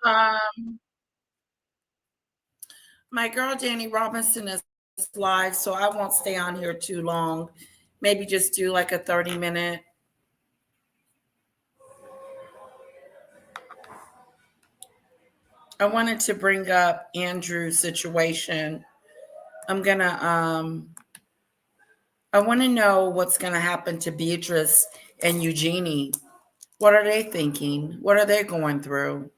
Um, my girl Danny Robinson is live, so I won't stay on here too long. Maybe just do like a 30-minute. I wanted to bring up Andrew's situation. I'm gonna I want to know what's gonna happen to Beatrice and Eugenie. What are they thinking? What are they going through?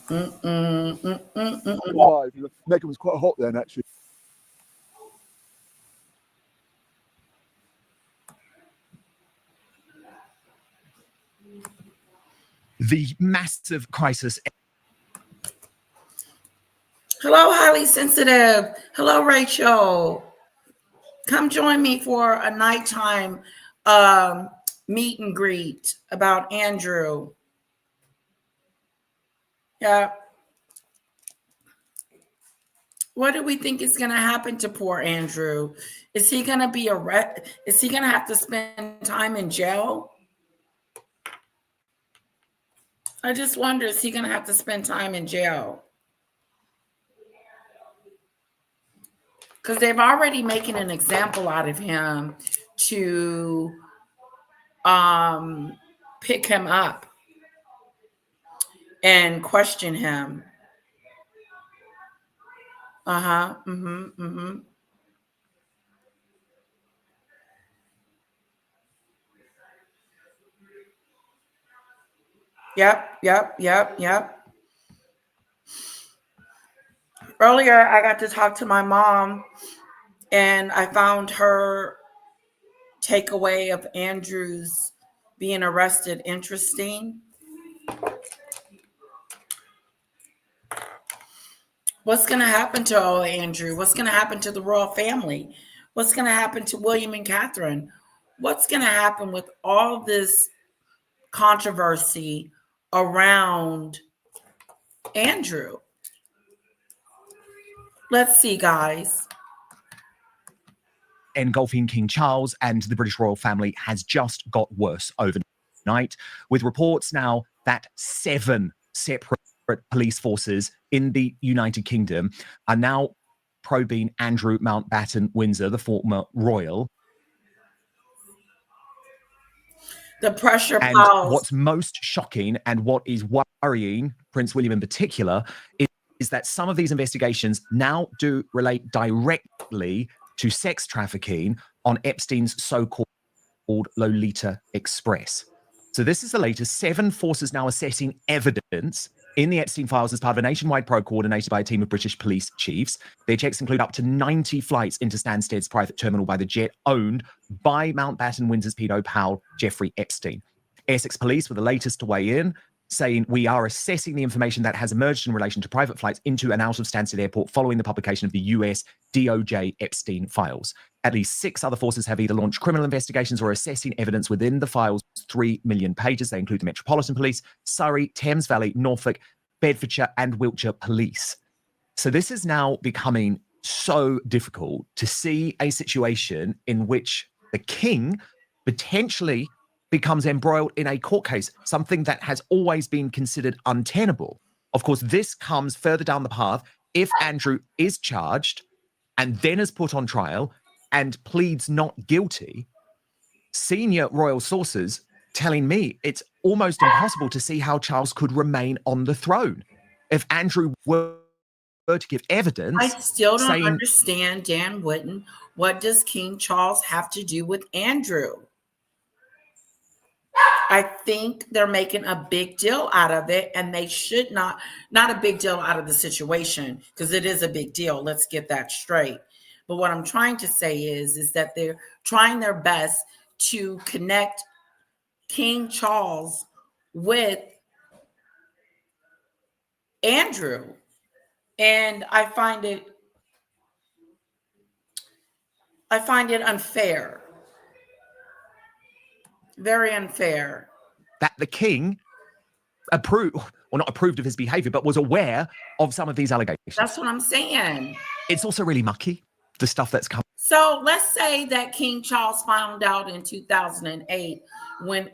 Live. Meghan was quite hot then, actually. The massive crisis. Hello, highly sensitive. Hello, Rachel. Come join me for a nighttime meet and greet about Andrew. Yeah. What do we think is going to happen to poor Andrew? Is he going to be arrested? Is he going to have to spend time in jail? I just wonder, is he going to have to spend time in jail? Because they've already making an example out of him to pick him up and question him. Yep. Earlier, I got to talk to my mom, and I found her takeaway of Andrew's being arrested interesting. What's going to happen to Andrew? What's going to happen to the royal family? What's going to happen to William and Catherine? What's going to happen with all this controversy around Andrew? Let's see, guys. Engulfing King Charles and the British royal family has just got worse overnight, with reports now that 7 separate police forces in the United Kingdom are now probing Andrew Mountbatten Windsor, the former royal. The pressure and piles. What's most shocking and what is worrying Prince William in particular is that some of these investigations now do relate directly to sex trafficking on Epstein's so-called Lolita Express. So this is the latest. 7 forces now assessing evidence in the Epstein files as part of a nationwide probe coordinated by a team of British police chiefs. Their checks include up to 90 flights into Stansted's private terminal by the jet owned by Mountbatten Windsor's pedo pal, Jeffrey Epstein. Essex police were the latest to weigh in, saying, "We are assessing the information that has emerged in relation to private flights into and out of Stansted Airport following the publication of the US DOJ Epstein files. At least 6 other forces have either launched criminal investigations or are assessing evidence within the files' 3 million pages. They include the Metropolitan Police, Surrey, Thames Valley, Norfolk, Bedfordshire, and Wiltshire Police." So this is now becoming so difficult to see a situation in which the king potentially becomes embroiled in a court case, something that has always been considered untenable. Of course, this comes further down the path if Andrew is charged and then is put on trial and pleads not guilty. Senior royal sources telling me it's almost impossible to see how Charles could remain on the throne. If Andrew were to give evidence... I still don't understand, Dan Whitten. What does King Charles have to do with Andrew? I think they're making a big deal out of it, and they should not a big deal out of the situation, because it is a big deal. Let's get that straight. But what I'm trying to say is that they're trying their best to connect King Charles with Andrew. And I find it unfair. Very unfair. That the king approved, or not approved of his behavior, but was aware of some of these allegations. That's what I'm saying. It's also really mucky, the stuff that's come. So let's say that King Charles found out in 2008 when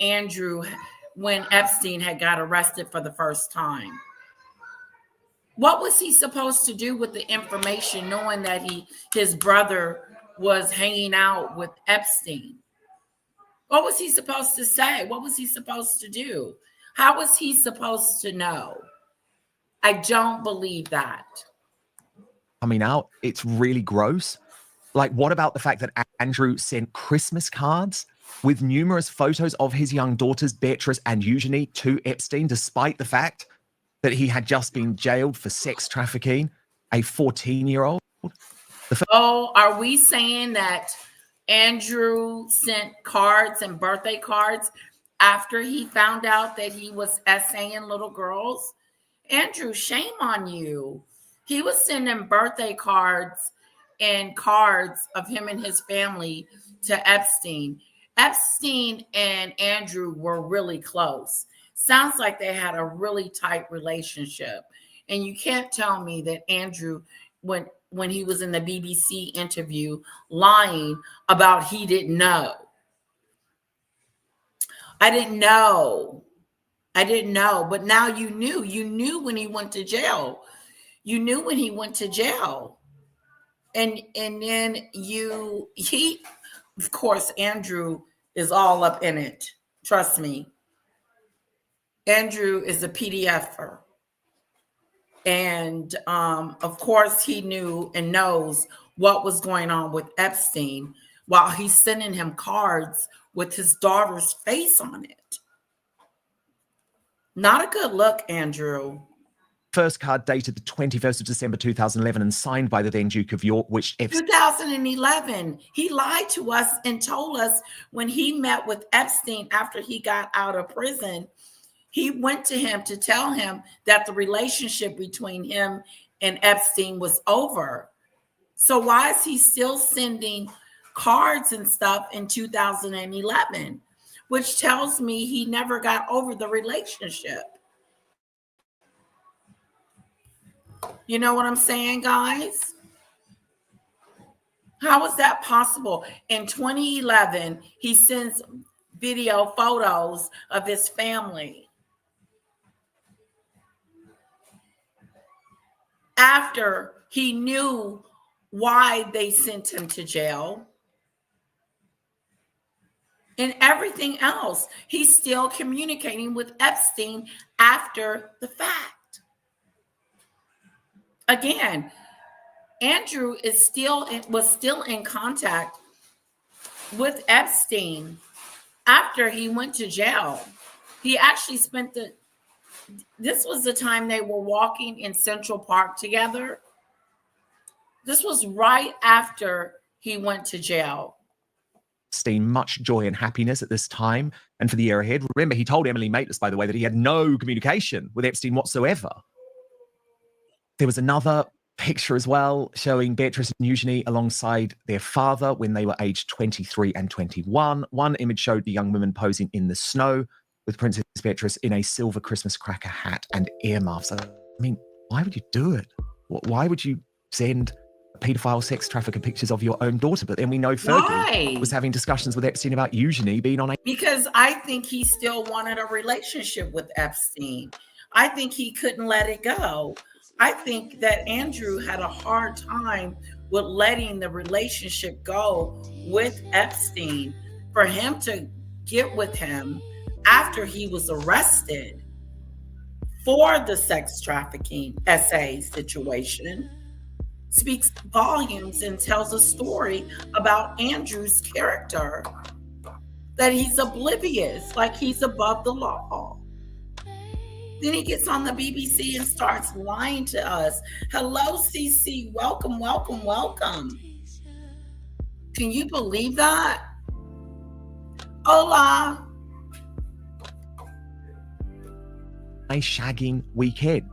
Epstein had got arrested for the first time. What was he supposed to do with the information, knowing that his brother was hanging out with Epstein? What was he supposed to say? What was he supposed to do? How was he supposed to know? I don't believe that. Coming out, it's really gross. Like, what about the fact that Andrew sent Christmas cards with numerous photos of his young daughters, Beatrice and Eugenie, to Epstein, despite the fact that he had just been jailed for sex trafficking a 14-year-old? Oh, are we saying that Andrew sent cards and birthday cards after he found out that he was essaying little girls? Andrew, shame on you. He was sending birthday cards and cards of him and his family to Epstein. Epstein and Andrew were really close. Sounds like they had a really tight relationship. And you can't tell me that Andrew, when he was in the BBC interview, lying about he didn't know. I didn't know. But now you knew. You knew when he went to jail. You knew when he went to jail. And then of course, Andrew is all up in it. Trust me. Andrew is a PDFer. And of course, he knew and knows what was going on with Epstein while he's sending him cards with his daughter's face on it. Not a good look, Andrew. First card dated the 21st of December 2011 and signed by the then Duke of York, which 2011. He lied to us and told us when he met with Epstein after he got out of prison, he went to him to tell him that the relationship between him and Epstein was over. So why is he still sending cards and stuff in 2011, which tells me he never got over the relationship? You know what I'm saying, guys? How is that possible? In 2011, he sends video photos of his family after he knew why they sent him to jail. And everything else, he's still communicating with Epstein after the fact. Again, Andrew was still in contact with Epstein after he went to jail. He actually this was the time they were walking in Central Park together. This was right after he went to jail. Epstein much joy and happiness at this time and for the year ahead. Remember, he told Emily Maitlis, by the way, that he had no communication with Epstein whatsoever. There was another picture as well showing Beatrice and Eugenie alongside their father when they were aged 23 and 21. One image showed the young women posing in the snow with Princess Beatrice in a silver Christmas cracker hat and earmuffs. I mean, why would you do it? Why would you send pedophile sex trafficker pictures of your own daughter? But then we know Fergie was having discussions with Epstein about Eugenie being on a... Because I think he still wanted a relationship with Epstein. I think he couldn't let it go. I think that Andrew had a hard time with letting the relationship go with Epstein. For him to get with him after he was arrested for the sex trafficking SA situation speaks volumes and tells a story about Andrew's character, that he's oblivious, like he's above the law. Then he gets on the BBC and starts lying to us. Hello, CC. Welcome, welcome, welcome. Can you believe that? Hola. A shagging weekend.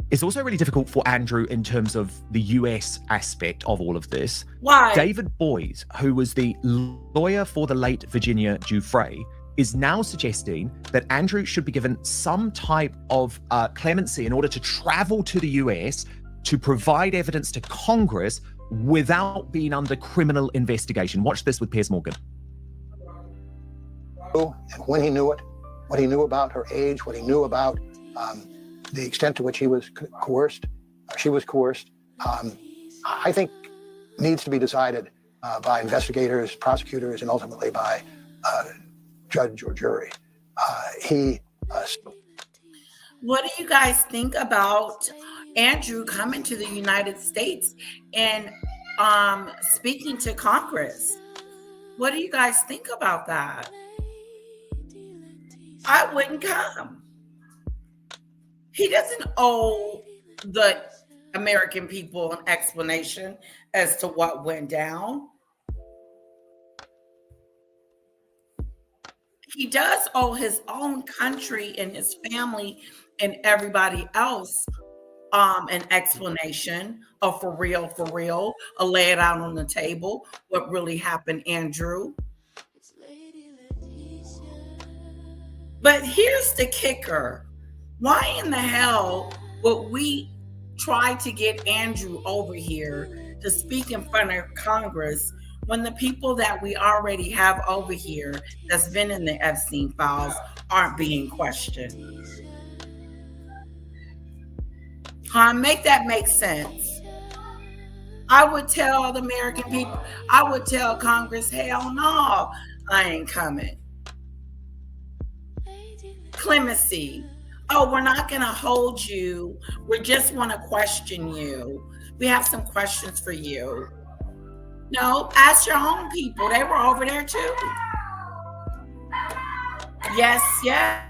It's also really difficult for Andrew in terms of the US aspect of all of this. Why? David Boies, who was the lawyer for the late Virginia Giuffre, is now suggesting that Andrew should be given some type of clemency in order to travel to the US to provide evidence to Congress without being under criminal investigation. Watch this with Piers Morgan. And when he knew it, what he knew about her age, what he knew about the extent to which he was coerced, she was coerced, I think needs to be decided by investigators, prosecutors, and ultimately by judge or jury. What do you guys think about Andrew coming to the United States and speaking to Congress? What do you guys think about that? I wouldn't come. He doesn't owe the American people an explanation as to what went down. He does owe his own country and his family and everybody else an explanation of for real, lay it out on the table, what really happened, Andrew. But here's the kicker. Why in the hell would we try to get Andrew over here to speak in front of Congress when the people that we already have over here that's been in the Epstein files aren't being questioned? Make that make sense. I would tell the American people, I would tell Congress, hell no, I ain't coming. Clemency. Oh, we're not going to hold you. We just want to question you. We have some questions for you. No, ask your own people. They were over there too. Yes, yes.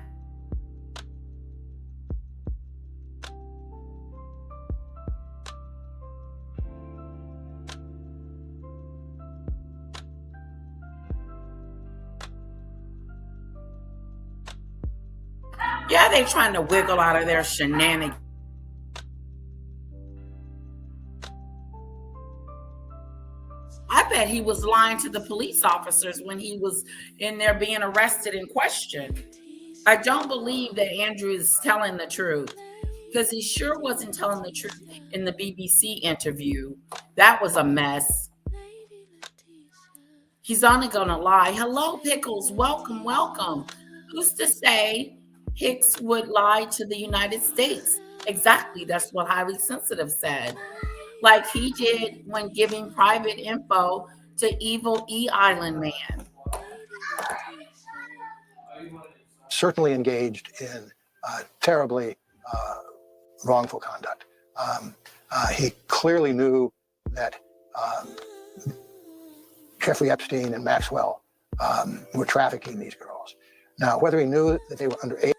Yeah, they trying to wiggle out of their shenanigans. I bet he was lying to the police officers when he was in there being arrested and questioned. I don't believe that Andrew is telling the truth, because he sure wasn't telling the truth in the BBC interview. That was a mess. He's only going to lie. Hello, Pickles. Welcome, welcome. Who's to say Hicks would lie to the United States? Exactly. That's what Highly Sensitive said. Like he did when giving private info to evil E Island Man. Certainly engaged in terribly wrongful conduct. He clearly knew that Jeffrey Epstein and Maxwell were trafficking these girls. Now, whether he knew that they were underage,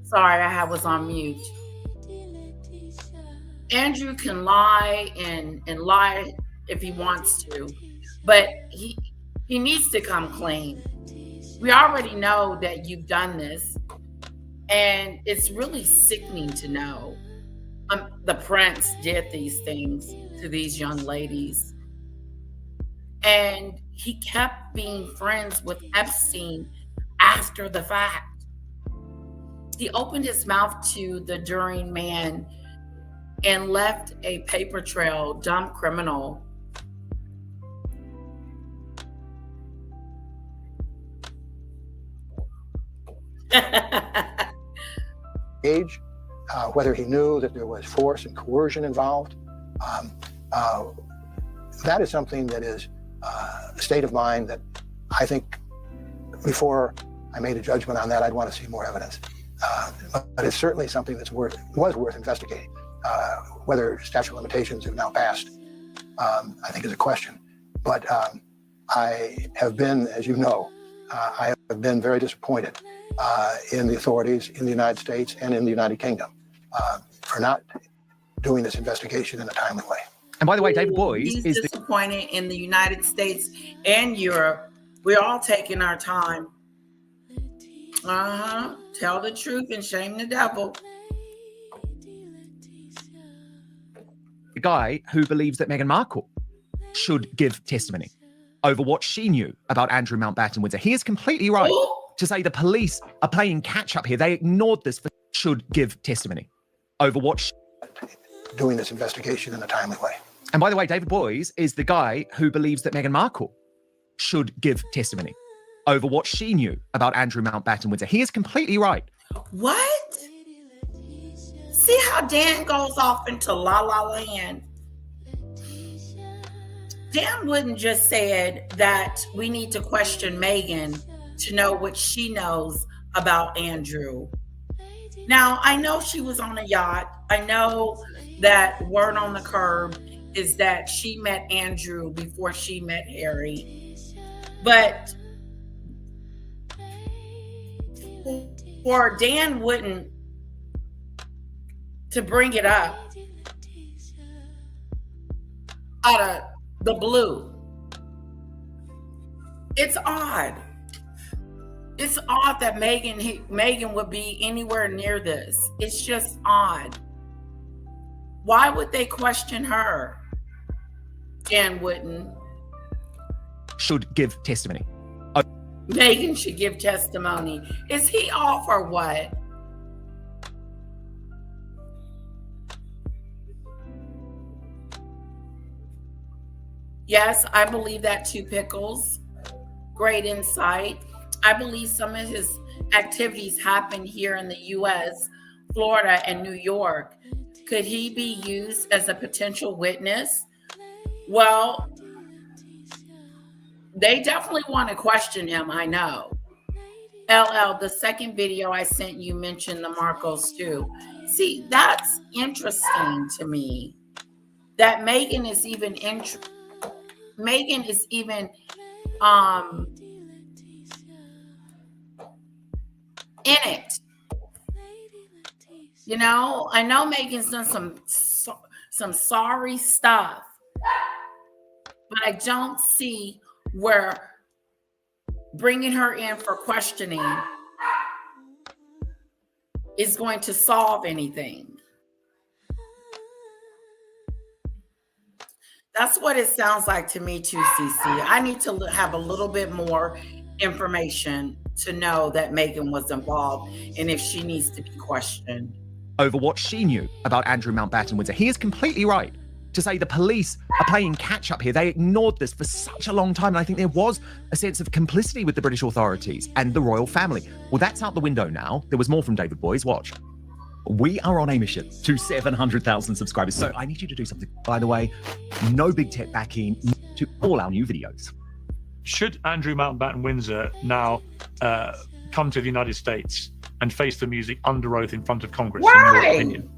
sorry, I was on mute. Andrew can lie and lie if he wants to, but he needs to come clean. We already know that you've done this, and it's really sickening to know the prince did these things to these young ladies, and he kept being friends with Epstein after the fact. He opened his mouth to the During man and left a paper trail, dumb criminal. age, whether he knew that there was force and coercion involved. That is something that is a state of mind that I think before I made a judgment on that, I'd want to see more evidence. But it's certainly something that's was worth investigating. Whether statute of limitations have now passed, I think is a question. But I have been, as you know, I have been very disappointed in the authorities in the United States and in the United Kingdom for not doing this investigation in a timely way. And by the way, David Boies He's is the disappointed in the United States and Europe. We're all taking our time. Tell the truth and shame the devil. guy who believes that Meghan Markle should give testimony over what she knew about Andrew Mountbatten Windsor. He is completely right to say the police are playing catch up here. They ignored this. Should give testimony over what doing this investigation in a timely way. And by the way, David Boies is the guy who believes that Meghan Markle should give testimony over what she knew about Andrew Mountbatten Windsor. He is completely right. What? See how Dan goes off into la la land. Dan Wooden just said that we need to question Meghan to know what she knows about Andrew. Now, I know she was on a yacht. I know that word on the curb is that she met Andrew before she met Harry. But for Dan Wooden to bring it up out of the blue, it's odd. It's odd that Meghan would be anywhere near this. It's just odd. Why would they question her? Dan Wooden should give testimony. Meghan should give testimony. Is he off or what? Yes, I believe that too, Pickles. Great insight. I believe some of his activities happen here in the U.S., Florida, and New York. Could he be used as a potential witness? Well, they definitely want to question him, I know. LL, the second video I sent you mentioned the Marcos too. See, that's interesting to me. That Meghan is even in it. You know, I know Meghan's done some sorry stuff, but I don't see where bringing her in for questioning is going to solve anything. That's what it sounds like to me too, CC. I need to have a little bit more information to know that Meghan was involved and if she needs to be questioned. Over what she knew about Andrew Mountbatten Windsor. He is completely right to say the police are playing catch up here. They ignored this for such a long time. And I think there was a sense of complicity with the British authorities and the royal family. Well, that's out the window now. There was more from David Boies. Watch. We are on a mission to 700,000 subscribers. So I need you to do something. By the way, no big tech backing to all our new videos. Should Andrew Mountbatten Windsor now come to the United States and face the music under oath in front of Congress, in your opinion?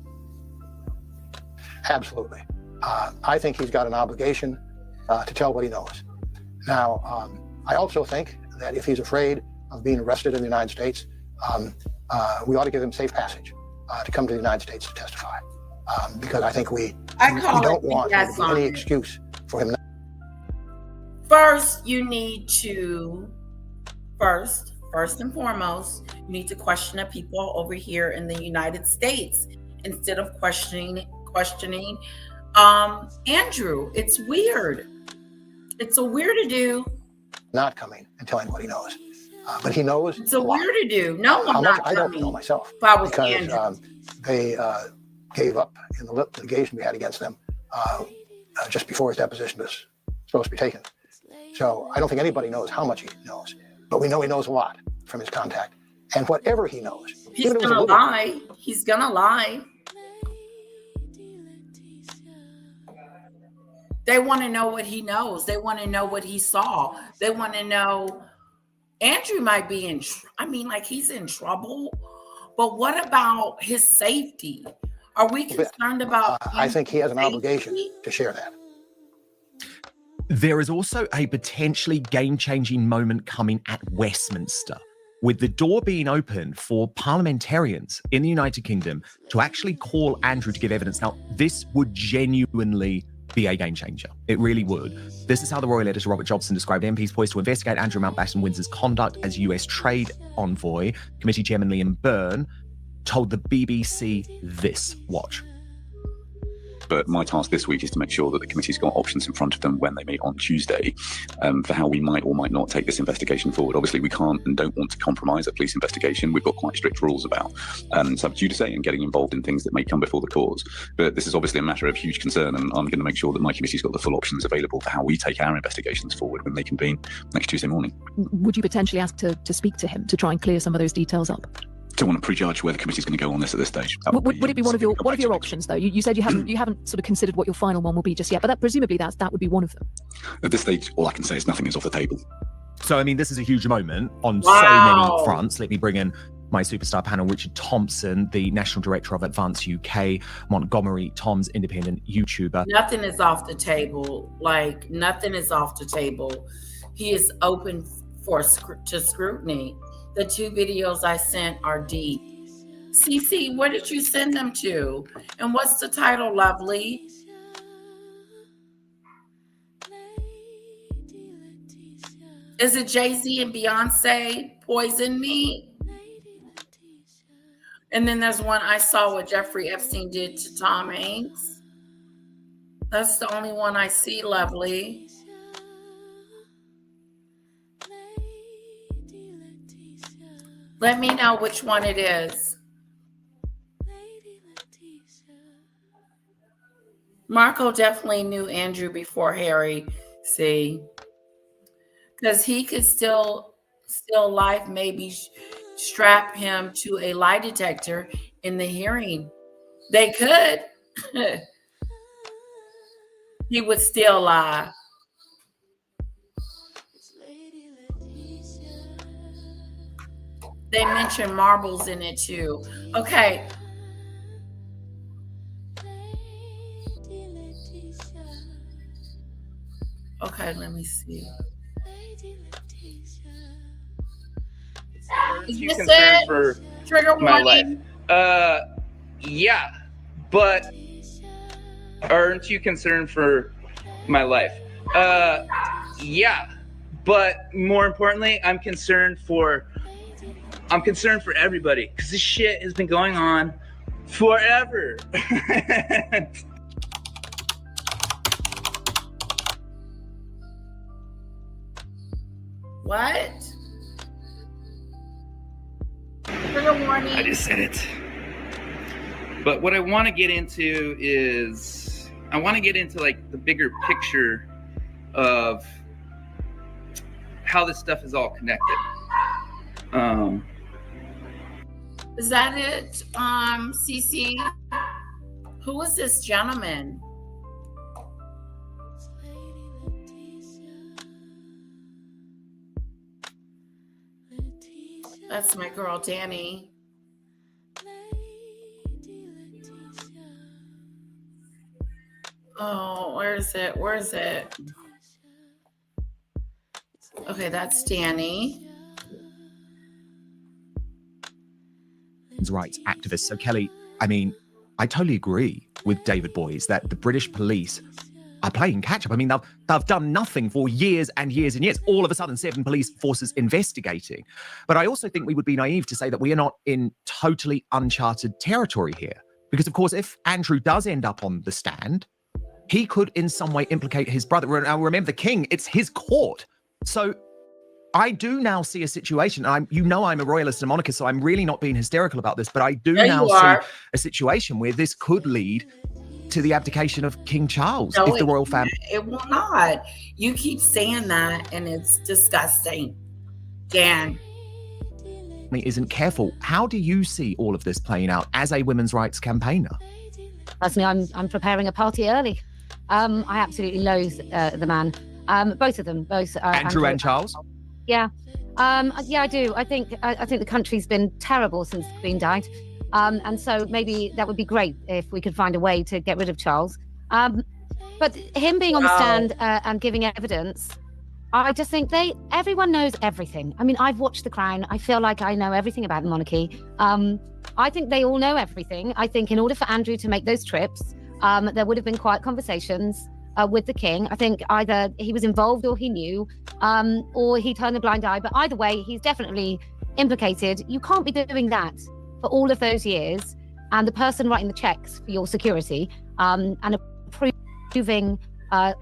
Absolutely. I think he's got an obligation to tell what he knows. Now, I also think that if he's afraid of being arrested in the United States, we ought to give him safe passage to come to the United States to testify. Because I think we don't want there to be any excuse for him. First, you need to, first and foremost, you need to question the people over here in the United States instead of questioning Andrew. It's weird. It's a weird to do. Not coming and telling what he knows. But he knows. It's a weird to do. No, I'm not. I don't know myself. Because they gave up in the litigation we had against them just before his deposition was supposed to be taken. So I don't think anybody knows how much he knows, but we know he knows a lot from his contact. And whatever he knows, he's gonna lie. He's gonna lie. They want to know what he knows. They want to know what he saw. They want to know. Andrew might be he's in trouble. But what about his safety? Are we concerned about? I think he has an obligation to share that. There is also a potentially game-changing moment coming at Westminster, with the door being open for parliamentarians in the United Kingdom to actually call Andrew to give evidence. Now, this would genuinely be a game changer. It really would. This is how the royal editor Robert Jobson described MPs poised to investigate Andrew Mountbatten Windsor's conduct as US trade envoy. Committee chairman Liam Byrne told the BBC this. Watch. But my task this week is to make sure that the committee's got options in front of them when they meet on Tuesday for how we might or might not take this investigation forward. Obviously, we can't and don't want to compromise a police investigation. We've got quite strict rules about sub judice and getting involved in things that may come before the cause. But this is obviously a matter of huge concern, and I'm going to make sure that my committee's got the full options available for how we take our investigations forward when they convene next Tuesday morning. Would you potentially ask to speak to him to try and clear some of those details up? Don't want to prejudge where the committee's going to go on this at this stage. Would it be one of your options, though? You said you haven't sort of considered what your final one will be just yet, but presumably that would be one of them. At this stage, all I can say is nothing is off the table. So, I mean, this is a huge moment on so many fronts. Let me bring in my superstar panel, Richard Thompson, the National Director of Advance UK, Montgomery Tom's independent YouTuber. Nothing is off the table. Like, nothing is off the table. He is open to scrutiny. The 2 videos I sent are deep. CC, where did you send them to? And what's the title, lovely? Is it Jay-Z and Beyonce, Poison Me? And then there's one I saw what Jeffrey Epstein did to Tom Hanks. That's the only one I see, lovely. Let me know which one it is. Marco definitely knew Andrew before Harry, see? Because he could still life, maybe strap him to a lie detector in the hearing. They could. He would still lie. They mentioned marbles in it too. Okay. Okay, let me see. Is you concerned for trigger my warning? life? Yeah, but aren't you concerned for my life? Yeah, but more importantly, I'm concerned for everybody because this shit has been going on forever. What? Trigger warning. I just said it. But what I want to get into is like the bigger picture of how this stuff is all connected. Is that it, CC? Who is this gentleman? That's my girl, Danny. Oh, where is it? Where is it? Okay, that's Danny. Rights activists. So, Kelly, I mean, I totally agree with David Boyes that the British police are playing catch up. I mean, they've done nothing for years and years and years. All of a sudden, 7 police forces investigating. But I also think we would be naive to say that we are not in totally uncharted territory here. Because, of course, if Andrew does end up on the stand, he could in some way implicate his brother. Now, remember, the king, it's his court. So I do now see a situation. I'm a royalist and monarchist, so I'm really not being hysterical about this, but I do now see a situation where this could lead to the abdication of King Charles if the royal family. It will not. You keep saying that, and it's disgusting. Dan. Isn't careful. How do you see all of this playing out as a women's rights campaigner? Personally, I'm preparing a party early. I absolutely loathe the man. Both of them, both Andrew and Charles. Yeah, I do. I think the country's been terrible since the Queen died, and so maybe that would be great if we could find a way to get rid of Charles. But him being on the stand and giving evidence, I just think everyone knows everything. I mean, I've watched The Crown. I feel like I know everything about the monarchy. I think they all know everything. I think in order for Andrew to make those trips, there would have been quiet conversations. with the king. I think either he was involved or he knew, or he turned a blind eye. But either way, he's definitely implicated. You can't be doing that for all of those years, and the person writing the checks for your security, and approving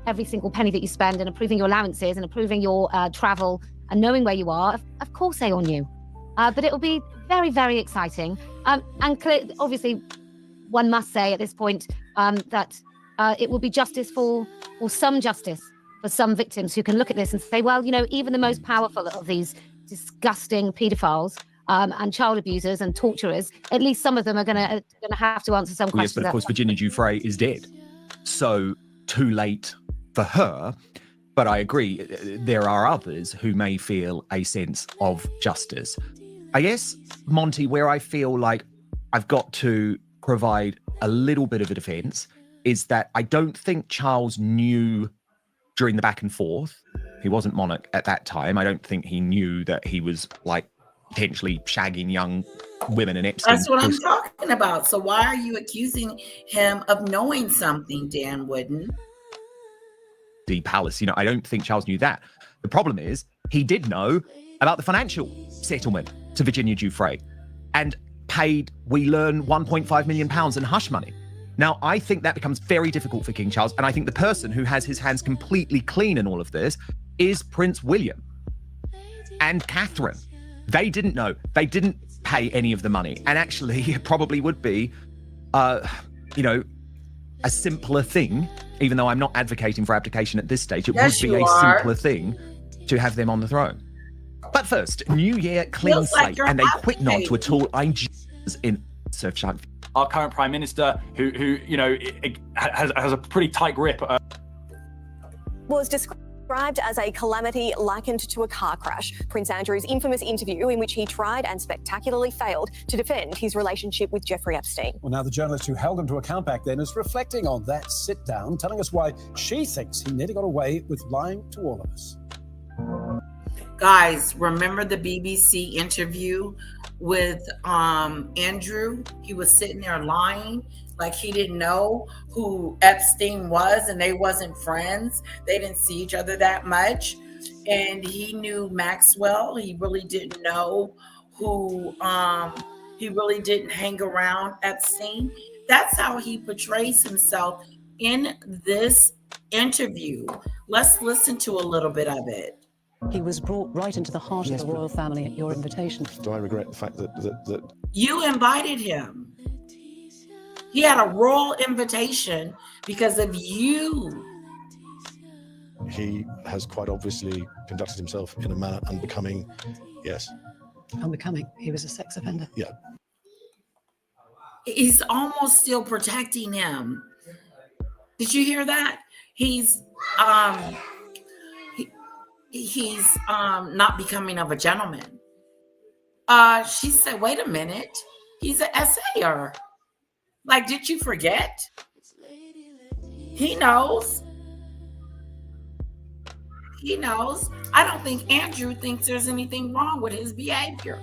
every single penny that you spend, and approving your allowances, and approving your travel, and knowing where you are. Of course, they on you. But it will be very, very exciting. And obviously, one must say at this point that it will be justice or some justice for some victims who can look at this and say, well, even the most powerful of these disgusting paedophiles and child abusers and torturers, at least some of them are going to have to answer some Yes, questions. but of course, Virginia Giuffre is dead. So too late for her. But I agree, there are others who may feel a sense of justice. I guess, Monty, where I feel like I've got to provide a little bit of a defense is that I don't think Charles knew during the back and forth. He wasn't monarch at that time. I don't think he knew that he was potentially shagging young women in Epstein. That's what I'm talking about. So why are you accusing him of knowing something, Dan Wooden? The palace, I don't think Charles knew that. The problem is he did know about the financial settlement to Virginia Giuffre and paid, we learn, £1.5 million in hush money. Now, I think that becomes very difficult for King Charles, and I think the person who has his hands completely clean in all of this is Prince William and Catherine. They didn't know. They didn't pay any of the money. And actually, it probably would be, a simpler thing, even though I'm not advocating for abdication at this stage, it would be a simpler thing to have them on the throne. But first, New Year, clean slate, and a quick nod to a tall ideas in Surfshark. Our current Prime Minister, who has a pretty tight grip. Was described as a calamity likened to a car crash. Prince Andrew's infamous interview in which he tried and spectacularly failed to defend his relationship with Jeffrey Epstein. Well, now the journalist who held him to account back then is reflecting on that sit-down, telling us why she thinks he nearly got away with lying to all of us. Guys, remember the BBC interview with Andrew? He was sitting there lying like he didn't know who Epstein was and they wasn't friends. They didn't see each other that much. And he knew Maxwell. He really didn't know who, he really didn't hang around Epstein. That's how he portrays himself in this interview. Let's listen to a little bit of it. He was brought right into the heart of the royal family at your invitation. Do I regret the fact that you invited him? He had a royal invitation because of you. He has quite obviously conducted himself in a manner unbecoming. Yes. Unbecoming. He was a sex offender. Yeah. He's almost still protecting him. Did you hear that? He's not becoming of a gentleman. She said, wait a minute, he's an essayer. Like, did you forget? He knows. He knows. I don't think Andrew thinks there's anything wrong with his behavior.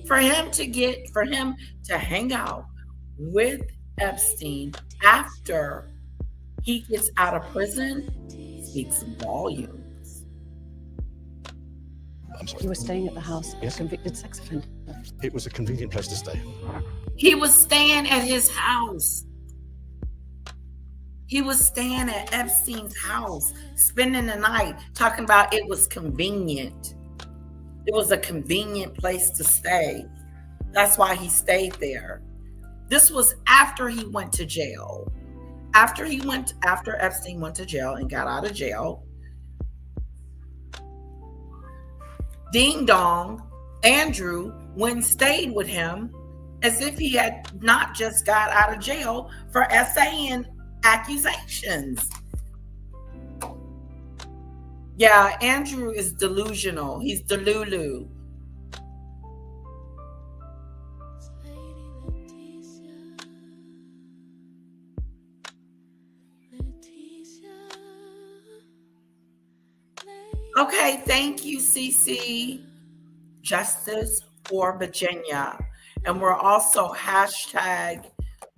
For him to hang out with Epstein after he gets out of prison speaks volumes. I'm sorry. You were staying at the house of Yes. a convicted sex offender. It was a convenient place to stay. He was staying at his house. He was staying at Epstein's house, spending the night, talking about it was convenient. It was a convenient place to stay. That's why he stayed there. This was after he went to jail. After Epstein went to jail and got out of jail, ding dong, Andrew went and stayed with him as if he had not just got out of jail for essaying accusations. Yeah, Andrew is delusional. He's delulu. Okay, thank you, Cece. Justice for Virginia. And we're also hashtag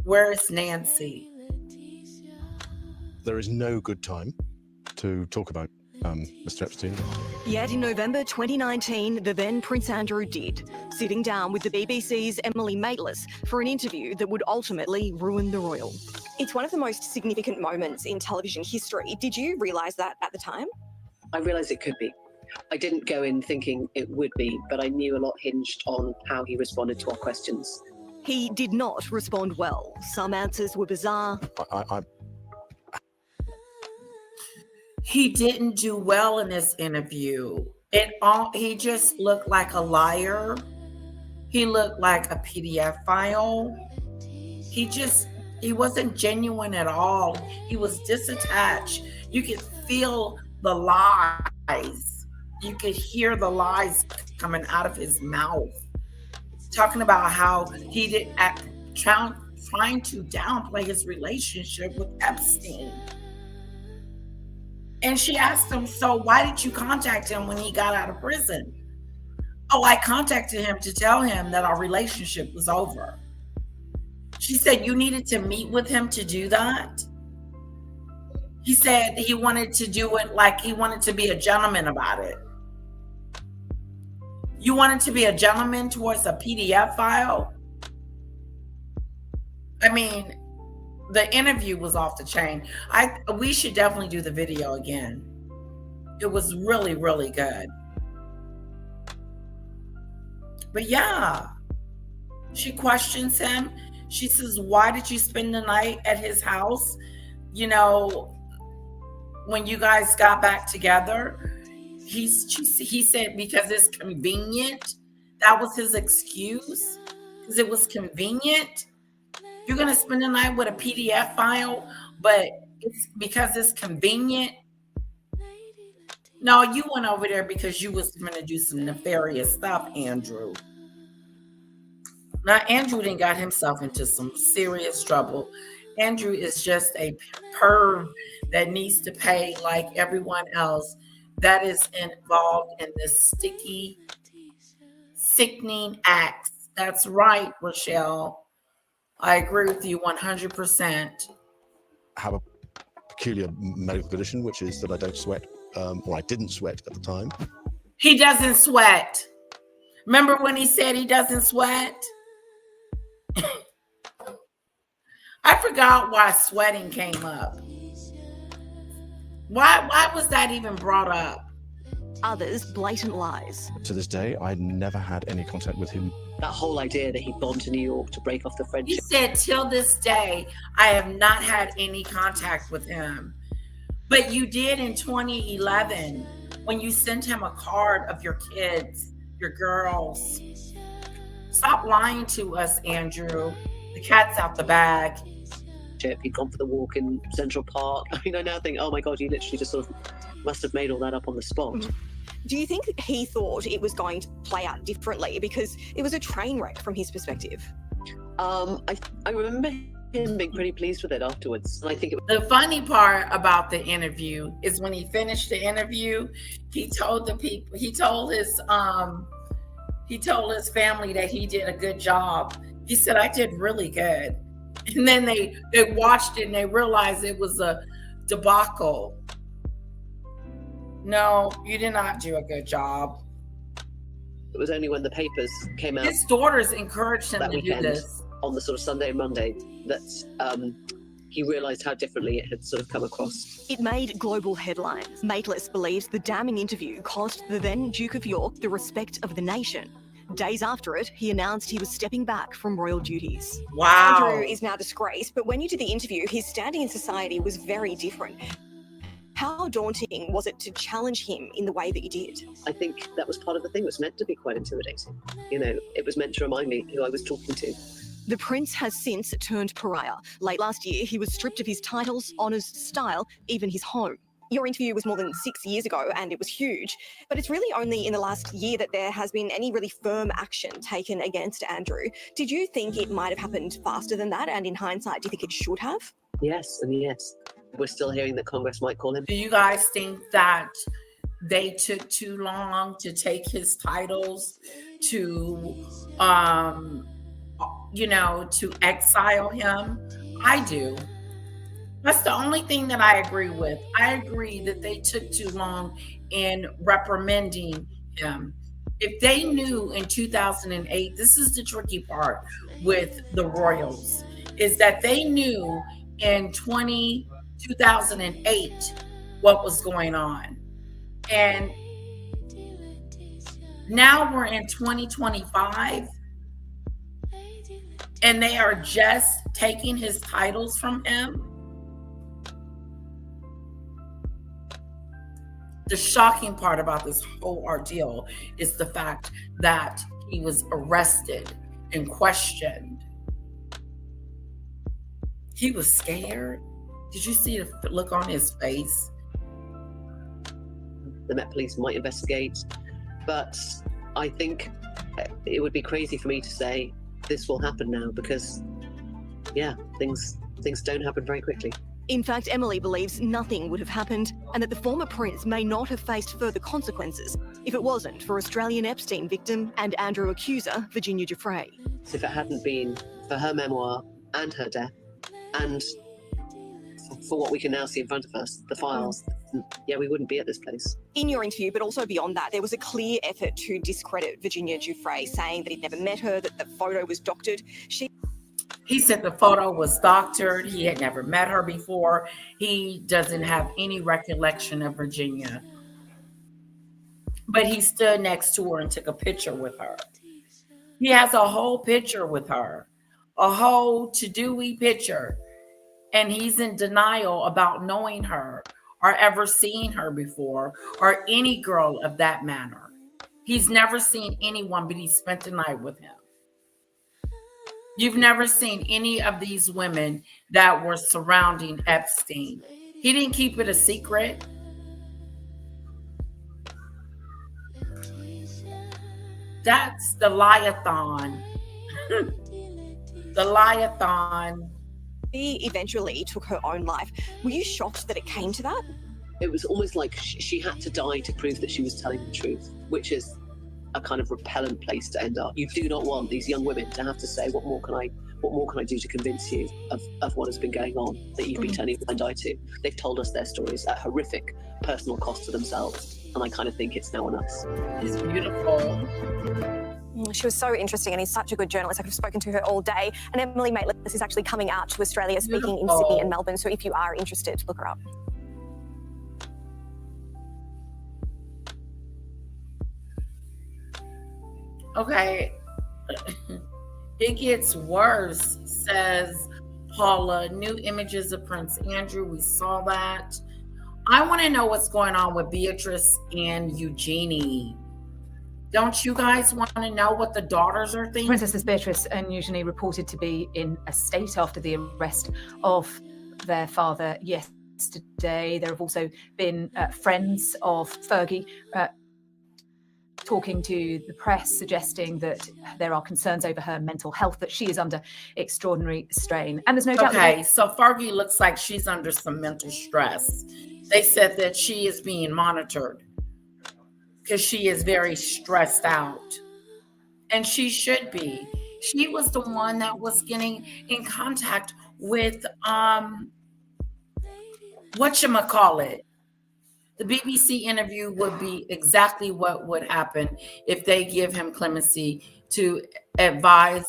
where's Nancy? there is no good time to talk about Mr. Epstein. Yet in November 2019, the then Prince Andrew did, sitting down with the BBC's Emily Maitlis for an interview that would ultimately ruin the royal. It's one of the most significant moments in television history. Did you realise that at the time? I realised it could be. I didn't go in thinking it would be, but I knew a lot hinged on how he responded to our questions. He did not respond well. Some answers were bizarre. He didn't do well in this interview. He just looked like a liar. He looked like a PDF file. He wasn't genuine at all. He was disattached. You could feel the lies. You could hear the lies coming out of his mouth. Talking about how he did trying to downplay his relationship with Epstein. And she asked him, so why did you contact him when he got out of prison? Oh, I contacted him to tell him that our relationship was over. She said, you needed to meet with him to do that? He said he wanted to do it like he wanted to be a gentleman about it. You wanted to be a gentleman towards a PDF file? I mean, the interview was off the chain. We should definitely do the video again. It was really, really good. But yeah, she questions him. She says, why did you spend the night at his house? You know, when you guys got back together, he said, because it's convenient. That was his excuse, because it was convenient. You're going to spend the night with a PDF file, but it's because it's convenient. No, you went over there because you was going to do some nefarious stuff, Andrew. Now, Andrew done got himself into some serious trouble. Andrew is just a perv that needs to pay like everyone else that is involved in this sticky, sickening acts. That's right, Rochelle. I agree with you 100%. Have a peculiar medical condition, which is that I don't sweat, or I didn't sweat at the time. He doesn't sweat. Remember when he said he doesn't sweat? I forgot why sweating came up. Why was that even brought up? Others, blatant lies. To this day, I never had any contact with him. That whole idea that he'd gone to New York to break off the friendship. He said, till this day, I have not had any contact with him. But you did in 2011 when you sent him a card of your kids, your girls. Stop lying to us, Andrew. The cat's out the bag. He'd gone for the walk in Central Park. I mean, I now think, oh my God, you literally just sort of must have made all that up on the spot. Do you think he thought it was going to play out differently? Because it was a train wreck from his perspective. I remember him being pretty pleased with it afterwards. And I think the funny part about the interview is when he finished the interview, he told the people, he told his family that he did a good job. He said, I did really good. And then they watched it and they realized it was a debacle. No, you did not do a good job. it was only when the papers came out. His daughters encouraged him that to weekend, do this. on the sort of Sunday and Monday, that he realised how differently it had sort of come across. It made global headlines. Maitlis believes the damning interview cost the then Duke of York the respect of the nation. Days after it, he announced he was stepping back from royal duties. Wow. Andrew is now disgraced, but when you did the interview, his standing in society was very different. How daunting was it to challenge him in the way that you did? I think that was part of the thing. It was meant to be quite intimidating. You know, it was meant to remind me who I was talking to. The prince has since turned pariah. Late last year, he was stripped of his titles, honours, style, even his home. Your interview was more than 6 years ago and it was huge, but it's really only in the last year that there has been any really firm action taken against Andrew. Did you think it might have happened faster than that? And in hindsight, do you think it should have? Yes, and yes. We're still hearing that Congress might call him. Do you guys think that they took too long to take his titles, to, you know, to exile him? I do. That's the only thing that I agree with. I agree that they took too long in reprimanding him. If they knew in 2008, this is the tricky part with the royals, is that they knew in 2008 what was going on. And now we're in 2025 and they are just taking his titles from him. The shocking part about this whole ordeal is the fact that he was arrested and questioned. He was scared. Did you see the look on his face? The Met Police might investigate, but I think it would be crazy for me to say this will happen now because, yeah, things don't happen very quickly. In fact, Emily believes nothing would have happened and that the former prince may not have faced further consequences if it wasn't for Australian Epstein victim and Andrew accuser Virginia Giuffre. So if it hadn't been for her memoir and her death and for what we can now see in front of us, the files, yeah, we wouldn't be at this place. In your interview, but also beyond that, there was a clear effort to discredit Virginia Giuffre, saying that he'd never met her, that the photo was doctored. He said the photo was doctored. He had never met her before. He doesn't have any recollection of Virginia. But he stood next to her and took a picture with her. He has a whole picture with her, a whole to-do-y picture. And he's in denial about knowing her or ever seeing her before, or any girl of that manner. He's never seen anyone, but he spent the night with him. You've never seen any of these women that were surrounding Epstein. He didn't keep it a secret. That's the liathon. The liathon. She eventually took her own life. Were you shocked that it came to that? It was almost like she had to die to prove that she was telling the truth, which is a kind of repellent place to end up. You do not want these young women to have to say, what more can I do to convince you of what has been going on that you've been turning a blind eye to? They've told us their stories at horrific personal cost to themselves, and I kind of think it's now on us. It's beautiful. She was so interesting and he's such a good journalist. I've spoken to her all day. And Emily Maitlis is actually coming out to Australia, speaking in Sydney and Melbourne. So if you are interested, look her up. Okay. It gets worse, says Paula. New images of Prince Andrew. We saw that. I want to know what's going on with Beatrice and Eugenie. Don't you guys want to know what the daughters are thinking? Princesses Beatrice and Eugenie reported to be in a state after the arrest of their father yesterday. There have also been friends of Fergie talking to the press, suggesting that there are concerns over her mental health, that she is under extraordinary strain. And there's no doubt. Okay, so Fergie looks like she's under some mental stress. They said that she is being monitored because she is very stressed out. And she should be. She was the one that was getting in contact with whatchamacallit. The BBC interview would be exactly what would happen if they give him clemency to advise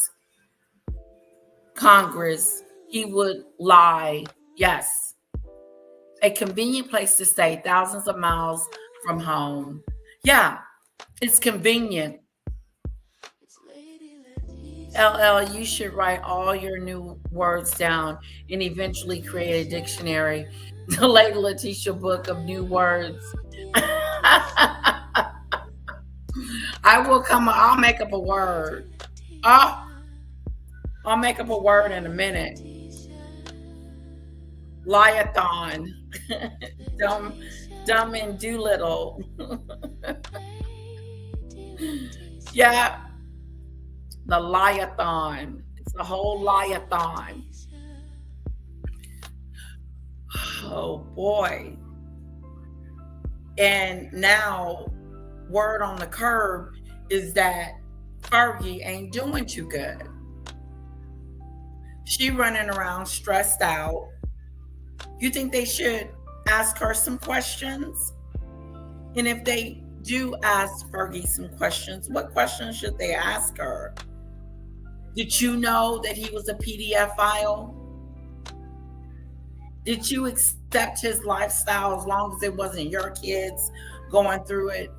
Congress. He would lie. Yes. A convenient place to stay, thousands of miles from home. Yeah, it's convenient. LL, you should write all your new words down and eventually create a dictionary. The Lady Letitia book of new words. I'll make up a word. I'll make up a word in a minute. Liathon. Dumb and Doolittle. Yeah. The liathon. It's a whole liathon. Oh boy. And now word on the curb is that Fergie ain't doing too good. She running around stressed out. You think they should ask her some questions? And if they do ask Fergie some questions, what questions should they ask her? Did you know that he was a PDF file? Did you accept his lifestyle as long as it wasn't your kids going through it?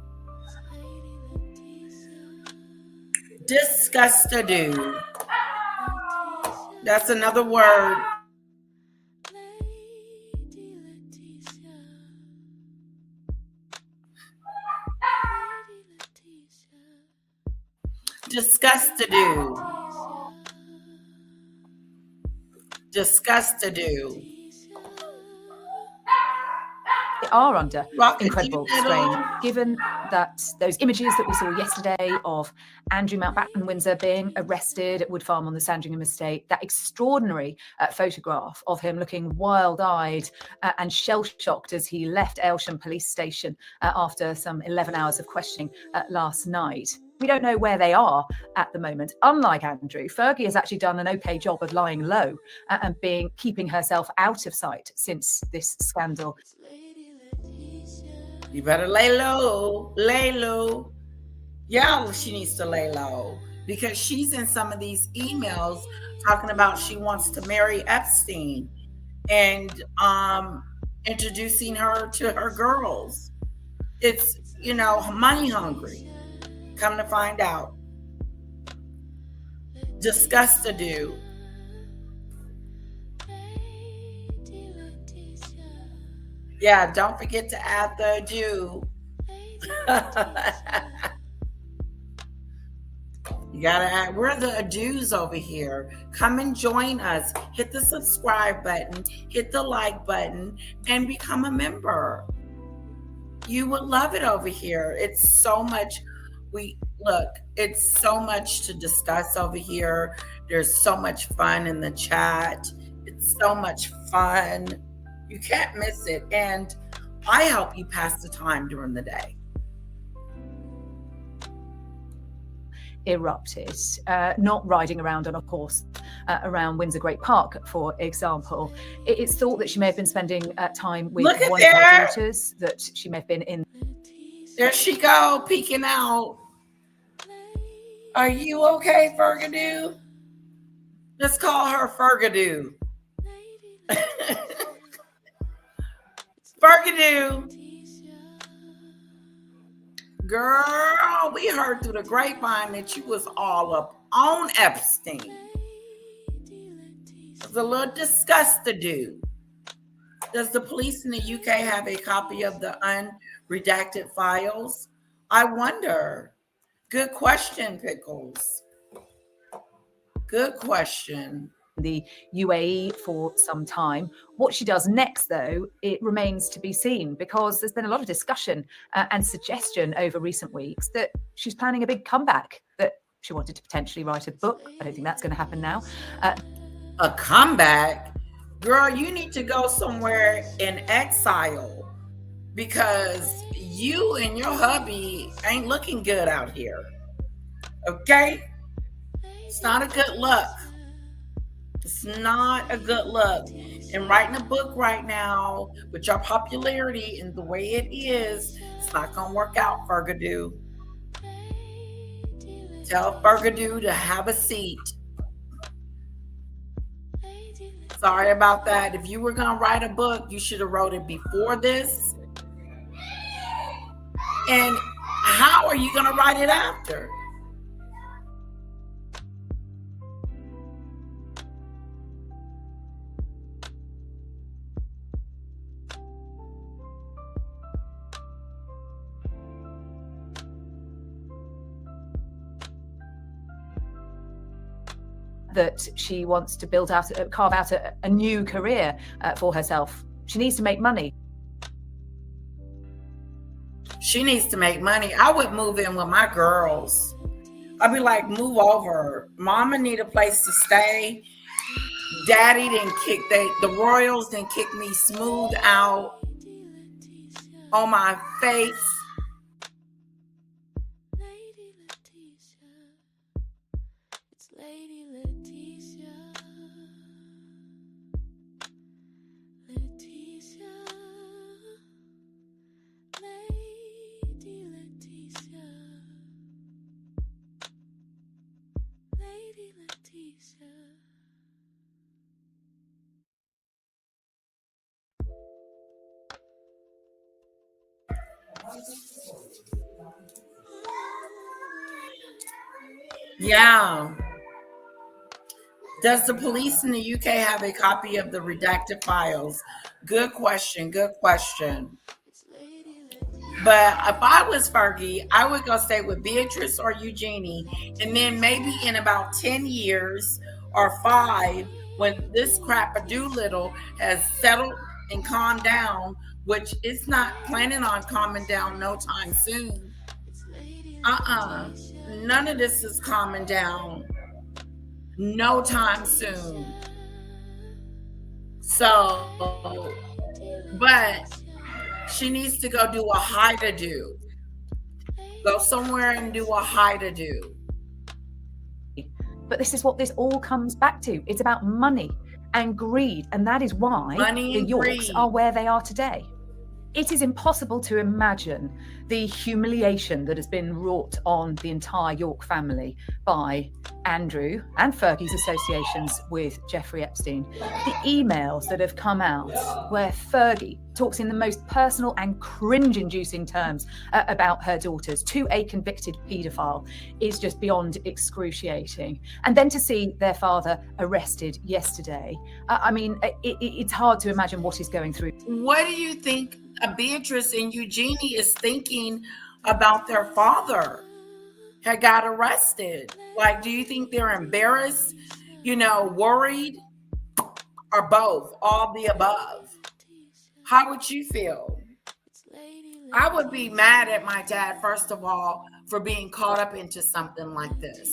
Disgust-a-do. That's another word. Disgust-a-do. Disgust-a-do. They are under Rocket incredible Little. strain, given that those images that we saw yesterday of Andrew Mountbatten Windsor being arrested at Wood Farm on the Sandringham estate, that extraordinary photograph of him looking wild-eyed and shell-shocked as he left Aylsham Police Station after some 11 hours of questioning last night. We don't know where they are at the moment. Unlike Andrew, Fergie has actually done an okay job of lying low and keeping herself out of sight since this scandal. You better lay low, lay low. Yeah, she needs to lay low because she's in some of these emails talking about she wants to marry Epstein and introducing her to her girls. It's, money hungry. Come to find out. Disgust-a-do. Yeah, don't forget to add the Jew. You gotta add, we're the Jews over here. Come and join us. Hit the subscribe button, hit the like button, and become a member. You would love it over here. It's so much. It's so much to discuss over here. There's so much fun in the chat. It's so much fun. You can't miss it. And I help you pass the time during the day. Erupted, not riding around on a horse around Windsor Great Park, for example. It's thought that she may have been spending time with one of her daughters, that she may have been in. There she go, peeking out. Are you okay, Fergadoo? Let's call her Fergadoo. Fergadoo. Girl, we heard through the grapevine that you was all up on Epstein. It's a little disgust-a-do. Does the police in the UK have a copy of the unredacted files? I wonder. Good question, Pickles. Good question. The UAE for some time. What she does next, though, it remains to be seen, because there's been a lot of discussion and suggestion over recent weeks that she's planning a big comeback, that she wanted to potentially write a book. I don't think that's going to happen now. A comeback? Girl, you need to go somewhere in exile, because you and your hubby ain't looking good out here. Okay? It's not a good look. It's not a good look. And writing a book right now with your popularity and the way it is, it's not going to work out, Fergadoo. Tell Fergadoo to have a seat. Sorry about that. If you were going to write a book, you should have wrote it before this. And how are you going to write it after? That she wants to carve out a new career for herself. She needs to make money. She needs to make money. I would move in with my girls. I'd be like, move over. Mama need a place to stay. Daddy didn't the Royals didn't kick me smooth out on my face. Letitia. Yeah. Does the police in the UK have a copy of the redacted files? Good question. Good question. But if I was Fergie, I would go stay with Beatrice or Eugenie. And then maybe in about 10 years or 5, when this crap of Doolittle has settled and calmed down, which it's not planning on calming down no time soon. None of this is calming down no time soon. So, but she needs to go do a hide-a-do. Go somewhere and do a hide-a-do. But this is what this all comes back to. It's about money and greed. And that is why Money the and Yorks greed. are where they are today. It is impossible to imagine the humiliation that has been wrought on the entire York family by Andrew and Fergie's associations with Jeffrey Epstein. The emails that have come out where Fergie talks in the most personal and cringe-inducing terms about her daughters to a convicted paedophile is just beyond excruciating. And then to see their father arrested yesterday, I mean, it's hard to imagine what he's going through. What do you think Beatrice and Eugenie is thinking about their father had got arrested? Like, do you think they're embarrassed, worried, or both, all the above? How would you feel? I would be mad at my dad, first of all, for being caught up into something like this.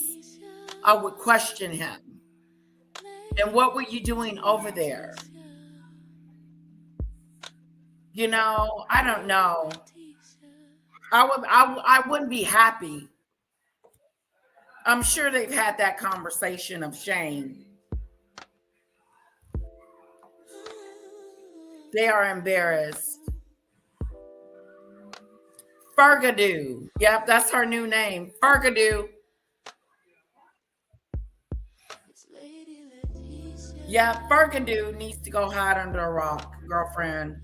I would question him. And what were you doing over there? I don't know. I wouldn't be happy. I'm sure they've had that conversation of shame. They are embarrassed. Fergadoo. Yep, that's her new name. Fergadoo. Yeah, Fergadoo needs to go hide under a rock, girlfriend.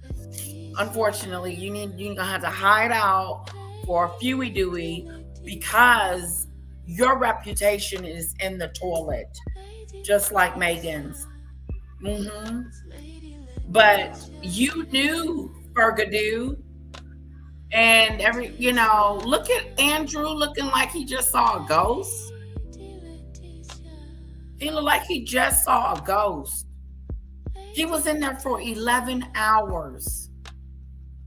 Unfortunately, you're gonna have to hide out for a fewy dooey because your reputation is in the toilet, just like Meghan's. But you knew Fergadoo, and look at Andrew looking like he just saw a ghost. He looked like he just saw a ghost. He was in there for 11 hours.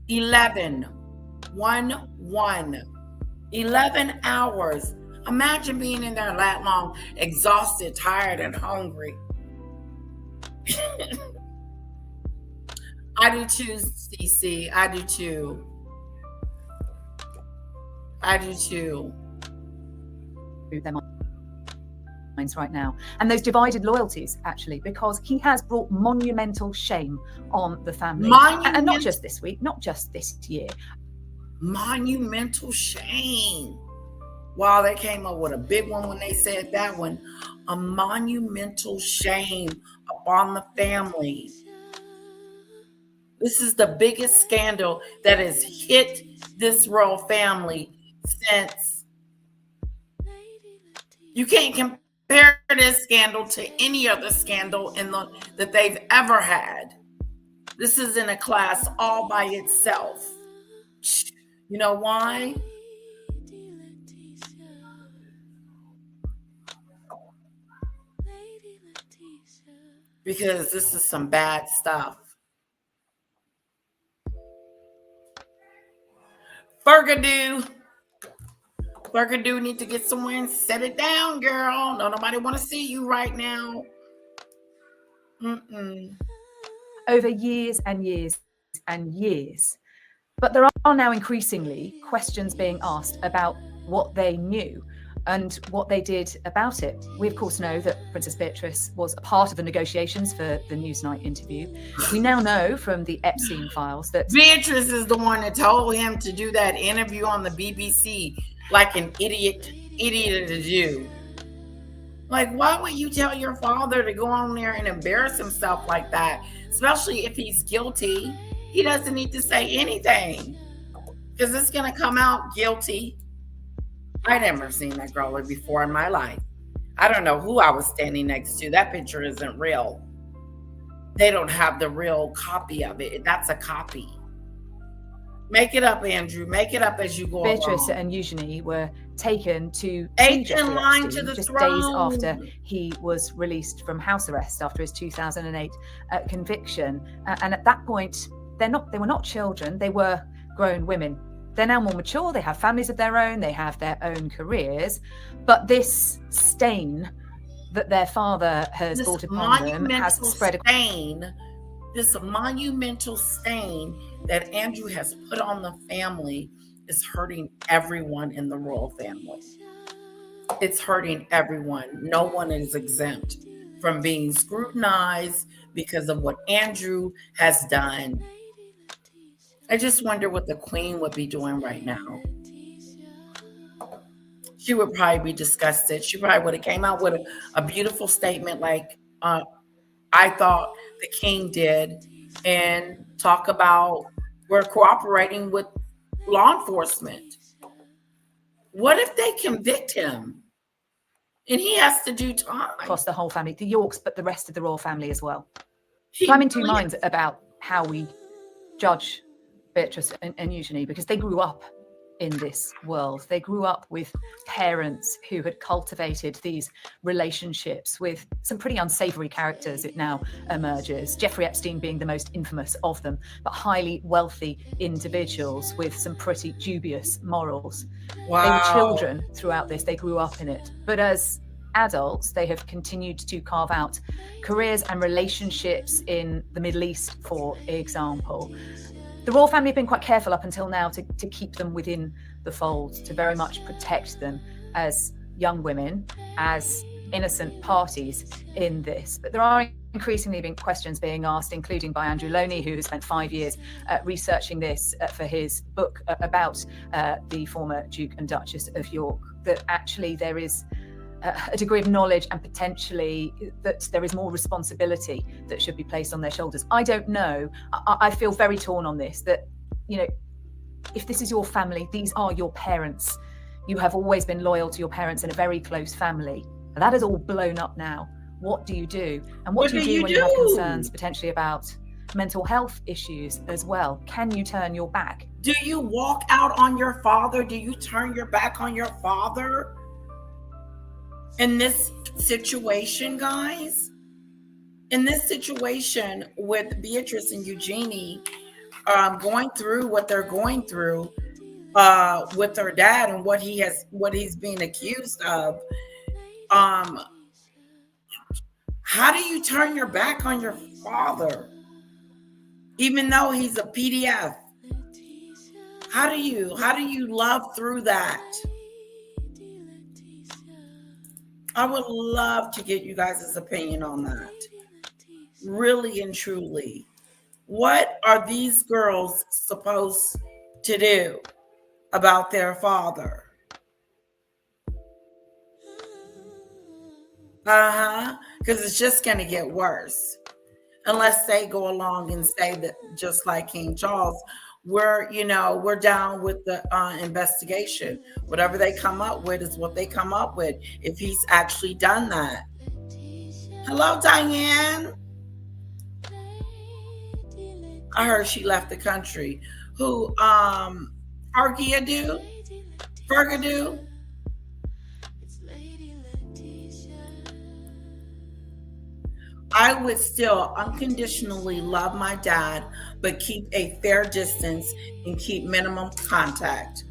11 hours. Imagine being in there that long, exhausted, tired, and hungry. I do too, CC. I do too. Their minds right now, and those divided loyalties, actually, because he has brought monumental shame on the family, and not just this week, not just this year. Monumental shame. Wow, they came up with a big one when they said that one. A monumental shame upon the family. This is the biggest scandal that has hit this royal family since. You can't compare this scandal to any other scandal that they've ever had. This is in a class all by itself. You know why? Because this is some bad stuff. Fergadoo need to get somewhere and set it down, girl. No, nobody want to see you right now. Over years and years and years. But there are now increasingly questions being asked about what they knew and what they did about it. We, of course, know that Princess Beatrice was a part of the negotiations for the Newsnight interview. We now know from the Epstein files that Beatrice is the one that told him to do that interview on the BBC like an idiot to do. Like, why would you tell your father to go on there and embarrass himself like that? Especially if he's guilty. He doesn't need to say anything. Because it's going to come out guilty. I never seen that girl before in my life. I don't know who I was standing next to. That picture isn't real. They don't have the real copy of it. That's a copy. Make it up, Andrew. Make it up as you go Beatrice along. and Eugenie were taken to Eighth in Jeffrey line Epstein to the just throne. days after he was released from house arrest after his 2008 conviction. And at that point, they were not children. They were grown women. They're now more mature. They have families of their own. They have their own careers. But this stain that their father has brought upon them has spread. This monumental stain that Andrew has put on the family is hurting everyone in the royal family. It's hurting everyone. No one is exempt from being scrutinized because of what Andrew has done. I just wonder what the Queen would be doing right now. She would probably be disgusted. She probably would have came out with a beautiful statement like I thought the King did, and talk about we're cooperating with law enforcement. What if they convict him and he has to do time? Across the whole family, the Yorks, but the rest of the royal family as well. So I'm in two minds about how we judge Beatrice and Eugenie, because they grew up in this world. They grew up with parents who had cultivated these relationships with some pretty unsavory characters, it now emerges. Jeffrey Epstein being the most infamous of them, but highly wealthy individuals with some pretty dubious morals. Wow. They were children throughout this. They grew up in it. But as adults, they have continued to carve out careers and relationships in the Middle East, for example. The royal family have been quite careful up until now to keep them within the fold, to very much protect them as young women, as innocent parties in this. But there are increasingly been questions being asked, including by Andrew Loney, who has spent 5 years researching this for his book about the former Duke and Duchess of York, that actually there is a degree of knowledge and potentially that there is more responsibility that should be placed on their shoulders. I don't know. I feel very torn on this, that, you know, if this is your family, these are your parents. You have always been loyal to your parents in a very close family. That is all blown up now. What do you do? And what do you do when you have concerns potentially about mental health issues as well? Can you turn your back? Do you walk out on your father? Do you turn your back on your father? In this situation, guys, in this situation with Beatrice and Eugenie going through what they're going through with their dad and what he's being accused of, how do you turn your back on your father, even though he's a PDF? How do you love through that? I would love to get you guys' opinion on that. Really and truly. What are these girls supposed to do about their father? Because it's just going to get worse. Unless they go along and say that, just like King Charles, we're down with the investigation. Whatever they come up with is what they come up with, if he's actually done that. Hello, Diane. I heard she left the country. Who, Fergie? I would still unconditionally love my dad, but keep a fair distance and keep minimum contact.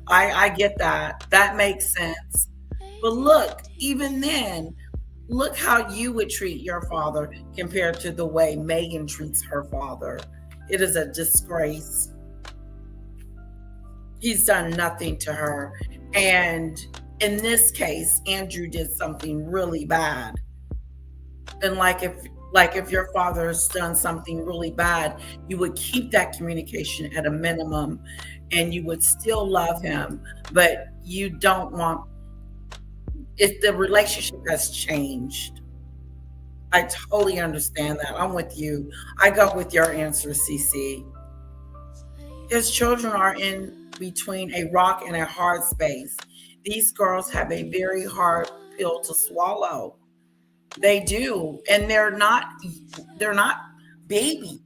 I get that. That makes sense. But look, even then, look how you would treat your father compared to the way Meghan treats her father. It is a disgrace. He's done nothing to her. And in this case, Andrew did something really bad. And like if your father's done something really bad, you would keep that communication at a minimum and you would still love him, but you don't want, if the relationship has changed. I totally understand that. I'm with you. I go with your answer, CC. His children are in between a rock and a hard space. These girls have a very hard pill to swallow. They do, and they're not babies.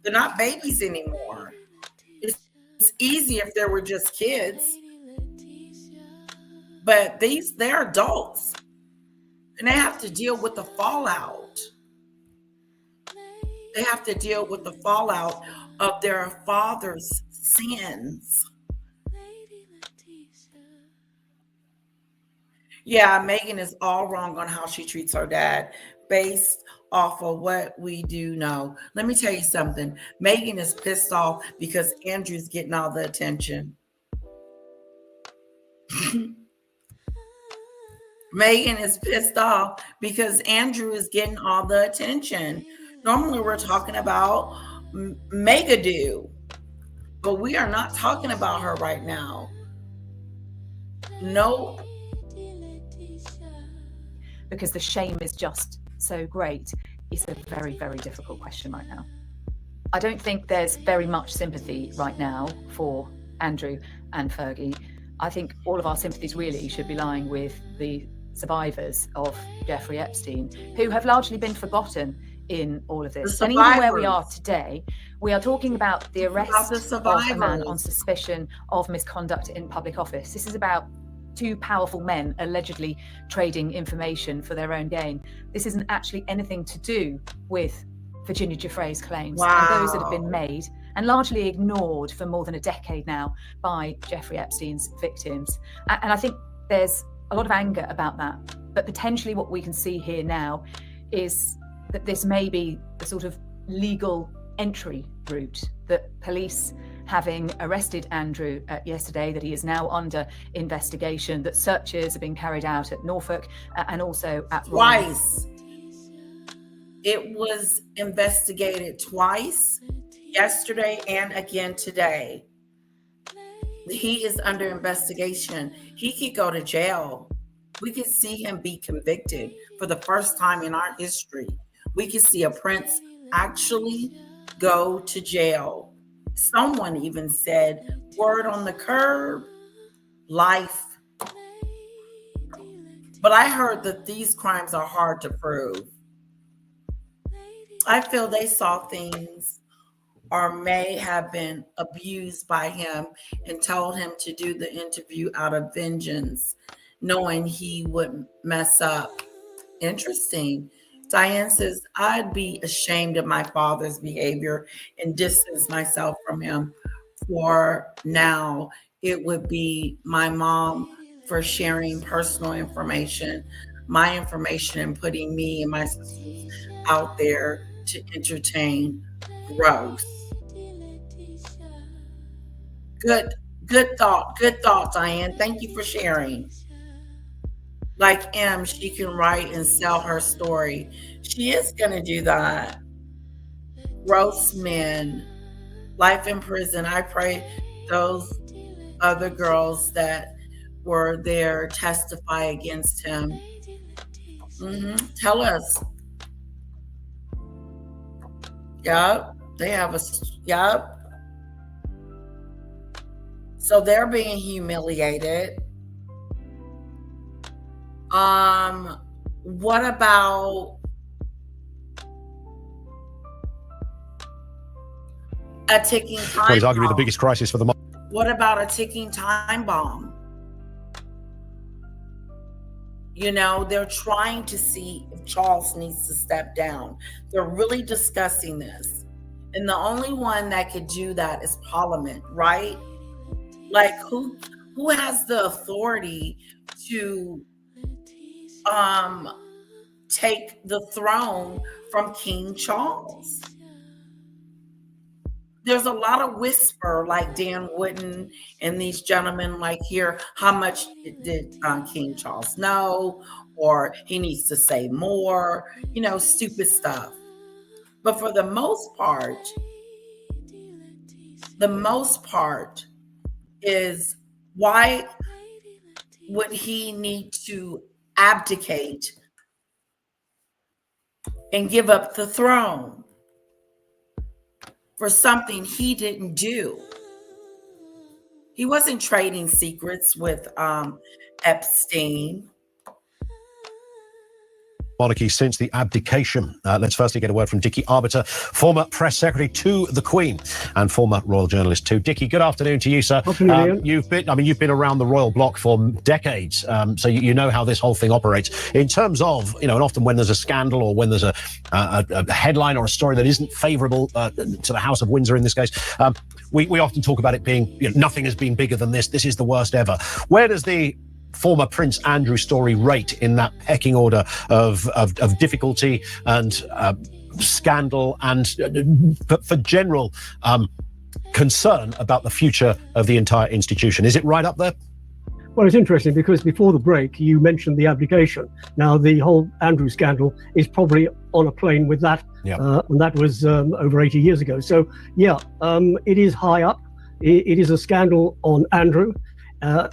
They're not babies anymore. It's easy if they were just kids, but they're adults, and they have to deal with the fallout. They have to deal with the fallout of their father's sins. Yeah, Meghan is all wrong on how she treats her dad based off of what we do know. Let me tell you something. Meghan is pissed off because Andrew's getting all the attention. Meghan is pissed off because Andrew is getting all the attention. Normally we're talking about Megadoo, but we are not talking about her right now. No. Because the shame is just so great. It's a very, very difficult question right now. I don't think there's very much sympathy right now for Andrew and Fergie. I think all of our sympathies really should be lying with the survivors of Jeffrey Epstein, who have largely been forgotten in all of this. And even where we are today, we are talking about the arrest of a man on suspicion of misconduct in public office. This is about two powerful men allegedly trading information for their own gain. This isn't actually anything to do with Virginia Giuffre's claims and those that have been made and largely ignored for more than a decade now by Jeffrey Epstein's victims. And I think there's a lot of anger about that. But potentially what we can see here now is that this may be the sort of legal entry route that police, having arrested Andrew yesterday, that he is now under investigation, that searches have been carried out at Norfolk and also at twice. It was investigated twice, yesterday and again today. He is under investigation. He could go to jail. We could see him be convicted for the first time in our history. We could see a prince actually go to jail. Someone even said, word on the curb, life. But I heard that these crimes are hard to prove. I feel they saw things or may have been abused by him and told him to do the interview out of vengeance, knowing he would mess up. Interesting. Diane says, I'd be ashamed of my father's behavior and distance myself from him. For now, it would be my mom for sharing personal information, my information, and putting me and my sisters out there to entertain. Gross. Good thought, Diane. Thank you for sharing. Like she can write and sell her story. She is going to do that. Gross men, life in prison. I pray those other girls that were there testify against him. Tell us. Yep, they have yep. So they're being humiliated. What about a ticking time What is arguably bomb? the biggest crisis for the moment. What about a ticking time bomb? You know, they're trying to see if Charles needs to step down. They're really discussing this. And the only one that could do that is Parliament, right? Like who has the authority to take the throne from King Charles? There's a lot of whisper, like Dan Wooden and these gentlemen, like here, how much did King Charles know? Or he needs to say more, you know, stupid stuff. But for the most part is why would he need to abdicate and give up the throne for something he didn't do? He wasn't trading secrets with Epstein. Monarchy since the abdication. Let's firstly get a word from Dickie Arbiter, former press secretary to the Queen and former royal journalist too. Dickie, good afternoon to you, sir. You've been around the royal block for decades, so you know how this whole thing operates. In terms of, and often when there's a scandal or when there's a headline or a story that isn't favourable to the House of Windsor in this case, we often talk about it being, nothing has been bigger than this. This is the worst ever. Where does the former Prince Andrew story rate in that pecking order of difficulty and scandal and for general concern about the future of the entire institution? Is it right up there? Well, it's interesting because before the break, you mentioned the abdication. Now, the whole Andrew scandal is probably on a plane with that, and that was over 80 years ago. So, it is high up. It is a scandal on Andrew.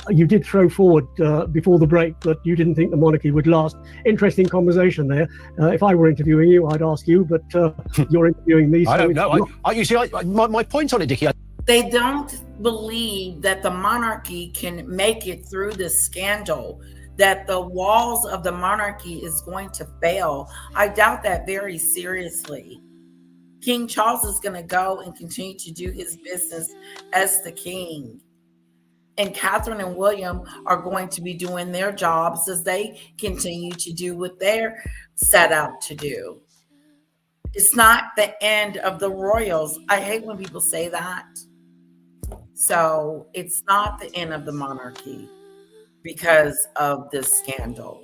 You did throw forward before the break that you didn't think the monarchy would last. Interesting conversation there. If I were interviewing you, I'd ask you, but you're interviewing me. So I don't know. You see, my point on it, Dickie. They don't believe that the monarchy can make it through this scandal, that the walls of the monarchy is going to fail. I doubt that very seriously. King Charles is going to go and continue to do his business as the king. And Catherine and William are going to be doing their jobs as they continue to do what they're set out to do. It's not the end of the royals. I hate when people say that. So it's not the end of the monarchy because of this scandal.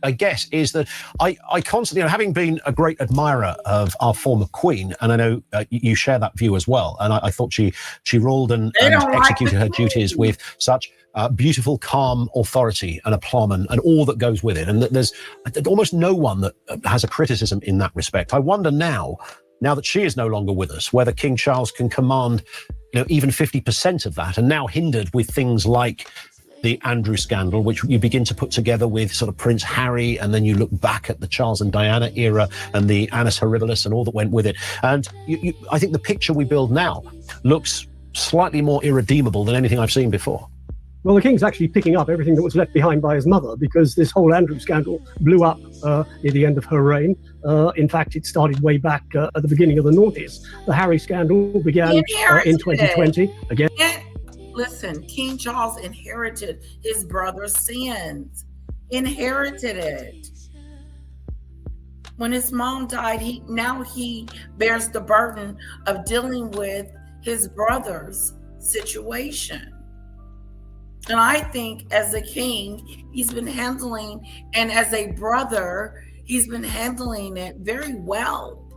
I guess, is that I constantly, having been a great admirer of our former Queen, and I know you share that view as well, and I thought she ruled and executed her duties with such beautiful, calm authority and aplomb and all that goes with it. And there's almost no one that has a criticism in that respect. I wonder now that she is no longer with us, whether King Charles can command, even 50% of that, and now hindered with things like the Andrew scandal, which you begin to put together with sort of Prince Harry, and then you look back at the Charles and Diana era and the Annus Horribilis and all that went with it. And I think the picture we build now looks slightly more irredeemable than anything I've seen before. Well, the king's actually picking up everything that was left behind by his mother, because this whole Andrew scandal blew up near the end of her reign. In fact, it started way back at the beginning of the noughties. The Harry scandal began in 2020. Again. Listen, King Charles inherited his brother's sins. Inherited it. When his mom died, he bears the burden of dealing with his brother's situation. And I think as a king, he's been handling, and as a brother, he's been handling it very well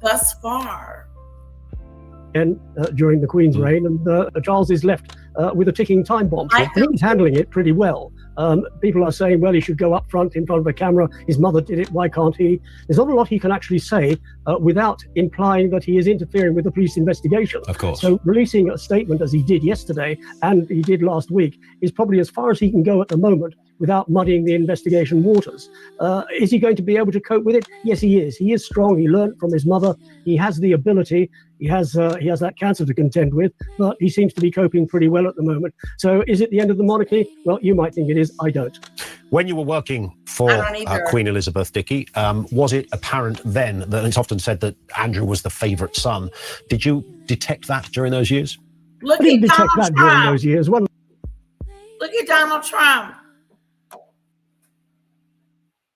thus far. And during the Queen's reign, and Charles is left with a ticking time bomb. So he's handling it pretty well. People are saying, well, he should go up front in front of a camera. His mother did it. Why can't he? There's not a lot he can actually say without implying that he is interfering with the police investigation. Of course. So releasing a statement as he did yesterday and he did last week is probably as far as he can go at the moment without muddying the investigation waters. Is he going to be able to cope with it? Yes, he is. He is strong. He learned from his mother. He has the ability. He has that cancer to contend with, but he seems to be coping pretty well at the moment. So is it the end of the monarchy? Well, you might think it is. I don't. When you were working for Queen Elizabeth, Dickie, was it apparent then that it's often said that Andrew was the favourite son? Did you detect that during those years? I didn't detect that during those years. Well, look at Donald Trump.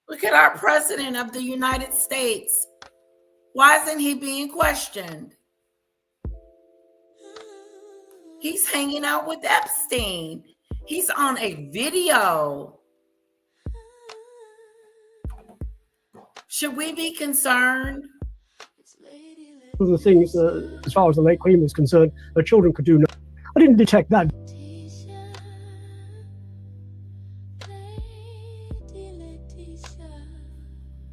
Look at our president of the United States. Why isn't he being questioned? He's hanging out with Epstein. He's on a video. Should we be concerned? one of the things, as far as the late Queen was concerned, her children could do no. I didn't detect that.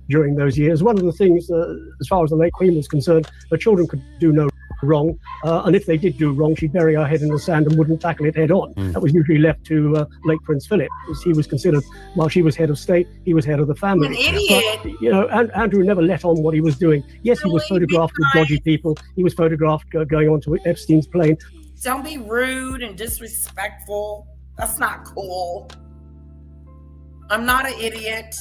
During those years, one of the things, as far as the late Queen was concerned, her children could do no wrong, and if they did do wrong, she'd bury her head in the sand and wouldn't tackle it head on. That was usually left to late Prince Philip, because he was considered, while she was head of state, he was head of the family. An idiot. But, you know, Andrew never let on what he was doing. Yes, he was photographed with dodgy people. He was photographed going onto Epstein's plane. Don't be rude and disrespectful. That's not cool. I'm not an idiot.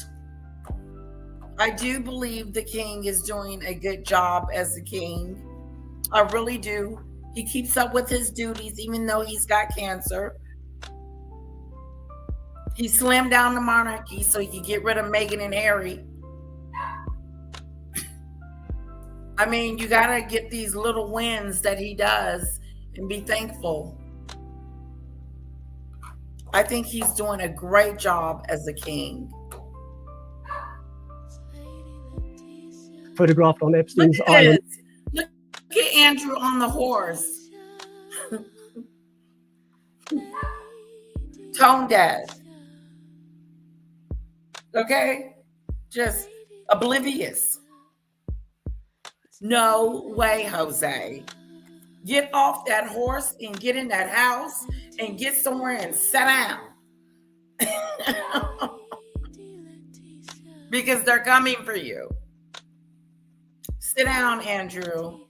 I do believe the king is doing a good job as the king. I really do. He keeps up with his duties, even though he's got cancer. He slimmed down the monarchy so he could get rid of Meghan and Harry. I mean, you got to get these little wins that he does and be thankful. I think he's doing a great job as a king. Photographed on Epstein's island. Look at Andrew on the horse. Tone deaf. Okay? Just oblivious. No way, Jose. Get off that horse and get in that house and get somewhere and sit down. Because they're coming for you. Sit down, Andrew.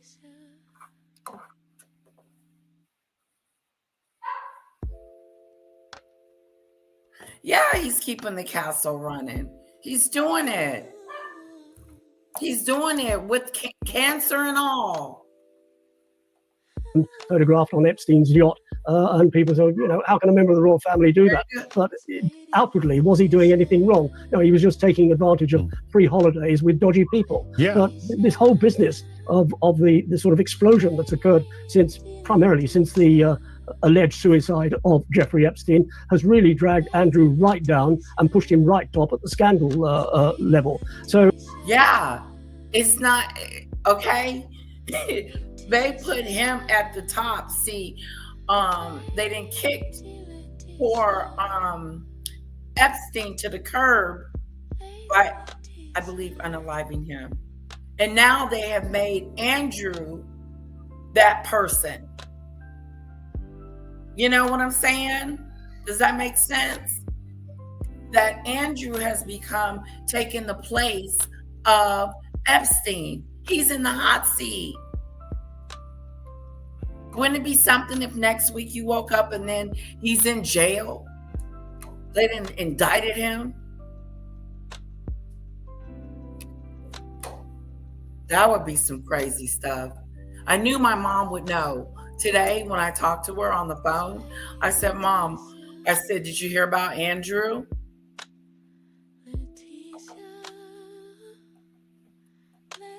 Yeah, he's keeping the castle running. He's doing it. He's doing it with cancer and all. Photographed on Epstein's yacht, and people say, you know, how can a member of the royal family do that? But outwardly, was he doing anything wrong? No, he was just taking advantage of free holidays with dodgy people. Yeah. But this whole business of the sort of explosion that's occurred primarily since the alleged suicide of Jeffrey Epstein has really dragged Andrew right down and pushed him right top at the scandal level. So yeah, it's not okay. They put him at the top. See, they didn't kick poor Epstein to the curb by, I believe, unaliving him. And now they have made Andrew that person. You know what I'm saying? Does that make sense? That Andrew has taken the place of Epstein. He's in the hot seat. Wouldn't it be something if next week you woke up and then he's in jail? They didn't indicted him? That would be some crazy stuff. I knew my mom would know. Today, when I talked to her on the phone, I said, Mom, did you hear about Andrew?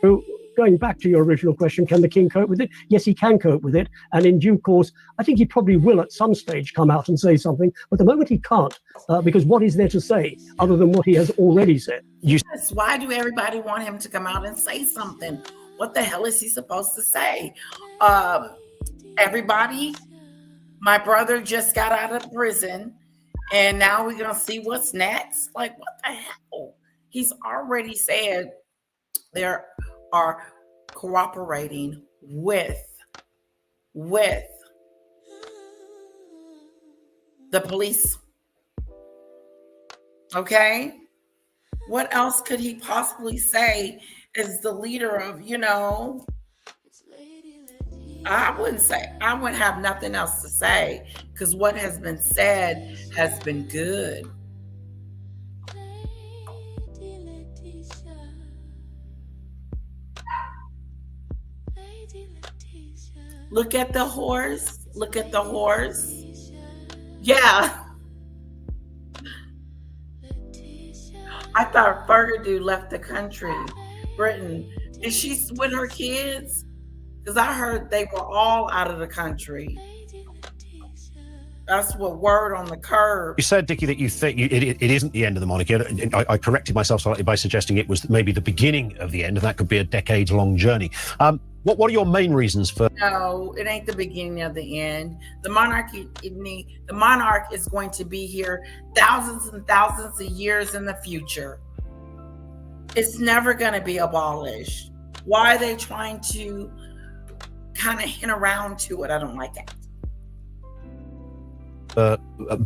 So going back to your original question, can the king cope with it? Yes, he can cope with it. And in due course, I think he probably will at some stage come out and say something. But at the moment he can't, because what is there to say other than what he has already said? Yes, why do everybody want him to come out and say something? What the hell is he supposed to say? Everybody, my brother just got out of prison, and now we're going to see what's next? Like, what the hell? He's already said there are cooperating with the police. Okay? What else could he possibly say as the leader of, I wouldn't have nothing else to say, because what has been said has been good. Look at the horse. Look at the horse. Yeah. I thought Fergie left the country. Britain. Is she with her kids? Because I heard they were all out of the country. That's what word on the curb. You said, Dickie, that you think it isn't the end of the monarchy. I corrected myself slightly by suggesting it was maybe the beginning of the end, and that could be a decades-long journey. What are your main reasons for? No, it ain't the beginning of the end. The monarch is going to be here thousands and thousands of years in the future. It's never going to be abolished. Why are they trying to kind of hint around to it? I don't like it.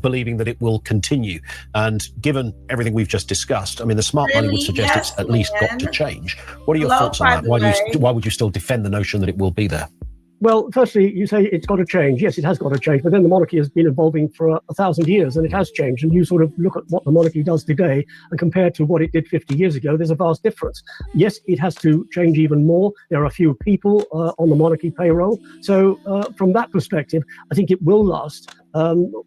Believing that it will continue, and given everything we've just discussed, I mean, the smart money would suggest it's at least got to change. What are your thoughts on that? Why would you still defend the notion that it will be there? Well, firstly, you say it's got to change. Yes, it has got to change. But then the monarchy has been evolving for 1,000 years, and it has changed. And you sort of look at what the monarchy does today, and compared to what it did 50 years ago, there's a vast difference. Yes, it has to change even more. There are a few people on the monarchy payroll. So from that perspective, I think it will last.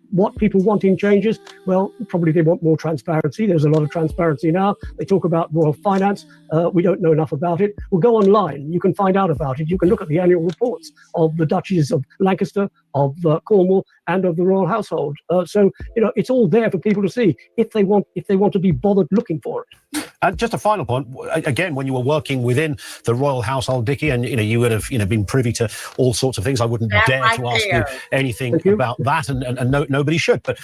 What people want in changes, well, probably they want more transparency. There's a lot of transparency now. They talk about royal finance. We don't know enough about it. Well, go online. You can find out about it. You can look at the annual reports of the Duchies of Lancaster, of Cornwall, and of the royal household. So, it's all there for people to see if they want to be bothered looking for it. And just a final point, again, when you were working within the royal household, Dickie, and you would have been privy to all sorts of things. I wouldn't dare to ask you anything about that, and nobody should. But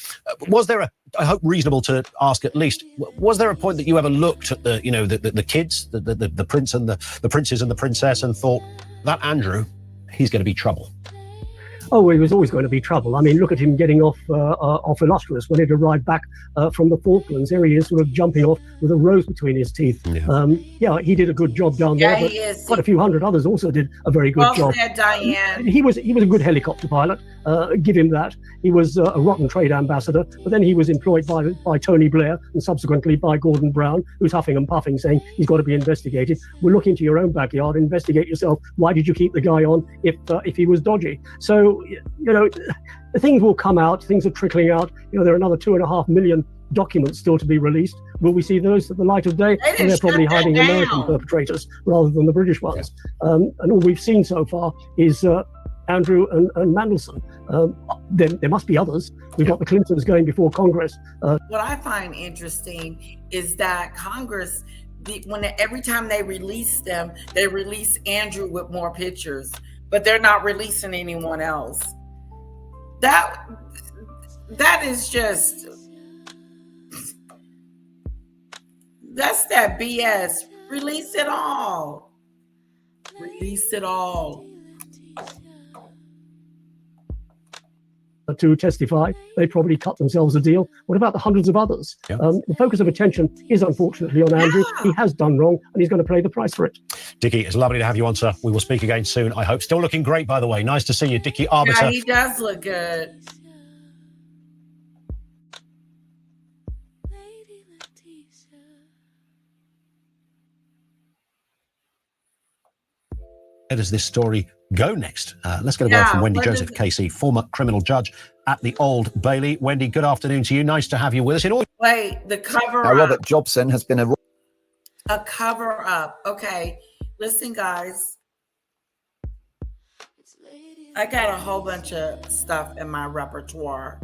was there I hope reasonable to ask at least, was there a point that you ever looked at the kids, the prince and the princes and the princess, and thought, that Andrew, he's going to be trouble? Oh, he was always going to be trouble. I mean, look at him getting off Illustrious when he'd arrived back from the Falklands. There he is, sort of jumping off with a rose between his teeth. Yeah, he did a good job down there, but quite a few hundred others also did a very good job. Said, Diane. He was a good helicopter pilot. Give him that. He was a rotten trade ambassador, but then he was employed by Tony Blair and subsequently by Gordon Brown, who's huffing and puffing, saying he's got to be investigated. We'll look into your own backyard, investigate yourself. Why did you keep the guy on if he was dodgy? So, things will come out. Things are trickling out. There are another 2.5 million documents still to be released. Will we see those at the light of day? And they're probably hiding American perpetrators rather than the British ones. And all we've seen so far is Andrew and Mandelson. There must be others. We've got the Clintons going before Congress. What I find interesting is that Congress, every time they release them, they release Andrew with more pictures, but they're not releasing anyone else. That is just, that's that BS. Release it all. Release it all. To testify, they probably cut themselves a deal. What about the hundreds of others? The focus of attention is unfortunately on Andrew. He has done wrong, and he's going to pay the price for it. Dickie, it's lovely to have you on, sir. We will speak again soon, I hope. Still looking great, by the way. Nice to see you, Dickie Arbiter. Yeah, he does look good. Where does this story go next? Let's get a word from Wendy Joseph Casey, former criminal judge at the Old Bailey. Wendy, good afternoon to you. Nice to have you with us. Wait, the cover now, up. Robert Jobson has been a cover up. Okay, listen, guys. I got a whole bunch of stuff in my repertoire.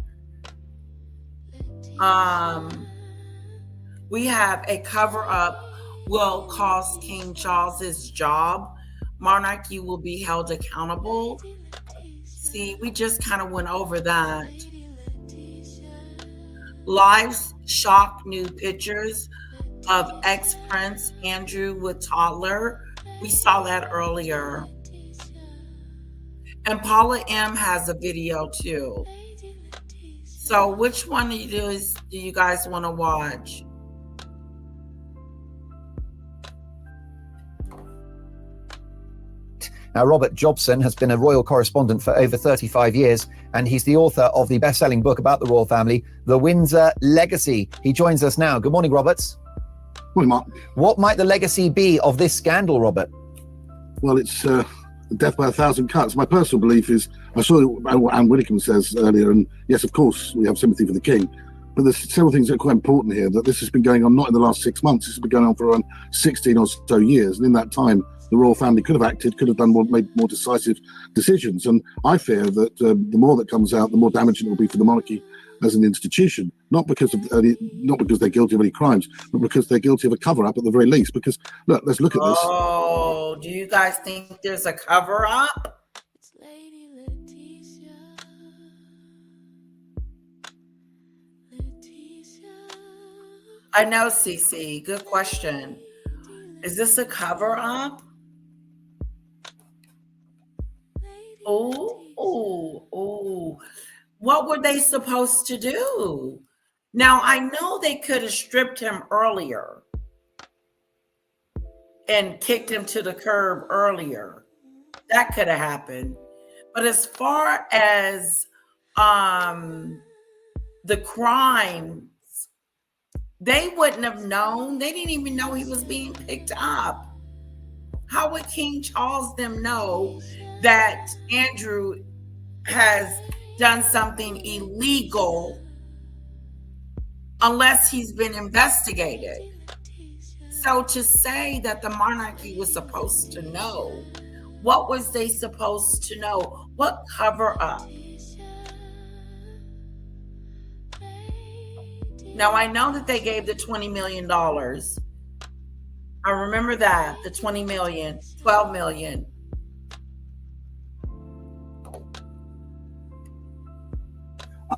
We have a cover up will cost King Charles's job. Monarchy will be held accountable. See, we just kind of went over that. Lives shock new pictures of ex-Prince Andrew with toddler. We saw that earlier. And Paula M has a video too. So which one of these do you guys want to watch? Now, Robert Jobson has been a royal correspondent for over 35 years, and he's the author of the best-selling book about the royal family, The Windsor Legacy. He joins us now. Good morning, Roberts. Morning, Mark. What might the legacy be of this scandal, Robert? Well, it's death by 1,000 cuts. My personal belief is, I saw what Anne Widdecombe says earlier, and yes, of course, we have sympathy for the king. But there's several things that are quite important here, that this has been going on not in the last 6 months, this has been going on for around 16 or so years. And in that time, the royal family could have acted, could have done more, made more decisive decisions. And I fear that the more that comes out, the more damaging it will be for the monarchy as an institution, not because they're guilty of any crimes, but because they're guilty of a cover-up at the very least. Because, look, let's look at this. Oh, do you guys think there's a cover-up? I know, Cece. Good question. Is this a cover-up? Oh. What were they supposed to do? Now, I know they could have stripped him earlier and kicked him to the curb earlier. That could have happened. But as far as the crime, they wouldn't have known. They didn't even know he was being picked up. How would King Charles them know that Andrew has done something illegal unless he's been investigated? So to say that the monarchy was supposed to know, what was they supposed to know? What cover up? Now, I know that they gave the $20 million. I remember that, the 20 million, 12 million.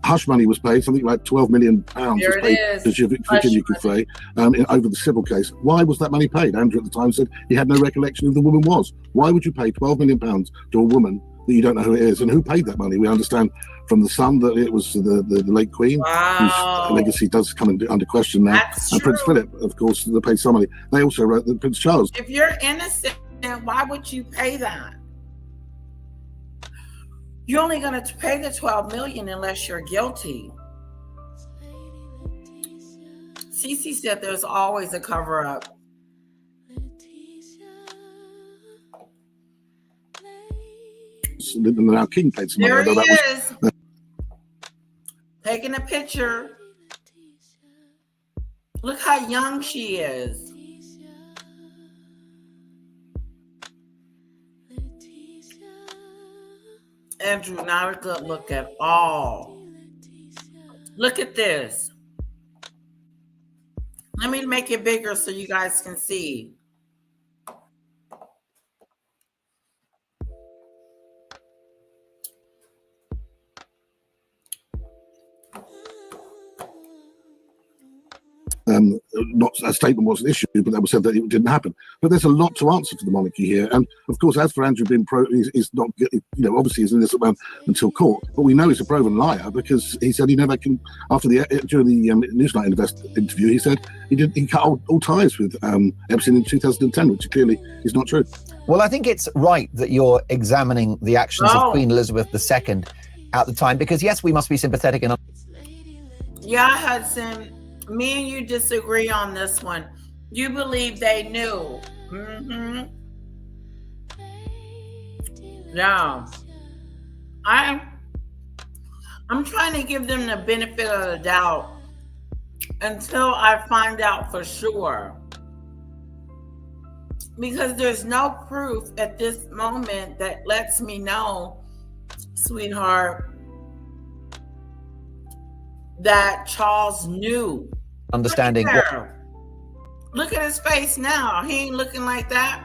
Hush money was paid, something like £12 million was paid to Virginia Giuffre over the civil case. Why was that money paid? Andrew at the time said he had no recollection of who the woman was. Why would you pay £12 million to a woman that you don't know who it is? And who paid that money? We understand from the Sun that it was the late Queen, whose legacy does come under question now. And Prince Philip, of course, they paid some money. They also wrote that Prince Charles. If you're innocent, why would you pay that? You're only going to pay the 12 million unless you're guilty. Cece said there's always a cover-up. Now King paid some money. There he is. Taking a picture. Look how young she is. Andrew, not a good look at all. Look at this. Let me make it bigger so you guys can see. Not a statement was an issue, but that was said that it didn't happen. But there's a lot to answer for the monarchy here, and of course, as for Andrew being he's not, obviously he's an innocent man until court. But we know he's a proven liar because he said he never can. During the Newsnight interview, he said he cut all ties with Epstein in 2010, which clearly is not true. Well, I think it's right that you're examining the actions of Queen Elizabeth II at the time, because yes, we must be sympathetic and. Yeah, Hudson. Me and you disagree on this one. You believe they knew. Yeah. I'm trying to give them the benefit of the doubt until I find out for sure. Because there's no proof at this moment that lets me know, sweetheart, that Charles knew. Understanding. Look at his face now. He ain't looking like that.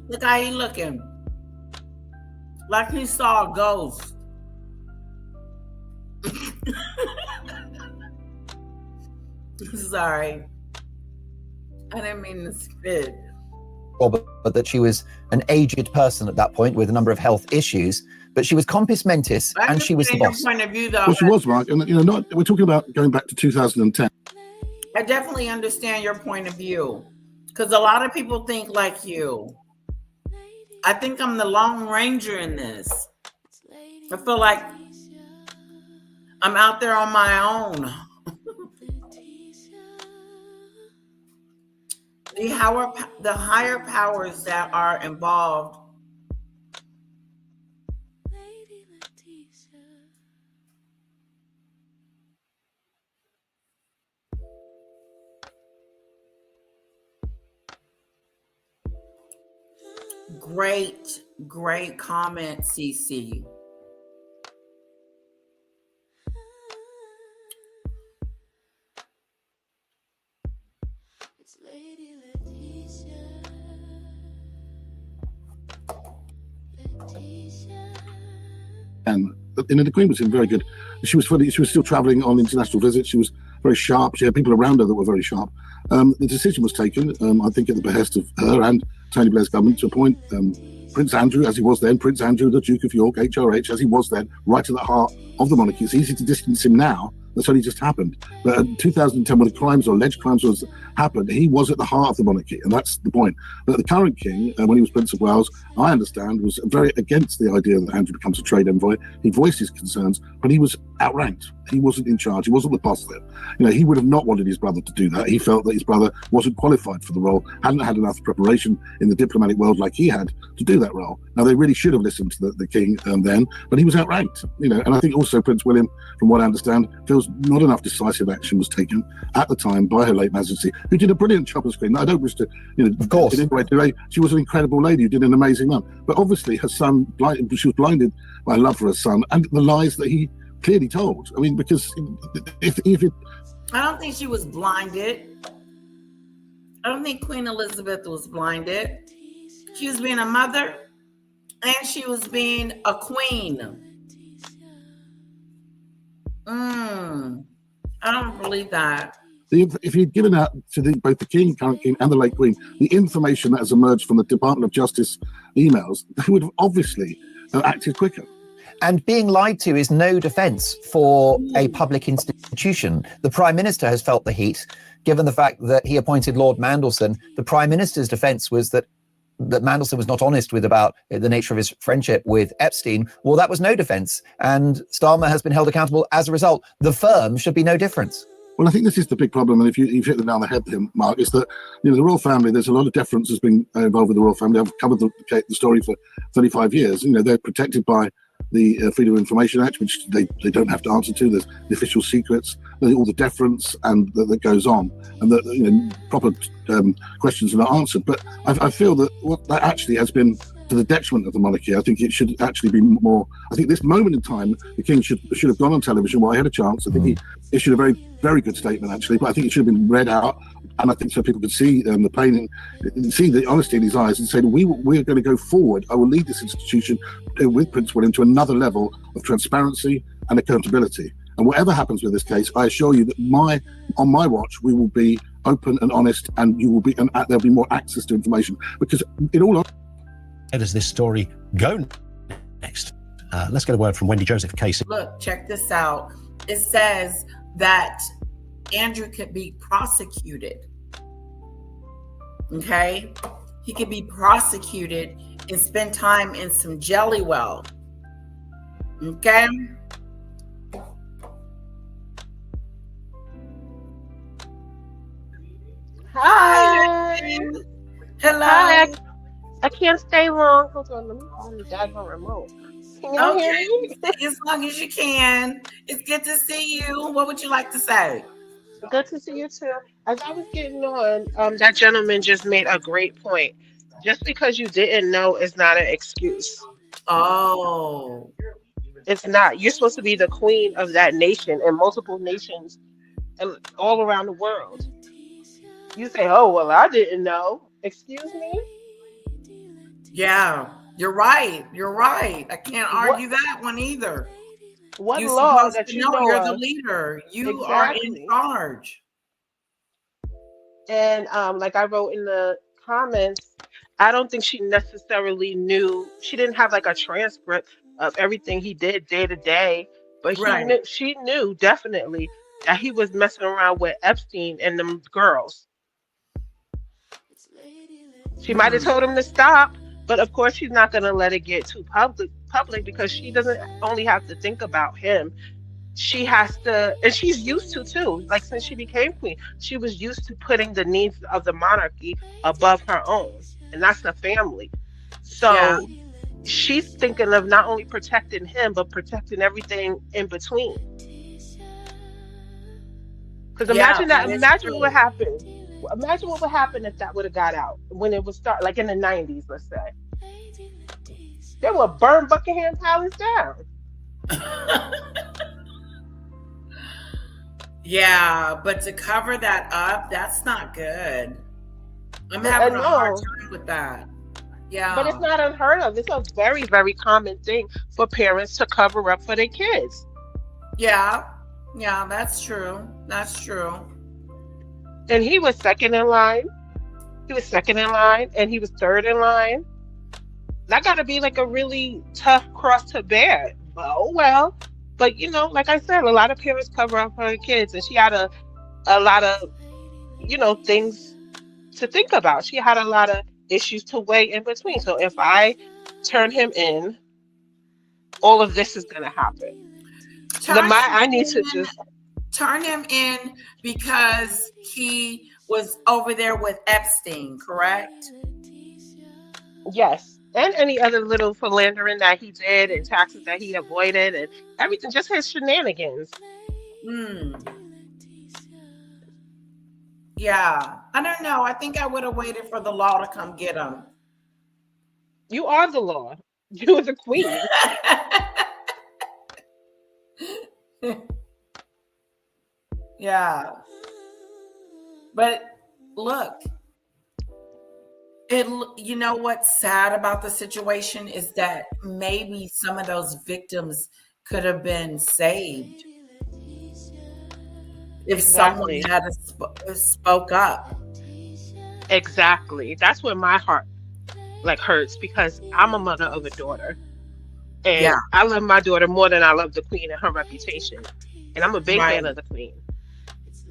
Look how he looking. Like he saw a ghost. Sorry. I didn't mean to spit. But that she was an aged person at that point with a number of health issues, but she was compos mentis and she was the boss. Point of view, though, well, she was, Mark, and we're talking about going back to 2010. I definitely understand your point of view because a lot of people think like you. I think I'm the Lone Ranger in this. I feel like I'm out there on my own. The higher powers that are involved Great comment, CC. And the Queen was in very good. She was still traveling on international visits. She was very sharp. She had people around her that were very sharp. The decision was taken, I think, at the behest of her and Tony Blair's government to appoint Prince Andrew, as he was then, Prince Andrew, the Duke of York, HRH, as he was then, right to the heart of the monarchy. It's easy to distance him now That's only just happened. But in 2010, when the crimes or alleged crimes happened, he was at the heart of the monarchy, and that's the point. But the current king, when he was Prince of Wales, I understand, was very against the idea that Andrew becomes a trade envoy. He voiced his concerns, but he was outranked. He wasn't in charge. He wasn't the boss there. You know, he would have not wanted his brother to do that. He felt that his brother wasn't qualified for the role, hadn't had enough preparation in the diplomatic world like he had to do that role. Now, they really should have listened to the king then, but he was outranked. You know, and I think also Prince William, from what I understand, feels not enough decisive action was taken at the time by Her late Majesty, who did a brilliant job on screen. I don't wish to, you know, of course, in any way, she was an incredible lady who did an amazing run. But obviously, her son, she was blinded by love for her son and the lies that he clearly told. I mean, because if it, I don't think she was blinded. I don't think Queen Elizabeth was blinded. She was being a mother and she was being a queen. I don't believe that. If he'd given out to both the king, current king, and the late queen, the information that has emerged from the Department of Justice emails, they would have obviously acted quicker. And being lied to is no defense for a public institution. The Prime Minister has felt the heat, given the fact that he appointed Lord Mandelson. The Prime Minister's defense was that Mandelson was not honest about the nature of his friendship with Epstein. Well, that was no defense. And Starmer has been held accountable as a result. The firm should be no difference. Well, I think this is the big problem, and if you've hit the nail on the head there, Mark, is that, you know, the royal family, there's a lot of deference has been involved with the royal family. I've covered the story for 35 years. You know, they're protected by the Freedom of Information Act, which they don't have to answer to. There's the official secrets, all the deference and that goes on, and that, you know, proper questions are not answered. But I feel that what that actually has been to the detriment of the monarchy. I think it should actually be more. I think this moment in time, the king should have gone on television while he had a chance. I think he issued a very, very good statement, actually, but I think it should have been read out. And I think so people could see the pain and see the honesty in his eyes and say, we're going to go forward. I will lead this institution with Prince William to another level of transparency and accountability. And whatever happens with this case, I assure you that on my watch, we will be open and honest, and there'll be more access to information. Because in all honesty, where does this story go next? Let's get a word from Wendy Joseph Casey. Look, check this out. It says that Andrew could be prosecuted. Okay? He could be prosecuted and spend time in some jelly well. Okay? Hi. Hello. Hi. I can't stay long. Hold on, let me dial my remote. Can you hear me? As long as you can. It's good to see you. What would you like to say? Good to see you too. As I was getting on, that gentleman just made a great point. Just because you didn't know is not an excuse. Oh. It's not. You're supposed to be the queen of that nation and multiple nations and all around the world. You say, oh, well, I didn't know. Excuse me? Yeah, you're right. You're right. I can't argue that one either. What you're law that you know you're of? the leader. You Exactly. are in charge. And like I wrote in the comments, I don't think she necessarily knew. She didn't have like a transcript of everything he did day to day, but she knew definitely that he was messing around with Epstein and them girls. She might have told him to stop, but of course she's not going to let it get too public because she doesn't only have to think about him. She has to, and she's used to too. Like since she became queen, she was used to putting the needs of the monarchy above her own, and that's the family. So she's thinking of not only protecting him, but protecting everything in between. Because imagine what would happen. Imagine what would happen if that would have got out when it would start, like in the 90s, let's say. They would burn Buckingham Palace down. Yeah, but to cover that up, that's not good. I'm having a hard time with that. Yeah. But it's not unheard of. It's a very, very common thing for parents to cover up for their kids. Yeah. Yeah, that's true. That's true. And he was second in line. He was second in line, and he was third in line. That got to be like a really tough cross to bear. Oh, well. But you know, like I said, a lot of parents cover up for their kids, and she had a lot of, you know, things to think about. She had a lot of issues to weigh in between. So if I turn him in, all of this is gonna happen. I need to just turn him in because he was over there with Epstein, correct? Yes. And any other little philandering that he did and taxes that he avoided and everything, just his shenanigans. Yeah. I don't know. I think I would have waited for the law to come get him. You are the law. You are the queen. Yeah. But look, you know what's sad about the situation is that maybe some of those victims could have been saved if someone had spoke up. Exactly. That's where my heart hurts, because I'm a mother of a daughter, and I love my daughter more than I love the queen and her reputation, and I'm a big fan of the queen.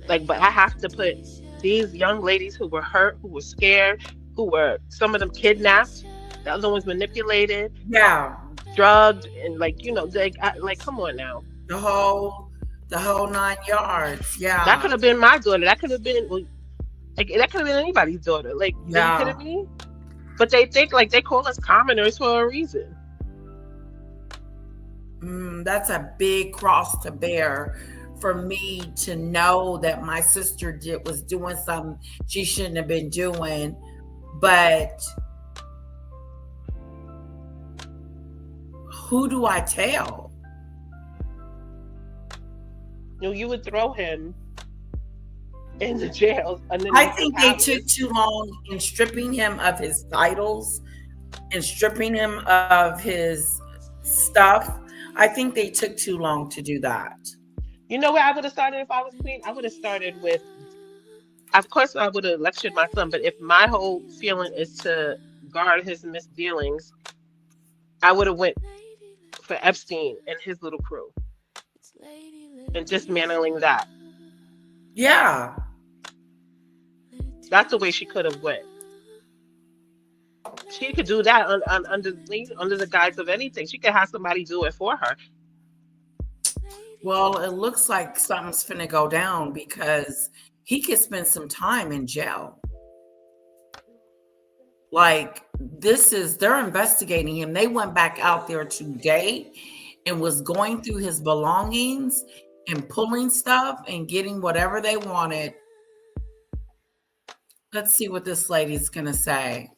But I have to put these young ladies who were hurt, who were scared, who were, some of them kidnapped, the other ones manipulated, drugged, and come on now, the whole 9 yards. Yeah, that could have been my daughter. That could have been that could have been anybody's daughter. Are you kidding me? But they think they call us commoners for a reason. That's a big cross to bear for me, to know that my sister was doing something she shouldn't have been doing. But who do I tell? You would throw him in the jail. I think they took too long in stripping him of his titles and stripping him of his stuff. I think they took too long to do that. You know where I would have started if I was queen? I would have started with, of course, I would have lectured my son, but if my whole feeling is to guard his misdealings, I would have went for Epstein and his little crew and dismantling that. Yeah. That's the way she could have went. She could do that under the guise of anything. She could have somebody do it for her. Well, it looks like something's finna go down, because he could spend some time in jail. They're investigating him. They went back out there today and was going through his belongings and pulling stuff and getting whatever they wanted. Let's see what this lady's gonna say.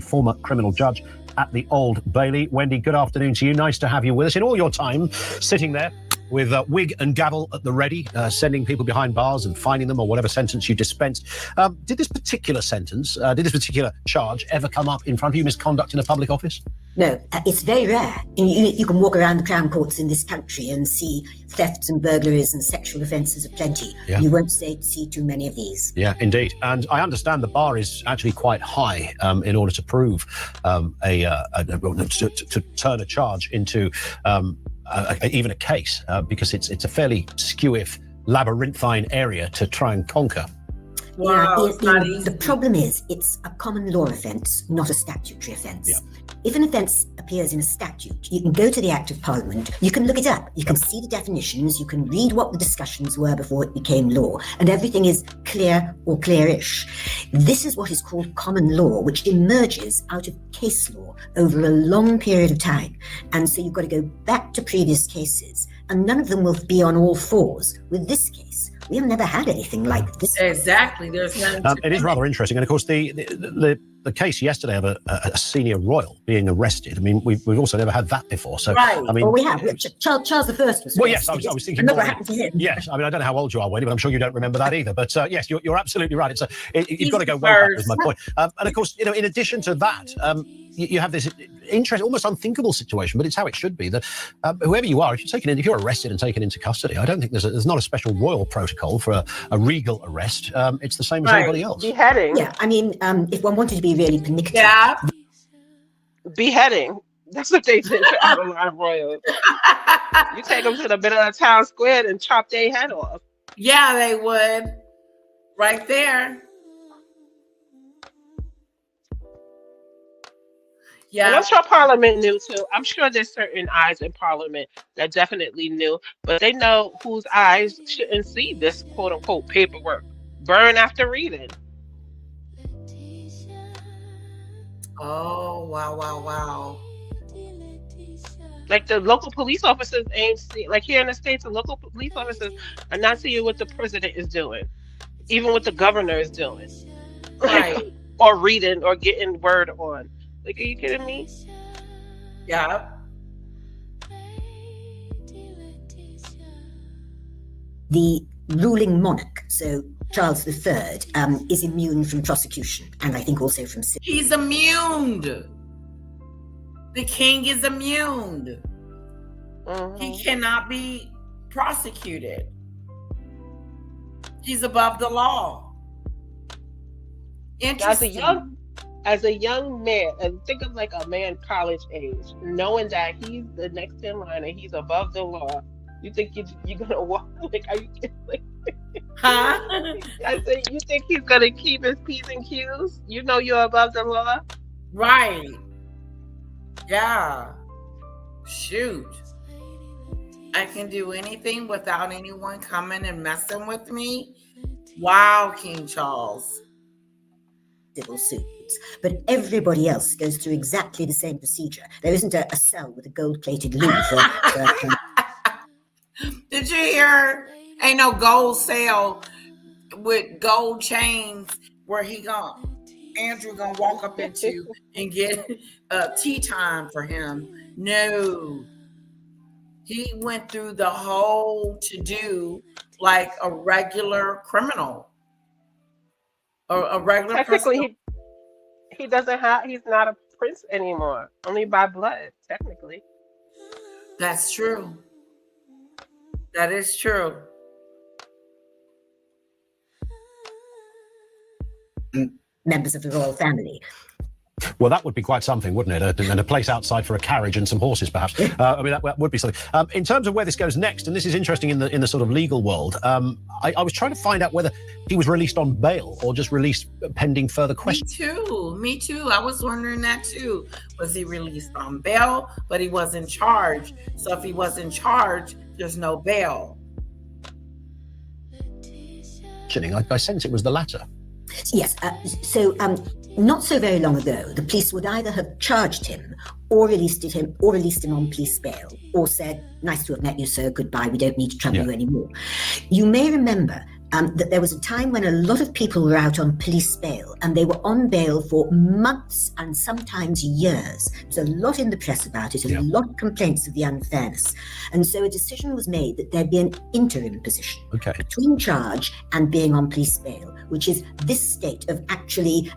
Former criminal judge at the Old Bailey. Wendy, good afternoon to you. Nice to have you with us. In all your time sitting there with wig and gavel at the ready, sending people behind bars and fining them, or whatever sentence you dispensed. Did this particular charge ever come up in front of you, misconduct in a public office? No, it's very rare. You can walk around the Crown Courts in this country and see thefts and burglaries and sexual offences aplenty. Yeah. You won't see too many of these. Yeah, indeed. And I understand the bar is actually quite high in order to prove to turn a charge into even a case, because it's a fairly skewiff, labyrinthine area to try and conquer. Wow, the problem is it's a common law offence, not a statutory offence. Yeah. If an offence appears in a statute, you can go to the Act of Parliament, you can look it up, you can see the definitions, you can read what the discussions were before it became law, and everything is clear or clearish. This is what is called common law, which emerges out of case law over a long period of time. And so you've got to go back to previous cases, and none of them will be on all fours with this case. We have never had anything like this. Exactly. There's nothing. It is rather interesting, and of course, the case yesterday of a senior royal being arrested. I mean, we've also never had that before. So, right. I mean, well, we have. Charles I was arrested. Well, yes, I was thinking. Remember what happened to him? Yes, I mean, I don't know how old you are, Wendy, but I'm sure you don't remember that either. But yes, you're absolutely right. You've got to go way back. Was my point. And of course, in addition to that, you have this interesting, almost unthinkable situation, but it's how it should be. That whoever you are, if you're arrested and taken into custody, I don't think there's not a special royal protocol for a regal arrest. It's the same as anybody else. Beheading. Yeah, I mean, if one wanted to be really pernickety. Yeah. Beheading. That's what they did to our live royals. You take them to the middle of town square and chop their head off. Yeah, they would. Right there. Yeah. And I'm sure Parliament knew too. I'm sure there's certain eyes in Parliament that definitely knew, but they know whose eyes shouldn't see this quote unquote paperwork. Burn after reading. Oh, wow. Like the local police officers ain't see, like here in the States, the local police officers are not seeing what the president is doing, even what the governor is doing. Right. Or reading or getting word on. Like, are you kidding me? Yeah. The ruling monarch, so Charles III, is immune from prosecution, and I think also from... He's immune. The king is immune. He cannot be prosecuted. He's above the law. Interesting. As a young man, and think of like a man college age, knowing that he's the next in line and he's above the law, you think you're gonna walk? Like, are you kidding? Huh? I said, you think he's gonna keep his P's and Q's? You know you're above the law, right? Yeah. Shoot. I can do anything without anyone coming and messing with me. Wow, King Charles. Civil suits, but everybody else goes through exactly the same procedure. There isn't a cell with a gold-plated loop. Did you hear? Ain't no gold cell with gold chains where Andrew gonna walk up into and get tea time for him. No. He went through the whole to-do like a regular criminal. Or a regular technically, he doesn't have. He's not a prince anymore. Only by blood, technically. That's true. That is true. Members of the royal family. Well, that would be quite something, wouldn't it? And a place outside for a carriage and some horses, perhaps. I mean, that would be something. In terms of where this goes next, and this is interesting in the sort of legal world, I was trying to find out whether he was released on bail or just released pending further questions. Me too. I was wondering that too. Was he released on bail? But he was in charge. So if he was in charge, there's no bail. I sense it was the latter. Yes. Not so very long ago, the police would either have charged him or released him on police bail, or said, "Nice to have met you, sir. Goodbye. We don't need to trouble you anymore." You may remember that there was a time when a lot of people were out on police bail, and they were on bail for months and sometimes years. There's a lot in the press about it, and a lot of complaints of the unfairness. And so a decision was made that there'd be an interim position between charge and being on police bail, which is this state of actually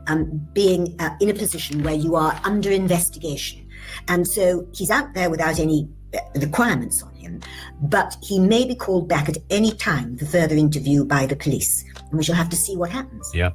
being in a position where you are under investigation. And so he's out there without any requirements on him, but he may be called back at any time for further interview by the police, and we shall have to see what happens. Yeah.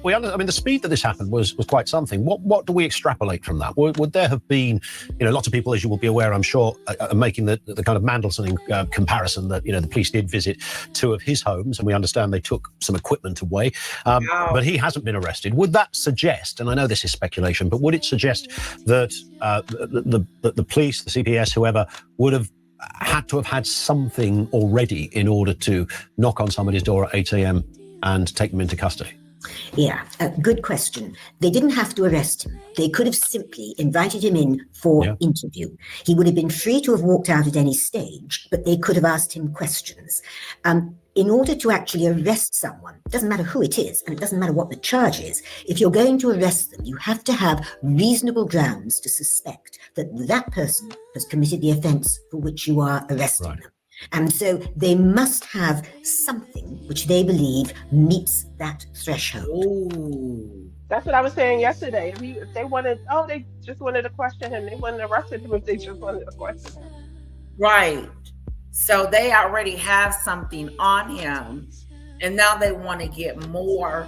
The speed that this happened was quite something. What do we extrapolate from that? Would there have been, lots of people, as you will be aware, I'm sure, are making the kind of Mandelson comparison that, the police did visit two of his homes, and we understand they took some equipment away, but he hasn't been arrested. Would that suggest, and I know this is speculation, but would it suggest that the police, the CPS, whoever, would have had to have had something already in order to knock on somebody's door at 8 a.m. and take them into custody? Yeah, good question. They didn't have to arrest him. They could have simply invited him in for interview. He would have been free to have walked out at any stage, but they could have asked him questions. In order to actually arrest someone, it doesn't matter who it is, and it doesn't matter what the charge is, if you're going to arrest them, you have to have reasonable grounds to suspect that that person has committed the offence for which you are arresting them. And so they must have something which they believe meets that threshold. Ooh. That's what I was saying yesterday. If they wanted, they just wanted to question him. They wouldn't have arrested him if they just wanted to question him. Right. So they already have something on him, and now they want to get more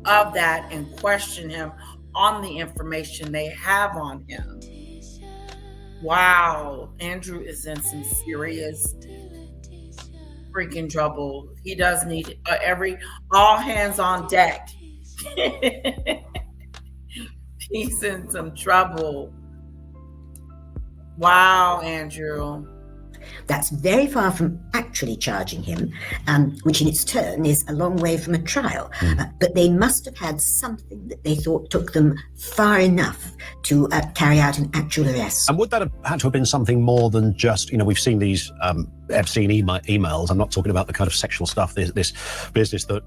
of that and question him on the information they have on him. Wow, Andrew is in some serious freaking trouble. He does need all hands on deck. He's in some trouble. Wow, Andrew. That's very far from actually charging him, which in its turn is a long way from a trial. But they must have had something that they thought took them far enough to carry out an actual arrest. And would that have had to have been something more than just, we've seen these Epstein emails. I'm not talking about the kind of sexual stuff, this business that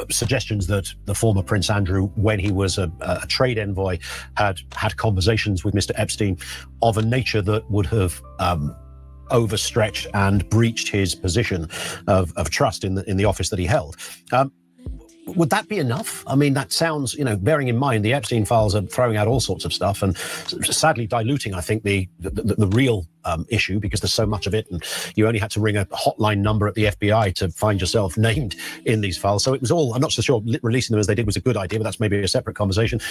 suggestions that the former Prince Andrew, when he was a trade envoy, had conversations with Mr. Epstein of a nature that would have overstretched and breached his position of trust in the office that he held. Would that be enough? I mean, that sounds, bearing in mind the Epstein files are throwing out all sorts of stuff and sadly diluting, I think, the real issue, because there's so much of it, and you only had to ring a hotline number at the FBI to find yourself named in these files. So it was all, I'm not so sure releasing them as they did was a good idea, but that's maybe a separate conversation.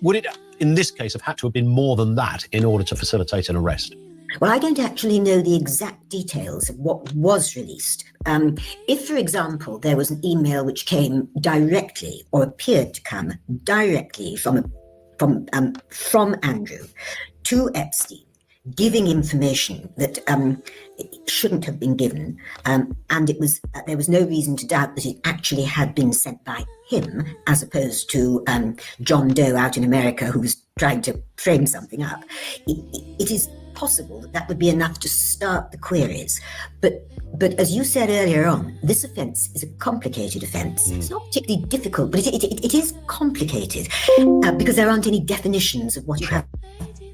Would it, in this case, have had to have been more than that in order to facilitate an arrest? Well, I don't actually know the exact details of what was released. If, for example, there was an email which came directly or appeared to come directly from Andrew to Epstein, giving information that shouldn't have been given, and it was there was no reason to doubt that it actually had been sent by him, as opposed to John Doe out in America who was trying to frame something up. It is possible that would be enough to start the queries, but as you said earlier on, this offence is a complicated offence. It's not particularly difficult, but it is complicated because there aren't any definitions of what you have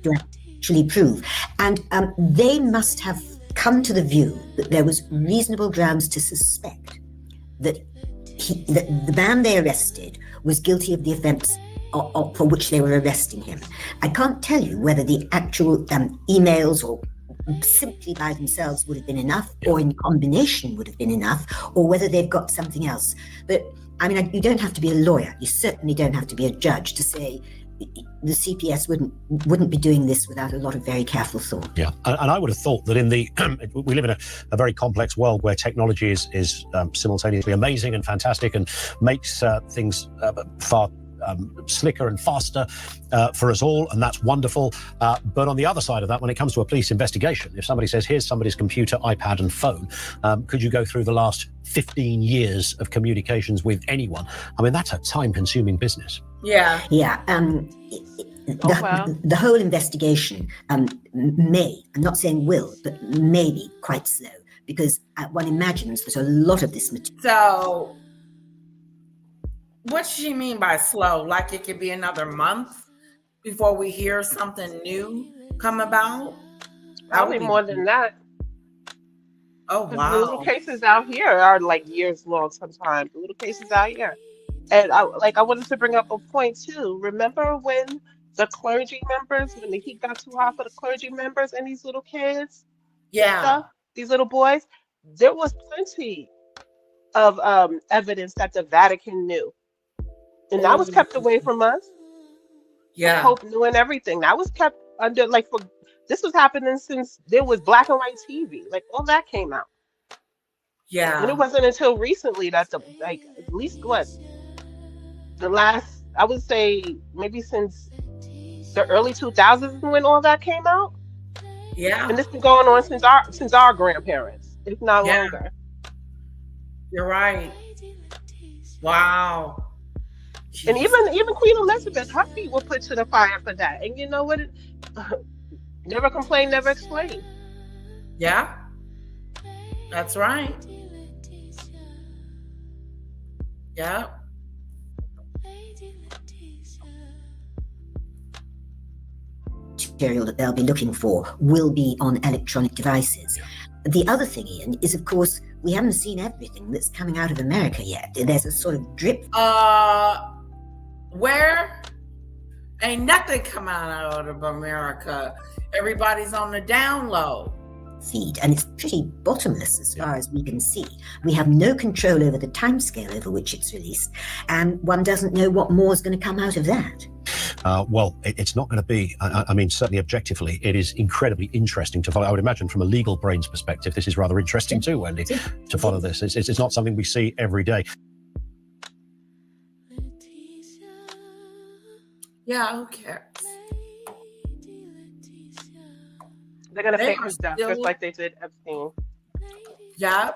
to actually prove, and they must have come to the view that there was reasonable grounds to suspect that the man they arrested was guilty of the offence for which they were arresting him. I can't tell you whether the actual emails or simply by themselves would have been enough, or in combination would have been enough, or whether they've got something else. But I mean, you don't have to be a lawyer. You certainly don't have to be a judge to say the CPS wouldn't be doing this without a lot of very careful thought. Yeah, and I would have thought that in the we live in a very complex world where technology is simultaneously amazing and fantastic and makes things far slicker and faster for us all, and that's wonderful. But on the other side of that, when it comes to a police investigation, if somebody says, here's somebody's computer, iPad and phone, could you go through the last 15 years of communications with anyone? I mean, that's a time-consuming business. Yeah. The whole investigation may, I'm not saying will, but may be quite slow, because one imagines that a lot of this material... So, what does she mean by slow? Like it could be another month before we hear something new come about? Probably more than that. Oh, wow. The little cases out here are like years long sometimes. The little cases out here. And I wanted to bring up a point too. Remember when the clergy members, when the heat got too hot for the clergy members and these little kids? Yeah. These little boys? There was plenty of evidence that the Vatican knew. And that was kept away from us. Yeah. Pope knew and everything. That was kept under, this was happening since there was black and white TV. Like, all that came out. Yeah. And it wasn't until recently that at least the last, I would say, maybe since the early 2000s when all that came out. Yeah. And this been going on since our grandparents, if not longer. You're right. Wow. And even Queen Elizabeth, her feet were put to the fire for that. And you know what? Never complain, never explain. Yeah. That's right. Yeah. Material that they'll be looking for will be on electronic devices. The other thing, Ian, is of course we haven't seen everything that's coming out of America yet. There's a sort of drip. Where? Ain't nothing come out of America. Everybody's on the down low. feed, and it's pretty bottomless as far as we can see. We have no control over the timescale over which it's released, and one doesn't know what more is going to come out of that. Well, it's not going to be, I mean, certainly objectively, it is incredibly interesting to follow. I would imagine from a legal brain's perspective, this is rather interesting too, Wendy, to follow this. It's not something we see every day. Yeah, who cares? They're gonna They pay are him stuff still- just like they did Epstein. Yeah,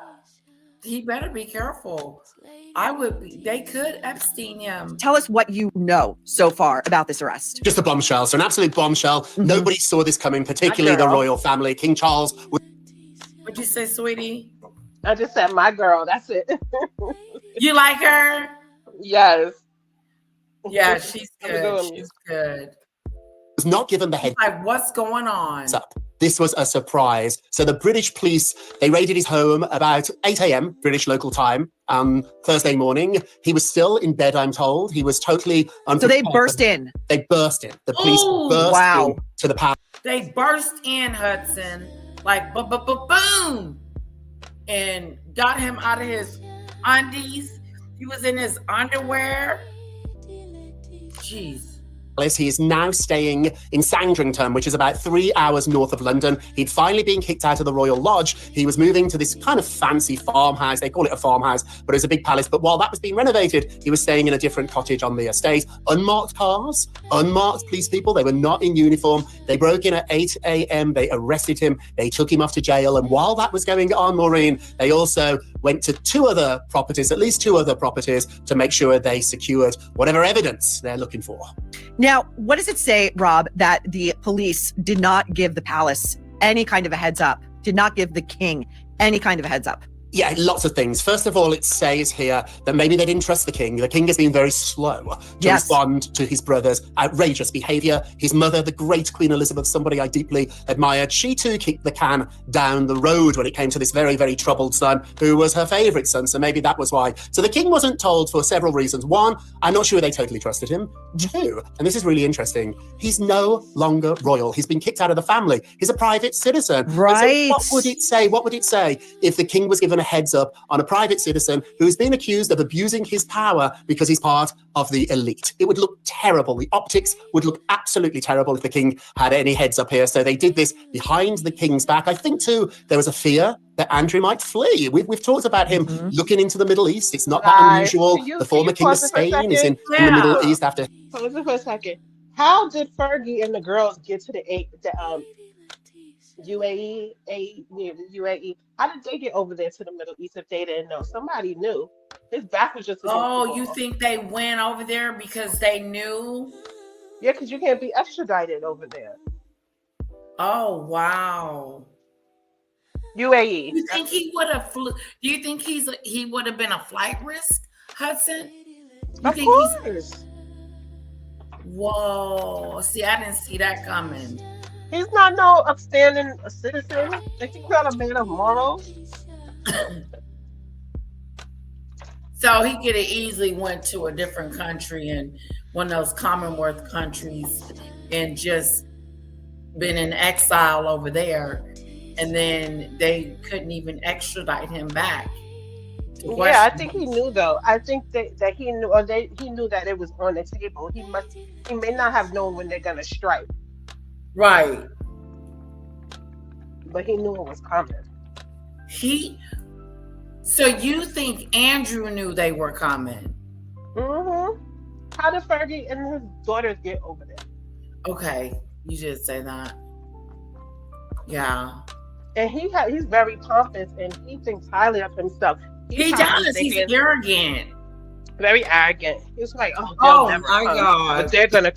he better be careful. They could Epstein him. Tell us what you know so far about this arrest. Just a bombshell. So an absolute bombshell. Nobody saw this coming, particularly the royal family. King Charles. What'd you say, sweetie? I just said my girl. That's it. You like her? Yes. Yeah, she's good. She's good. Was not given the head. Like, what's going on? Up. This was a surprise. So the British police, they raided his home about 8 a.m. British local time, Thursday morning. He was still in bed, I'm told. He was totally unprepared. So they burst in. They burst in. The police Ooh, burst wow. in to the palace. They burst in, Hudson, like boom, and got him out of his undies. He was in his underwear. Jeez. He is now staying in Sandrington, which is about 3 hours north of London. He'd finally been kicked out of the Royal Lodge. He was moving to this kind of fancy farmhouse. They call it a farmhouse, but it was a big palace. But while that was being renovated, he was staying in a different cottage on the estate. Unmarked cars, unmarked police people. They were not in uniform. They broke in at 8 a.m. They arrested him. They took him off to jail. And while that was going on, Maureen, they also went to at least two other properties, to make sure they secured whatever evidence they're looking for. Now, what does it say, Rob, that the police did not give the palace any kind of a heads up, did not give the king any kind of a heads up? Yeah, lots of things. First of all, it says here that maybe they didn't trust the king. The king has been very slow to respond to his brother's outrageous behaviour. His mother, the great Queen Elizabeth, somebody I deeply admired, she too kicked the can down the road when it came to this very, very troubled son, who was her favourite son. So maybe that was why. So the king wasn't told for several reasons. One, I'm not sure they totally trusted him. Two, and this is really interesting, he's no longer royal. He's been kicked out of the family. He's a private citizen. Right. So what would it say? What would it say if the king was given a heads up on a private citizen who's been accused of abusing his power because he's part of the elite? It would look terrible. The optics would look absolutely terrible if the king had any heads up here. So they did this behind the king's back. I think too, there was a fear that Andrew might flee. We've talked about him looking into the Middle East. It's not that unusual. The former king of Spain is in the Middle East after. Pause it for a second. How did Fergie and the girls get to the UAE? How did they get over there to the Middle East if they didn't know? Somebody knew. His back was just. Oh, you think they went over there because they knew? Yeah, because you can't be extradited over there. Oh wow. UAE. You think he would have flew? Do you think he would have been a flight risk, Hudson? Of course. Whoa. See, I didn't see that coming. He's not no upstanding citizen. Like, he's not a man of morals. So he could have easily went to a different country and one of those Commonwealth countries and just been in exile over there, and then they couldn't even extradite him back. Yeah, I think he knew though. I think that he knew, or he knew that it was on the table. He may not have known when they're gonna strike. Right. But he knew it was coming. So you think Andrew knew they were coming? Mm-hmm. How did Fergie and his daughters get over there? Okay, you did say that. Yeah. And he's very pompous and he thinks highly of himself. He does. He's arrogant. Very arrogant. He's like, oh my God. But they're gonna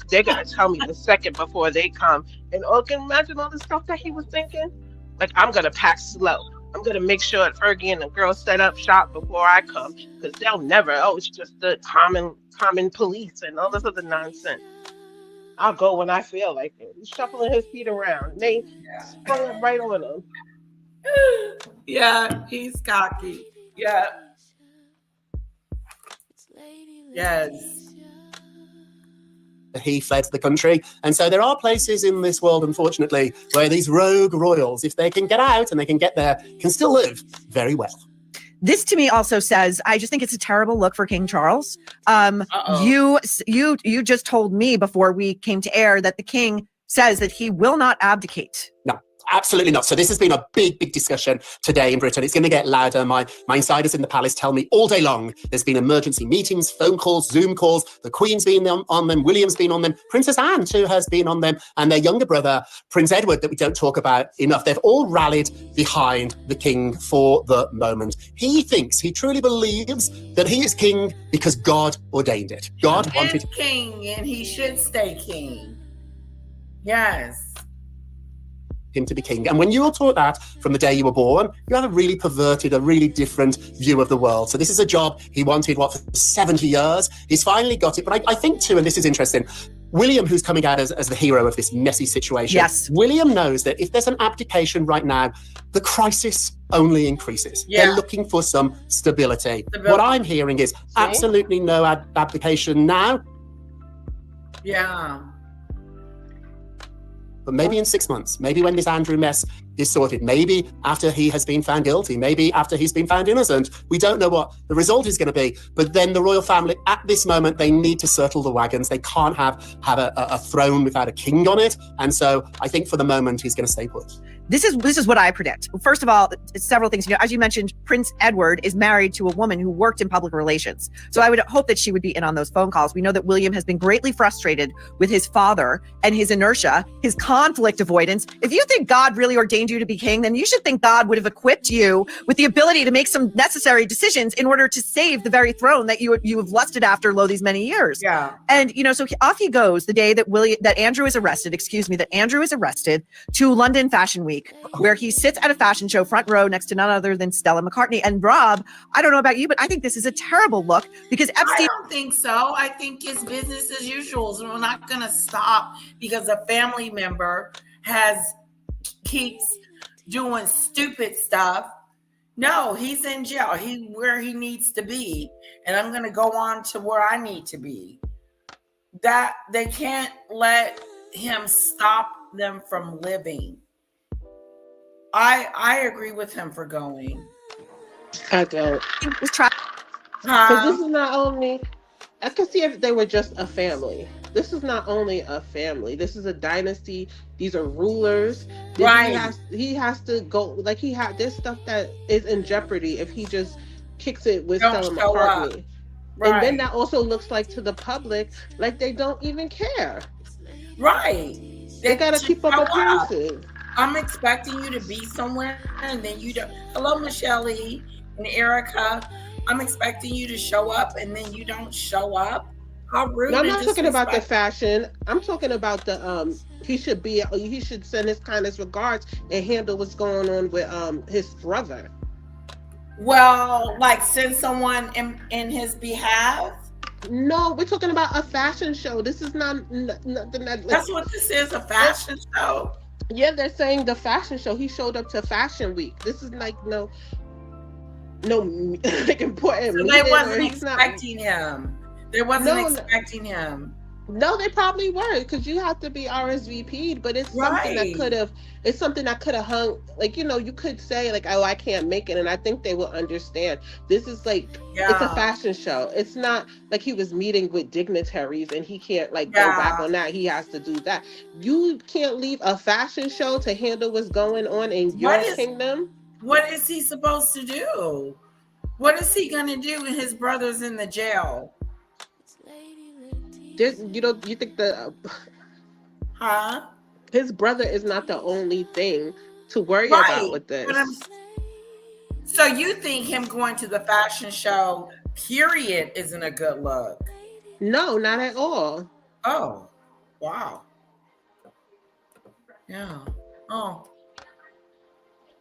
tell me the second before they come. And can you imagine all the stuff that he was thinking? Like, I'm gonna pack slow. I'm gonna make sure that Fergie and the girls set up shop before I come, because they'll never. Oh, it's just the common police and all this other nonsense. I'll go when I feel like it. He's shuffling his feet around. They sprung up right on him. Yeah, he's cocky. Yeah. Yes. that he fled the country. And so there are places in this world, unfortunately, where these rogue royals, if they can get out and they can get there, can still live very well. This to me also says, I just think it's a terrible look for King Charles. You just told me before we came to air that the king says that he will not abdicate. No. Absolutely not. So this has been a big, big discussion today in Britain. It's going to get louder. My insiders in the palace tell me all day long there's been emergency meetings, phone calls, Zoom calls. The Queen's been on them. William's been on them. Princess Anne, too, has been on them. And their younger brother, Prince Edward, that we don't talk about enough. They've all rallied behind the king for the moment. He truly believes that he is king because God ordained it. God wanted king, and he should stay king. Yes. him to be king. And when you were taught that from the day you were born, you have a really perverted, a really different view of the world. So this is a job he wanted, for 70 years? He's finally got it. But I think too, and this is interesting, William, who's coming out as the hero of this messy situation, yes, William knows that if there's an abdication right now, the crisis only increases. Yeah. They're looking for some stability. What I'm hearing is absolutely no abdication now, Yeah. but maybe in 6 months, maybe when this Andrew mess is sorted, maybe after he has been found guilty, maybe after he's been found innocent. We don't know what the result is going to be. But then the royal family, at this moment, they need to circle the wagons. They can't have a throne without a king on it. And so I think for the moment, he's going to stay put. This is what I predict. First of all, several things. As you mentioned, Prince Edward is married to a woman who worked in public relations. So I would hope that she would be in on those phone calls. We know that William has been greatly frustrated with his father and his inertia, his conflict avoidance. If you think God really ordained you to be king, then you should think God would have equipped you with the ability to make some necessary decisions in order to save the very throne that you have lusted after these many years. Yeah. And so off he goes the day that Andrew is arrested to London Fashion Week, where he sits at a fashion show front row next to none other than Stella McCartney. And Rob, I don't know about you, but I think this is a terrible look because Epstein. I don't think so. I think it's business as usual. So we're not going to stop because a family member keeps doing stupid stuff. No, he's in jail. Where he needs to be. And I'm going to go on to where I need to be. That they can't let him stop them from living. I agree with him for going. I don't. Huh? Because this is not only, I could see if they were just a family. This is not only a family. This is a dynasty. These are rulers. Right. He has to go, there's stuff that is in jeopardy if he just kicks it with Stella McCartney. Right. And then that also looks like to the public, like they don't even care. Right. They got to keep up appearances. I'm expecting you to be somewhere and then you don't. Hello, Michelle E. and Erica. I'm expecting you to show up and then you don't show up. How rude. No, I'm not talking about the fashion. I'm talking about the he should send his kindest regards and handle what's going on with his brother. Well, send someone in his behalf. No, we're talking about a fashion show. This is not nothing that. That's what this is, a fashion show. Yeah, they're saying the fashion show. He showed up to Fashion Week. This is no important. So they wasn't expecting him. They wasn't expecting him. No, they probably were, because you have to be RSVP'd, but it's something that could have hung, you could say oh, I can't make it, and I think they will understand. This is it's a fashion show. It's not like he was meeting with dignitaries and he can't go back on that. He has to do that. You can't leave a fashion show to handle what's going on in your kingdom. What is he supposed to do? What is he gonna do when his brother's in the jail? You think his brother is not the only thing to worry about with this. So you think him going to the fashion show, period, isn't a good look? No, not at all. Oh, wow. Yeah. Oh.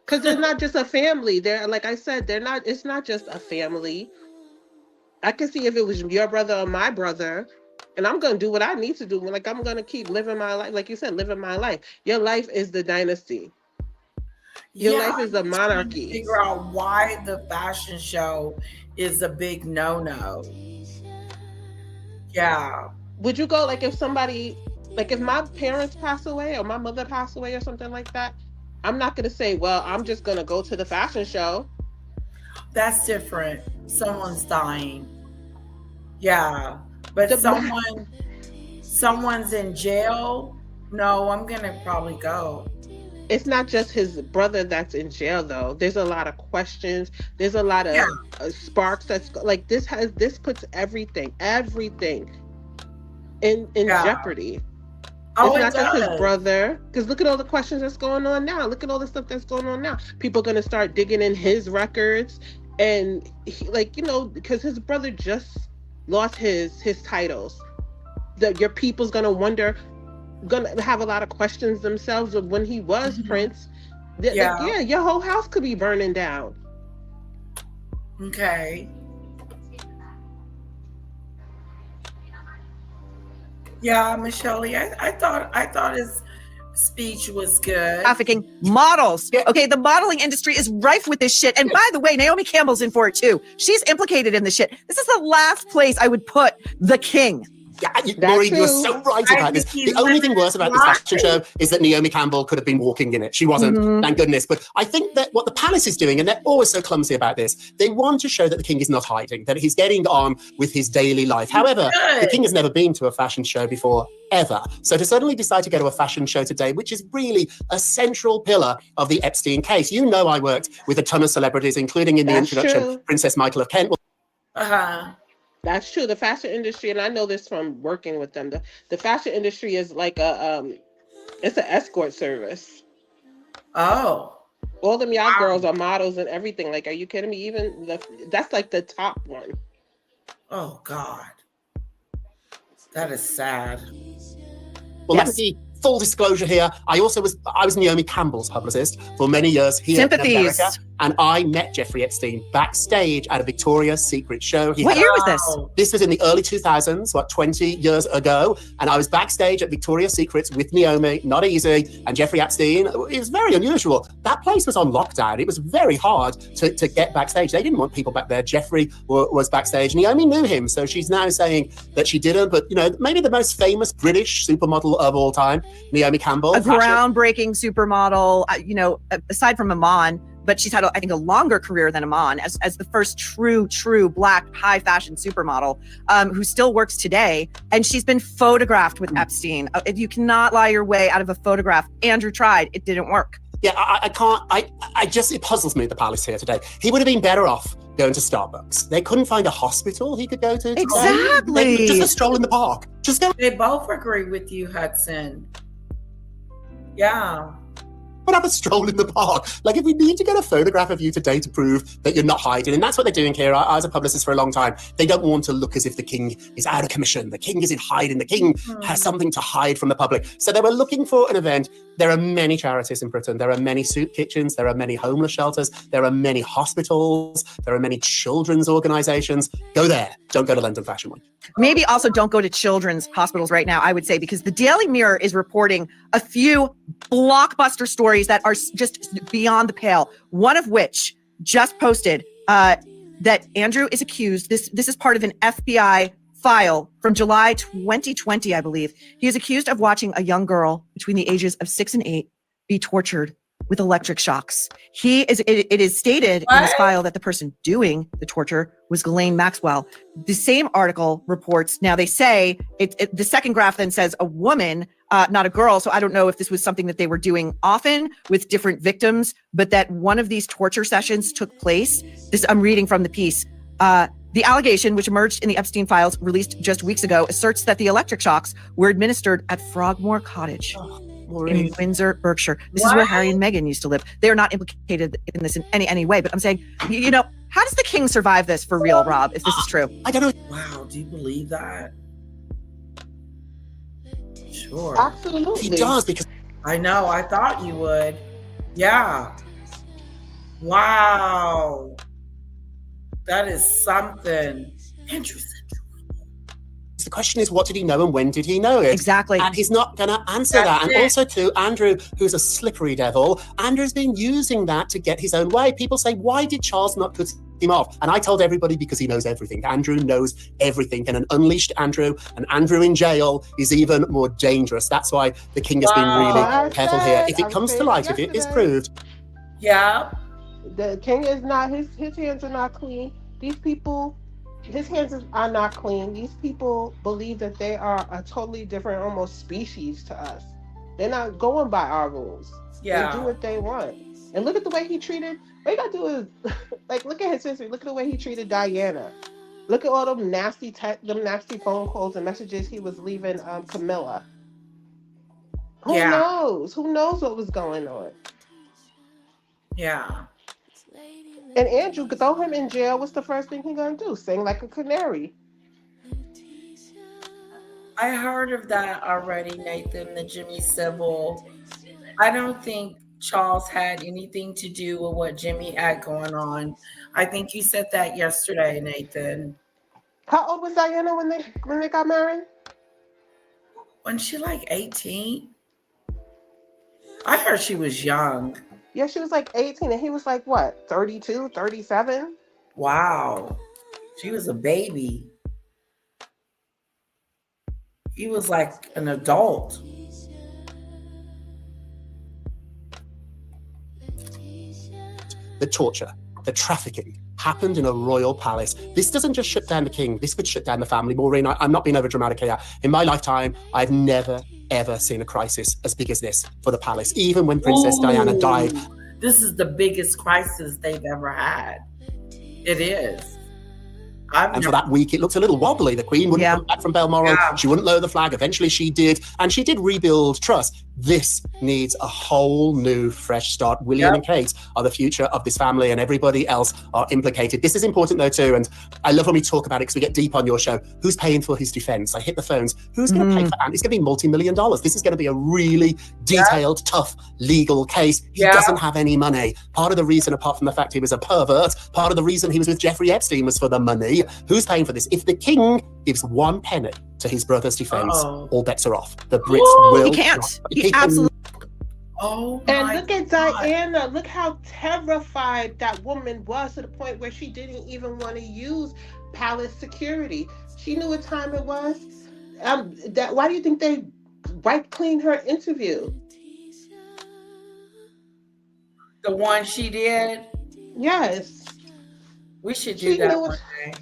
Because they're not just a family. They're, like I said, it's not just a family. I can see if it was your brother or my brother, and I'm going to do what I need to do. I'm going to keep living my life. Like you said, living my life. Your life is the dynasty. Your life is the monarchy. Figure out why the fashion show is a big no-no. Yeah. would you go, like, if somebody, like, if my parents pass away or my mother passed away or something like that, I'm not going to say, well, I'm just going to go to the fashion show. That's different. Someone's dying. Yeah. But someone's in jail. No, I'm going to probably go. It's not just his brother that's in jail, though. There's a lot of questions. There's a lot of sparks that's like, this puts everything in jeopardy. Oh, it's not just his brother, because look at all the questions that's going on now. Look at all the stuff that's going on now. People are going to start digging in his records, and because his brother just lost his titles. Your people's going to wonder, gonna have a lot of questions themselves of when he was Prince. Your whole house could be burning down. Okay. Yeah, Michelle, I thought his speech was good. Trafficking models. Okay, the modeling industry is rife with this shit. And by the way, Naomi Campbell's in for it too. She's implicated in this shit. This is the last place I would put the king. Yeah, Maureen, you're so right about this. The only thing worse about this fashion show is that Naomi Campbell could have been walking in it. She wasn't, thank goodness. But I think that what the palace is doing, and they're always so clumsy about this, they want to show that the king is not hiding, that he's getting on with his daily life. However, the king has never been to a fashion show before, ever. So to suddenly decide to go to a fashion show today, which is really a central pillar of the Epstein case. You know, I worked with a ton of celebrities, including in the introduction, Princess Michael of Kent. That's true. The fashion industry, and I know this from working with them, the fashion industry is like it's an escort service. Oh. All them y'all girls are models and everything. Like, are you kidding me? Even that's like the top one. Oh God. That is sad. Well, let me see. Full disclosure here, I was Naomi Campbell's publicist for many years here in America, and I met Jeffrey Epstein backstage at a Victoria's Secret show. What year was this? This was in the early 2000s, 20 years ago, and I was backstage at Victoria's Secret with Naomi, not easy, and Jeffrey Epstein. It was very unusual. That place was on lockdown. It was very hard to get backstage. They didn't want people back there. Jeffrey was backstage. Naomi knew him, so she's now saying that she didn't, but maybe the most famous British supermodel of all time, Naomi Campbell. A groundbreaking supermodel, aside from Iman, but she's had, I think, a longer career than Iman as the first true black high fashion supermodel who still works today. And she's been photographed with Epstein. You cannot lie your way out of a photograph. Andrew tried. It didn't work. Yeah, I can't. It puzzles me, the palace here today. He would have been better off going to Starbucks. They couldn't find a hospital he could go to. Exactly. Just a stroll in the park. Just go. They both agree with you, Hudson. Yeah. But have a stroll in the park. Like, if we need to get a photograph of you today to prove that you're not hiding, and that's what they're doing here. I was a publicist for a long time. They don't want to look as if the king is out of commission. The king isn't hiding. The king has something to hide from the public. So they were looking for an event. There are many charities in Britain. There are many soup kitchens. There are many homeless shelters. There are many hospitals. There are many children's organizations. Go there. Don't go to London Fashion Week. Maybe also don't go to children's hospitals right now, I would say, because the Daily Mirror is reporting a few blockbuster stories that are just beyond the pale. One of which just posted that Andrew is accused. This is part of an FBI file from July 2020, I believe. He is accused of watching a young girl between the ages of 6 and 8 be tortured with electric shocks. It is stated in this file that the person doing the torture was Ghislaine Maxwell. The same article reports, now they say, the second graph then says a woman, not a girl. So I don't know if this was something that they were doing often with different victims, but that one of these torture sessions took place. This I'm reading from the piece. The allegation, which emerged in the Epstein files released just weeks ago, asserts that the electric shocks were administered at Frogmore Cottage in Windsor, Berkshire. This is where Harry and Meghan used to live. They are not implicated in this in any way, but I'm saying, how does the king survive this for real, Rob, if this is true? I don't know. Wow, do you believe that? Sure. Absolutely. He does, because I know, I thought you would. Yeah. Wow. That is something interesting. The question is, what did he know and when did he know it? Exactly. And he's not going to answer that. And also, too, Andrew, who's a slippery devil, Andrew's been using that to get his own way. People say, why did Charles not put him off. And I told everybody because he knows everything. Andrew knows everything. And an unleashed Andrew, an Andrew in jail, is even more dangerous. That's why the king has been really careful here. If it comes to light, if it is proved. Yeah. The king is not, his hands are not clean. These people, his hands are not clean. These people believe that they are a totally different, almost species to us. They're not going by our rules. Yeah. They do what they want. And look at the way he treated, what you gotta do is, like, look at his history. Look at the way he treated Diana. Look at all them nasty phone calls and messages he was leaving Camilla. Who knows? Who knows what was going on? Yeah. And Andrew, throw him in jail. What's the first thing he gonna do? Sing like a canary. I heard of that already, Nathan, the Jimmy Savile. I don't think Charles had anything to do with what Jimmy had going on. I think you said that yesterday, Nathan. How old was Diana when they got married? Wasn't she like 18? I heard she was young. Yeah, she was like 18 and he was like, what, 32, 37? Wow. She was a baby. He was like an adult. The torture, the trafficking happened in a royal palace. This doesn't just shut down the king. This could shut down the family. Maureen, I'm not being over dramatic here. In my lifetime, I've never, ever seen a crisis as big as this for the palace. Even when Princess Diana died. This is the biggest crisis they've ever had. It is. And for that week, it looked a little wobbly. The Queen wouldn't come back from Balmoral. She wouldn't lower the flag. Eventually she did. And she did rebuild trust. This needs a whole new, fresh start. William and Kate are the future of this family and everybody else are implicated. This is important though too. And I love when we talk about it because we get deep on your show. Who's paying for his defense? I hit the phones. Who's going to pay for that? It's going to be multi-million dollars. This is going to be a really detailed, tough legal case. He doesn't have any money. Part of the reason, apart from the fact he was a pervert, part of the reason he was with Jeffrey Epstein was for the money. Who's paying for this? If the king gives 1 penny to his brother's defense, all bets are off. The Brits will. He can't. He absolutely. Oh, and look at Diana. Look how terrified that woman was to the point where she didn't even want to use palace security. She knew what time it was. Why do you think they wiped clean her interview? The one she did? Yes. We should do that one day.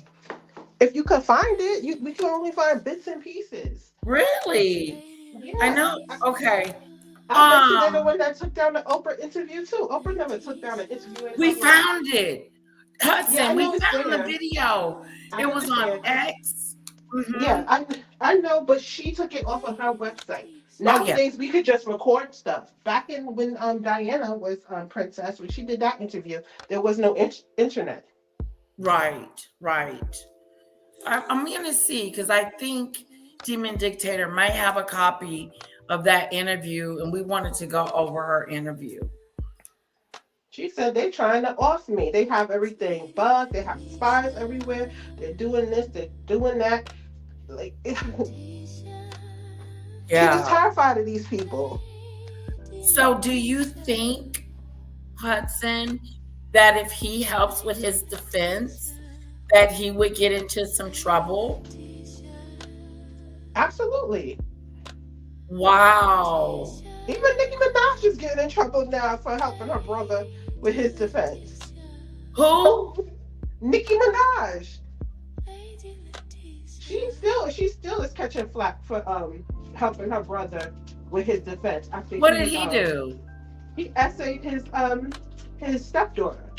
If you could find it, we can only find bits and pieces. Really? Yeah. I know. Okay. I bet you they're the one that took down the Oprah interview too. Oprah never took down an interview. We found it. Hudson, we found there. the video. It was on X. Mm-hmm. Yeah, I know, but she took it off of her website. Nowadays, we could just record stuff. Back in when Diana was princess, when she did that interview, there was no internet. Right. I'm going to see, because I think Demon Dictator might have a copy of that interview, and we wanted to go over her interview. She said they're trying to off me. They have everything bugged. They have spies everywhere. They're doing this. They're doing that. Like, she's just terrified of these people. So do you think, Hudson, that if he helps with his defense, that he would get into some trouble? Absolutely. Wow. Even Nicki Minaj is getting in trouble now for helping her brother with his defense. Who? Nicki Minaj. She still is catching flack for helping her brother with his defense. I think. What did he do? He essayed his stepdaughter.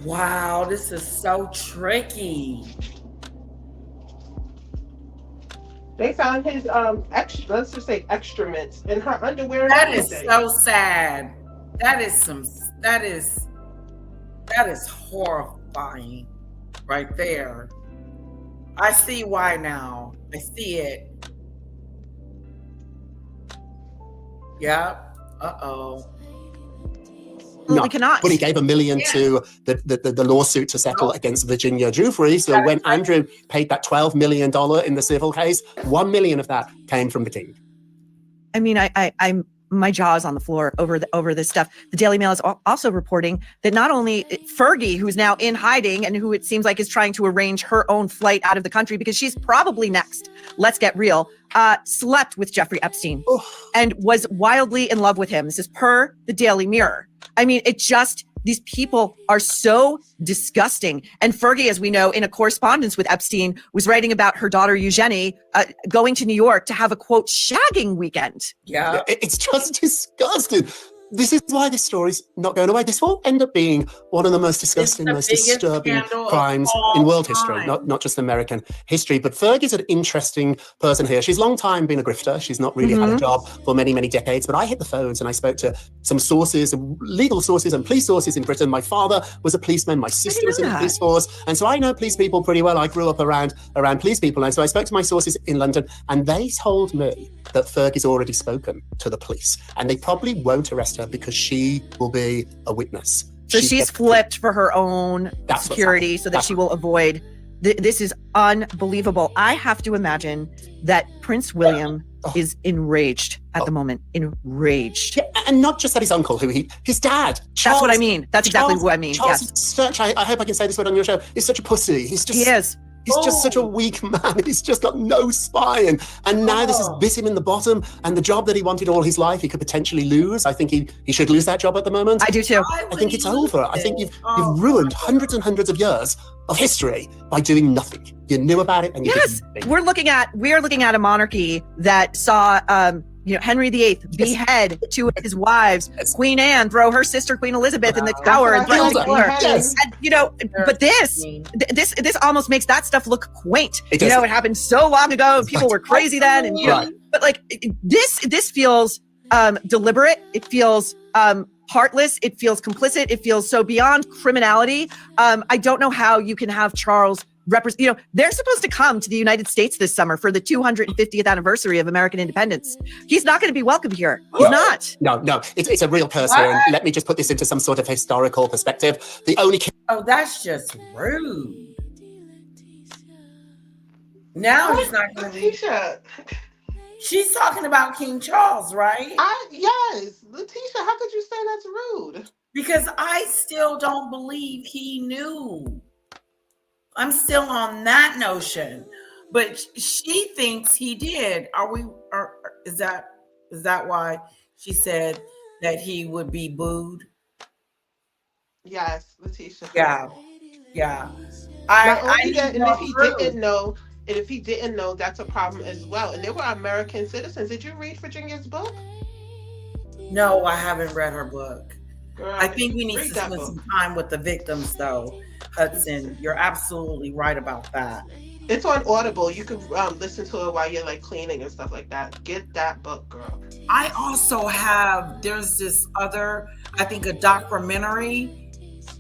Wow, this is so tricky. They found his let's just say excrements in her underwear. That is so sad. That is horrifying right there. I see why now. I see it. Yep. Uh-oh. No, but he gave $1 million to the lawsuit to settle against Virginia Giuffre. So when Andrew paid that $12 million in the civil case, $1 million of that came from the king. I mean, I'm my jaw is on the floor over this stuff. The Daily Mail is also reporting that not only Fergie, who's now in hiding and who it seems like is trying to arrange her own flight out of the country because she's probably next, let's get real, slept with Jeffrey Epstein and was wildly in love with him. This is per the Daily Mirror. I mean, these people are so disgusting. And Fergie, as we know, in a correspondence with Epstein, was writing about her daughter Eugenie going to New York to have a, quote, shagging weekend. Yeah. It's just disgusting. This is why this story's not going away. This will end up being one of the most disgusting, most disturbing crimes in world history, not just American history. But Fergie's an interesting person here. She's long time been a grifter. She's not really had a job for many, many decades. But I hit the phones and I spoke to some sources, legal sources and police sources in Britain. My father was a policeman. My sister was in the police force. And so I know police people pretty well. I grew up around police people. And so I spoke to my sources in London and they told me that Fergie's already spoken to the police and they probably won't arrest her because she will be a witness. So she's flipped for her own security so that she will avoid. This is unbelievable. I have to imagine that Prince William is enraged at the moment. Enraged. Yeah, and not just that his uncle, his dad. Charles, that's what I mean. That's exactly what I mean. Charles, yes. I hope I can say this word on your show, is such a pussy. He is. He's just such a weak man. He's just got no spine. And now this has bit him in the bottom. And the job that he wanted all his life, he could potentially lose. I think he should lose that job at the moment. I do too. I think it's over. I think you've ruined hundreds and hundreds of years of history by doing nothing. You knew about it and you did nothing. We are looking at a monarchy that saw Henry VIII behead two of his wives, Queen Anne throw her sister Queen Elizabeth in the tower and throw her. Yes. And, but this almost makes that stuff look quaint. It happened so long ago and people were crazy then. And but like this feels deliberate. It feels heartless. It feels complicit. It feels so beyond criminality. I don't know how you can have Charles they're supposed to come to the United States this summer for the 250th anniversary of American independence. He's not going to be welcome here. He's not. No. It's a real curse here. And let me just put this into some sort of historical perspective. The only Oh, that's just rude. Now he's not going to be. She's talking about King Charles, right? Yes. Letitia, how could you say that's rude? Because I still don't believe he knew. I'm still on that notion, but she thinks he did. Is that why she said that he would be booed? Yes, Letitia. Yeah. If he didn't know, that's a problem as well. And they were American citizens. Did you read Virginia's book? No, I haven't read her book. Girl, I think we need to spend some time with the victims, though. Hudson, you're absolutely right about that. It's on Audible. You can listen to it while you're like cleaning and stuff like that. Get that book, girl. I also there's this other, I think, a documentary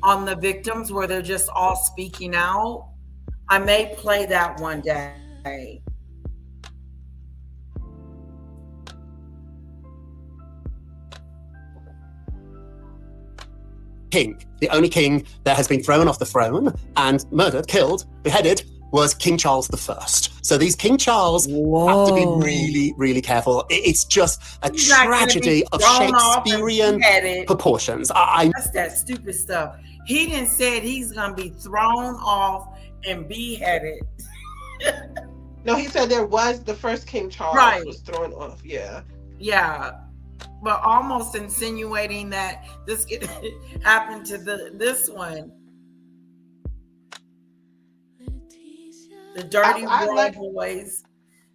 on the victims where they're just all speaking out. I may play that one day. king, the only king that has been thrown off the throne and murdered, killed, beheaded, was King Charles I. So these King Charles have to be really, really careful. It's just a tragedy of Shakespearean proportions. That's that stupid stuff. He didn't say he's going to be thrown off and beheaded. No, he said there was the first King Charles was thrown off. Yeah. But almost insinuating that this could happen to this one. The dirty boys.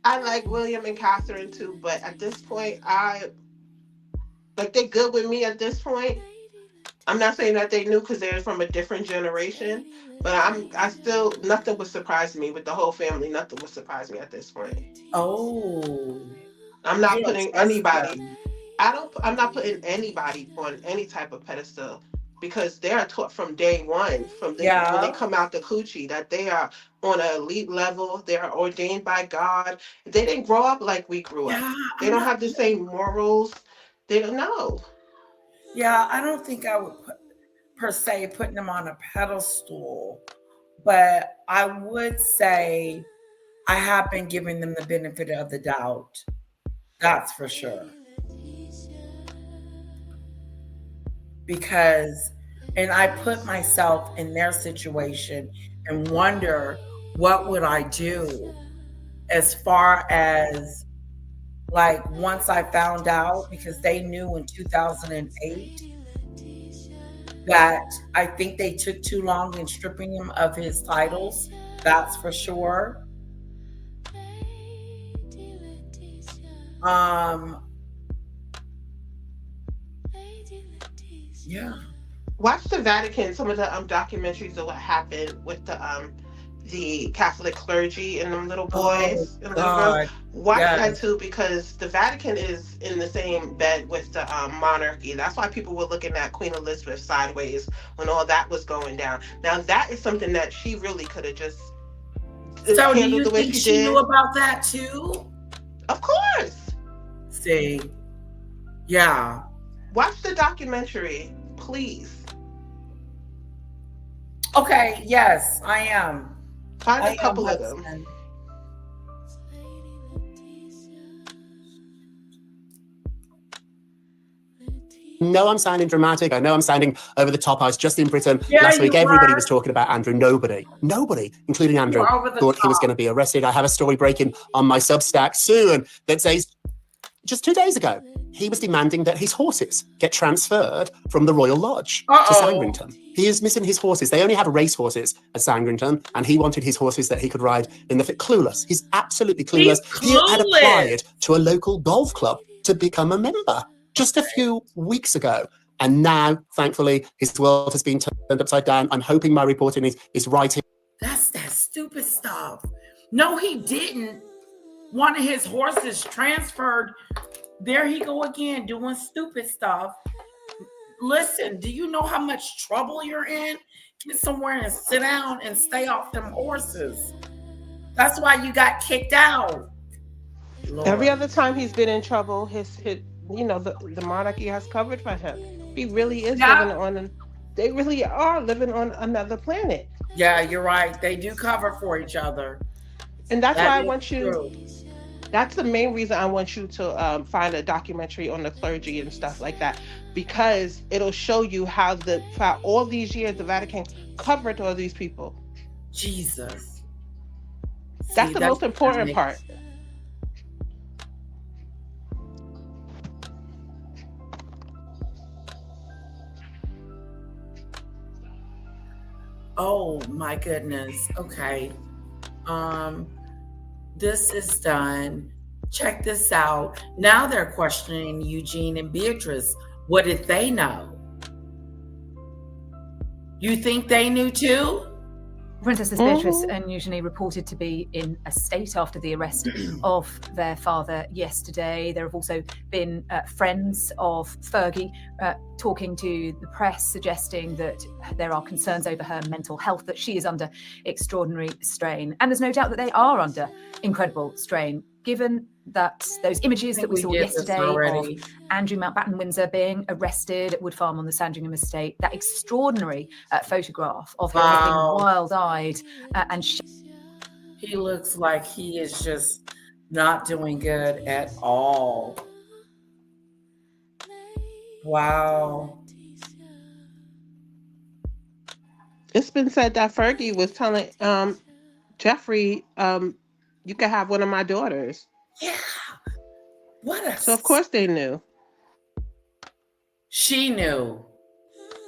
I like William and Catherine too, but at this point, they're good with me at this point. I'm not saying that they knew because they're from a different generation, but I still, nothing would surprise me with the whole family. Nothing would surprise me at this point. Oh. I'm not putting anybody. I'm not putting anybody on any type of pedestal because they are taught from day one, when they come out the coochie, that they are on an elite level. They are ordained by God. They didn't grow up like we grew up. They don't have the same morals. They don't know. Yeah, I don't think I would per se putting them on a pedestal, but I would say I have been giving them the benefit of the doubt. That's for sure. because, and I put myself in their situation and wonder, what would I do as far as, like, once I found out, because they knew in 2008 that I think they took too long in stripping him of his titles. That's for sure. Yeah. Watch the Vatican, some of the documentaries of what happened with the Catholic clergy and them little boys and little girls. Watch that too, because the Vatican is in the same bed with the monarchy. That's why people were looking at Queen Elizabeth sideways when all that was going down. Now that is something that she really could have just So do handled you the way think she she did. knew about that too? Of course. See, yeah. Watch the documentary, please. Okay, yes, I am. Find a couple of them. No, I'm sounding dramatic. I know I'm sounding over the top. I was just in Britain Yeah, last week. you Everybody were. was talking about Andrew. Nobody, including Andrew, You're over the thought he was top. going to be arrested. I have a story breaking on my Substack soon that says just 2 days ago, he was demanding that his horses get transferred from the Royal Lodge to Sandrington. He is missing his horses. They only have race horses at Sandrington, and he wanted his horses that he could ride in the clueless. He's absolutely clueless. He had applied to a local golf club to become a member just a few weeks ago. And now, thankfully, his world has been turned upside down. I'm hoping my reporting is right. That's that stupid stuff. No, he didn't. One of his horses transferred. There he go again, doing stupid stuff. Listen, do you know how much trouble you're in? Get somewhere and sit down and stay off them horses. That's why you got kicked out. Lord. Every other time he's been in trouble, the monarchy has covered for him. He really is they really are living on another planet. Yeah, you're right. They do cover for each other. And that's why I want you, that's the main reason I want you to find a documentary on the clergy and stuff like that, because it'll show you how for all these years, the Vatican covered all these people. Jesus. That's the most important part. Oh my goodness. Okay. This is done. Check this out. Now they're questioning Eugene and Beatrice. What did they know? You think they knew too? Princesses Beatrice and Eugenie reported to be in a state after the arrest of their father yesterday. There have also been friends of Fergie talking to the press, suggesting that there are concerns over her mental health, that she is under extraordinary strain. And there's no doubt that they are under incredible strain, given that those images that we saw yesterday of Andrew Mountbatten-Windsor being arrested at Wood Farm on the Sandringham estate, that extraordinary photograph of him looking wild-eyed and he looks like he is just not doing good at all. Wow. It's been said that Fergie was telling Jeffrey, you can have one of my daughters. Yeah. So of course they knew. She knew.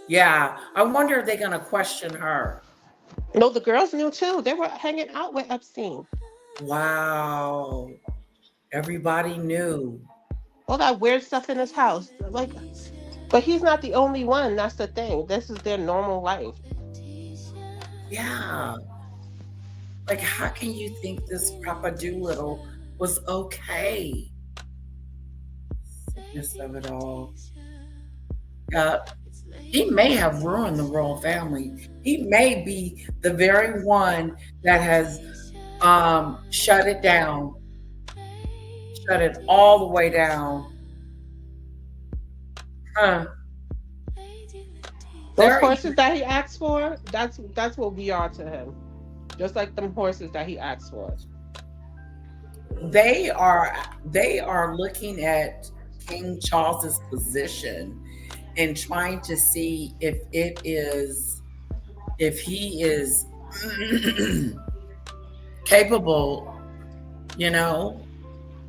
Yeah. I wonder if they're going to question her. No, the girls knew too. They were hanging out with Epstein. Wow. Everybody knew. All that weird stuff in his house. But he's not the only one. That's the thing. This is their normal life. Yeah. Like, how can you think this Papa Doolittle was okay? Sickness of it all. He may have ruined the royal family. He may be the very one that has shut it down. Shut it all the way down. Those horses that he asked for, that's what we are to him. Just like them horses that he asked for. They are looking at King Charles's position and trying to see if he is capable, you know,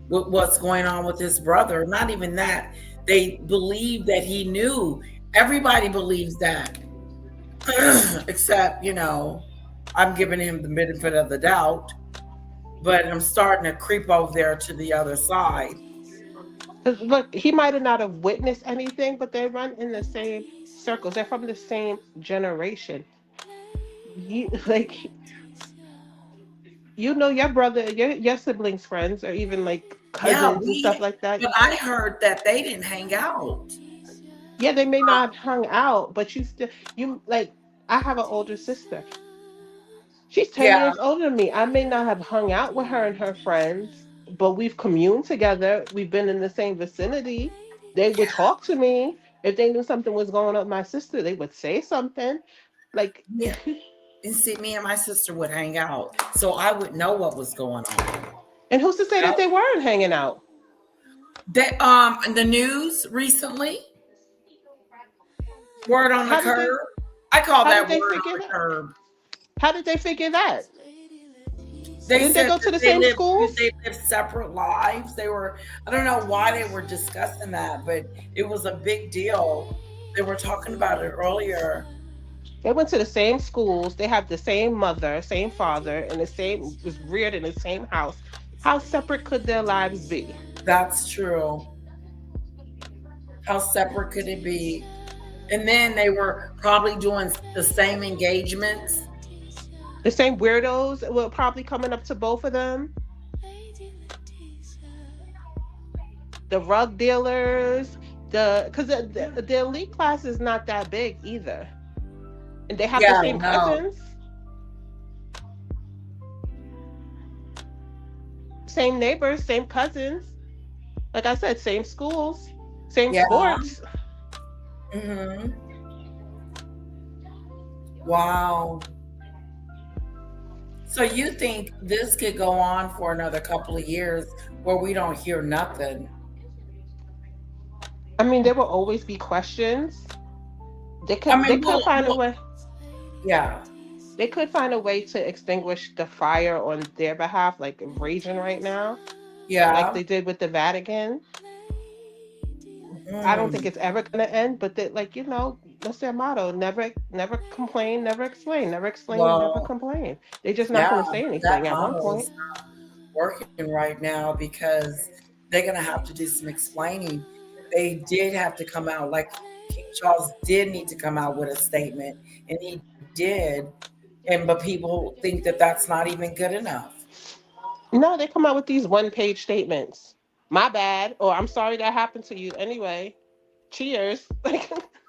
with what's going on with his brother. Not even that. They believe that he knew. Everybody believes that. Except, you know, I'm giving him the benefit of the doubt, but I'm starting to creep over there to the other side. Look, he might have not have witnessed anything, but they run in the same circles. They're from the same generation. You like, you know, your brother, your siblings' friends, or even like Yeah, cousins and stuff like that. but I heard that they didn't hang out. Yeah, they may not have hung out, but you still, you like. I have an older sister. She's 10 Yeah. years older than me. I may not have hung out with her and her friends, but we've communed together. We've been in the same vicinity. They would talk to me. If they knew something was going on with my sister, they would say something. Like, Yeah. And see, me and my sister would hang out, so I would know what was going on. And who's to say that they weren't hanging out? They in the news recently. Word on the curb. I call that word on the curb. How did they figure that? Didn't they go to the same schools? They lived separate lives. They were, I don't know why they were discussing that, but it was a big deal. They were talking about it earlier. They went to the same schools. They have the same mother, same father, and the same, was reared in the same house. How separate could their lives be? That's true. How separate could it be? And then they were probably doing the same engagements. The same weirdos were probably coming up to both of them. The rug dealers, because the elite class is not that big either. And they have the same cousins. Same neighbors, same cousins. Like I said, same schools, same sports. Mm-hmm. Wow. So you think this could go on for another couple of years where we don't hear nothing? I mean, there will always be questions. They could find a way. Yeah. They could find a way to extinguish the fire on their behalf, like raging right now. Yeah. Like they did with the Vatican. I don't think it's ever going to end, but like, you know, that's their motto. Never complain, never explain. Never explain, never complain. They're just not going to say anything at one point. Is not working right now because they're going to have to do some explaining. They did have to come out, like King Charles did need to come out with a statement, and he did. But people think that that's not even good enough. No, they come out with these one-page statements. My bad, or I'm sorry that happened to you. Anyway, cheers.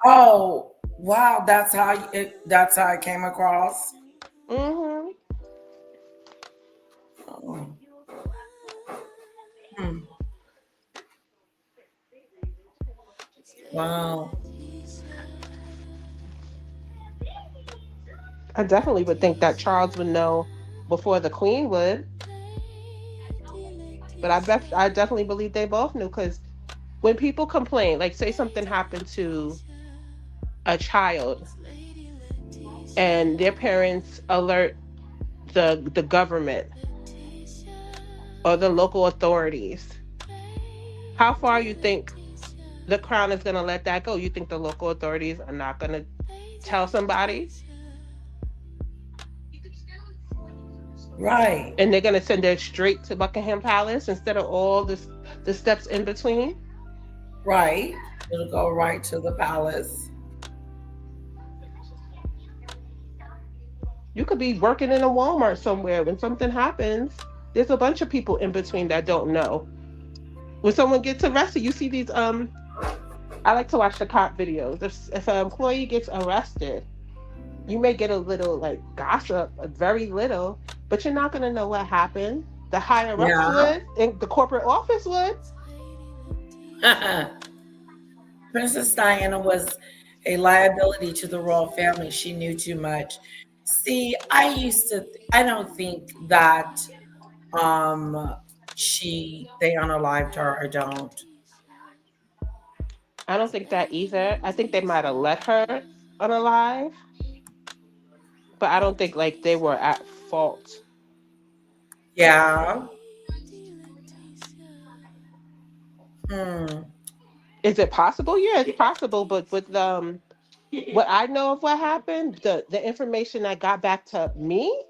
Oh, wow, that's how it came across. Mm-hmm. Oh. Hmm. Wow. I definitely would think that Charles would know before the Queen would. But I definitely believe they both knew, because when people complain, like say something happened to a child and their parents alert the government or the local authorities, how far you think the Crown is going to let that go? You think the local authorities are not going to tell somebody? Right. And they're going to send it straight to Buckingham Palace instead of all the steps in between? Right. It'll go right to the palace. You could be working in a Walmart somewhere. When something happens, there's a bunch of people in between that don't know. When someone gets arrested, you see these, I like to watch the cop videos. If an employee gets arrested, you may get a little like gossip, very little, but you're not going to know what happened. The higher ups would, and the corporate office would. Princess Diana was a liability to the royal family. She knew too much. See, I don't think that they unalived her. I don't. I don't think that either. I think they might have let her unalive, but I don't think like they were at fault. Yeah. Is it possible? Yeah, it's possible. But with what I know of what happened, the information that got back to me,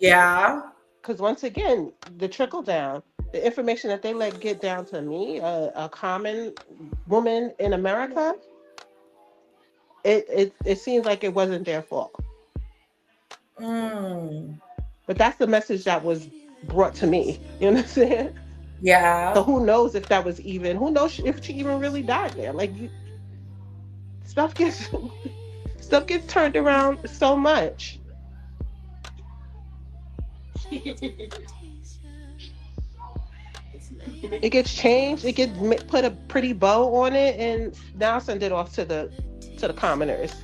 Yeah. because once again, the trickle down, the information that they let get down to me, a common woman in America, it seems like it wasn't their fault. But that's the message that was brought to me. You know what I'm saying? Yeah. So who knows if that was even? Who knows if she even really died there? Like stuff gets stuff gets turned around so much. It gets changed. It gets put a pretty bow on it, and now send it off to the commoners.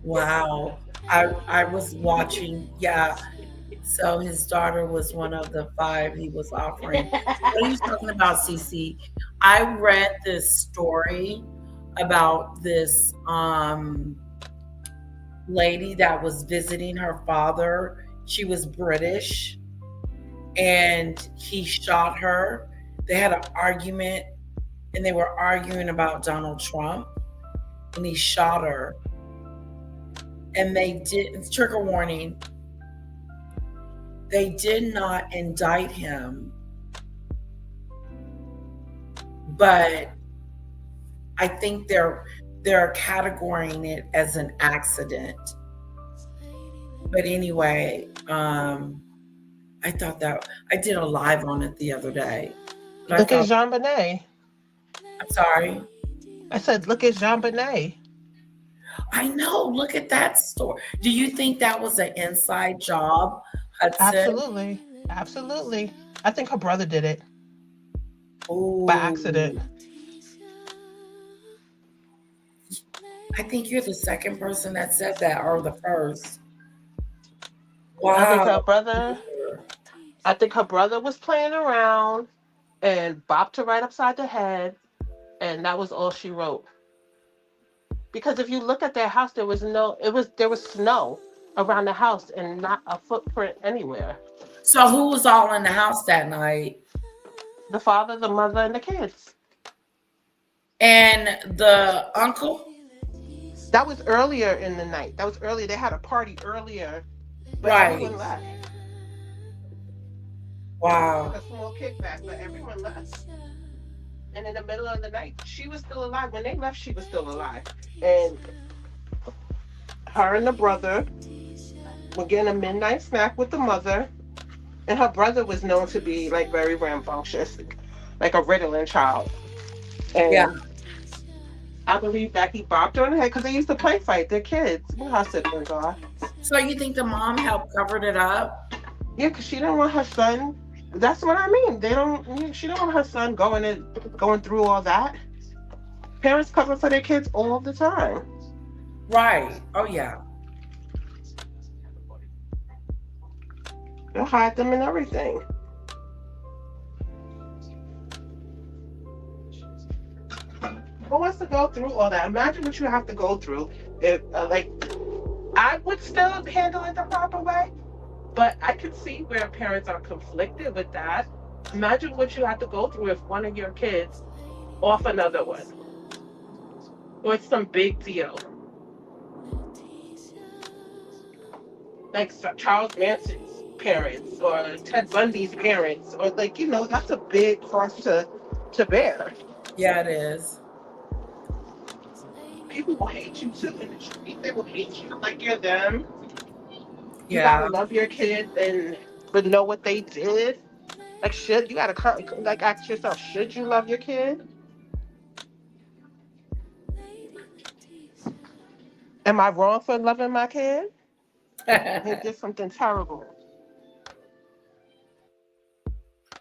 Wow. I was watching. Yeah. So his daughter was one of the 5 he was offering. What are you talking about, Cece? I read this story about this lady that was visiting her father. She was British, and he shot her. They had an argument, and they were arguing about Donald Trump, and he shot her. And they did, trigger warning, they did not indict him, but I think they're categorizing it as an accident. But anyway, I thought that I did a live on it the other day. Look at Jean Bonnet. I'm sorry. I said, look at Jean Bonnet. I know. Look at that story. Do you think that was an inside job, Hudson? Absolutely. Absolutely. I think her brother did it. Ooh. By accident. I think you're the second person that said that, or the first. Wow. I think her brother was playing around and bopped her right upside the head, and that was all she wrote. Because if you look at their house, there was snow around the house and not a footprint anywhere. So who was all in the house that night? The father, the mother, and the kids. And the uncle? That was earlier in the night. That was earlier. They had a party earlier. But Right. everyone left. Wow. Like a small kickback, but everyone left. And in the middle of the night, she was still alive. When they left, she was still alive. And her and the brother were getting a midnight snack with the mother. And her brother was known to be like very rambunctious, like a Ritalin child. And yeah. I believe that he bopped her on the head because they used to play fight. They're kids. You know how siblings are. So you think the mom helped covered it up? Yeah, because she didn't want her son. That's what I mean. She don't want her son going through all that. Parents cover for their kids all the time. Right. Oh yeah. They'll hide them and everything. Who wants to go through all that? Imagine what you have to go through. If I would still handle it the proper way, but I can see where parents are conflicted with that. Imagine what you have to go through if one of your kids off another one, or it's some big deal, like Charles Manson's parents or Ted Bundy's parents, or that's a big cross to bear. Yeah, it is. People will hate you too in the street. They will hate you like you're them. You Yeah. gotta love your kids but know what they did. Like, you gotta ask yourself, should you love your kid? Am I wrong for loving my kid? He did something terrible.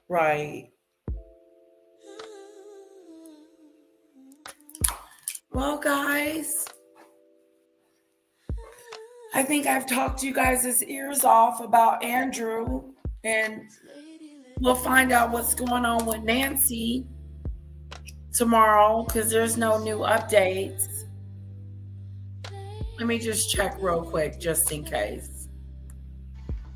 Right. Well, guys, I think I've talked you guys' ears off about Andrew, and we'll find out what's going on with Nancy tomorrow because there's no new updates. Let me just check real quick just in case.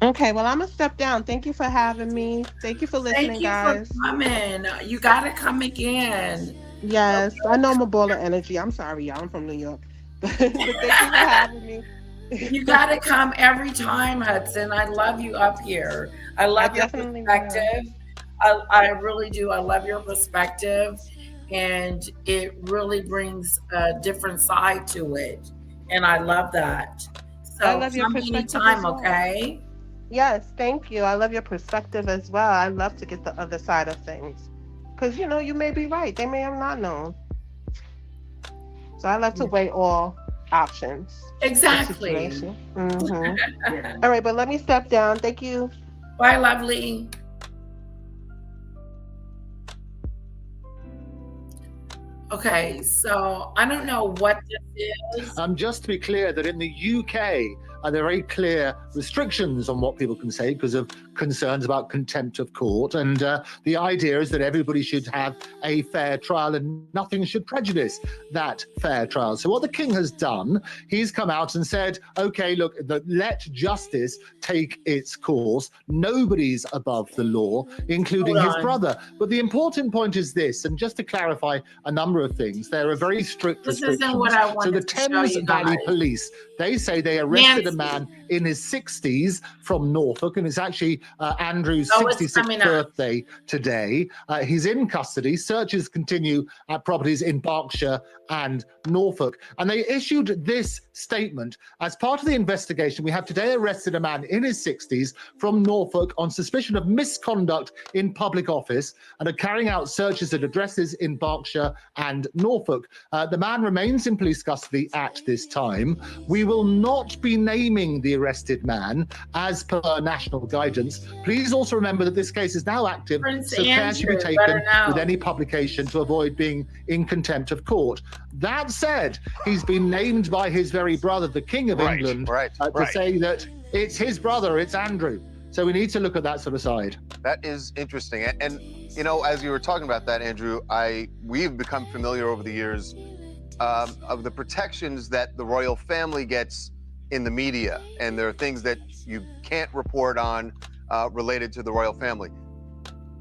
Okay, well, I'm going to step down. Thank you for having me. Thank you for listening, Thank you guys. for coming. You got to come again. Yes, I know I'm a ball of energy. I'm sorry, y'all. I'm from New York. But thank you for having me. You got to come every time, Hudson. I love you up here. I love your perspective. I really do. I love your perspective. And it really brings a different side to it. And I love that. So I love your come perspective anytime, as well. okay? Yes, thank you. I love your perspective as well. I love to get the other side of things. Because, you know, you may be right. They may have not known. So I love to weigh all options. Exactly. Mm-hmm. All right, but let me step down. Thank you. Bye, lovely. Okay, so I don't know what this is. Just to be clear, that in the UK, there are very clear restrictions on what people can say because of concerns about contempt of court. And the idea is that everybody should have a fair trial and nothing should prejudice that fair trial. So what the king has done, he's come out and said, okay, look, let justice take its course. Nobody's above the law, including his brother. But the important point is this, and just to clarify a number of things, there are very strict restrictions. Isn't what I So wanted the to show Thames you Valley guys. Police, they say they arrested a man in his 60s from Norfolk, and it's actually Andrew's it's 66th coming up. birthday today. He's in custody. Searches continue at properties in Berkshire and Norfolk. And they issued this statement. As part of the investigation, we have today arrested a man in his 60s from Norfolk on suspicion of misconduct in public office and are carrying out searches at addresses in Berkshire and Norfolk. The man remains in police custody at this time. We will not be naming the arrested man as per national guidance. Please also remember that this case is now active, so care should be Andrew, taken better know. with any publication to avoid being in contempt of court. That said, he's been named by his very brother, the King of England, to say that it's his brother, it's Andrew. So we need to look at that sort of side. That is interesting. And you know, as you were talking about that, Andrew, we've become familiar over the years of the protections that the royal family gets in the media. And there are things that you can't report on related to the royal family.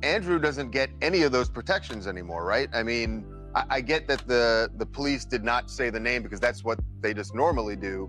Andrew doesn't get any of those protections anymore, right? I mean, I get that the police did not say the name because that's what they just normally do,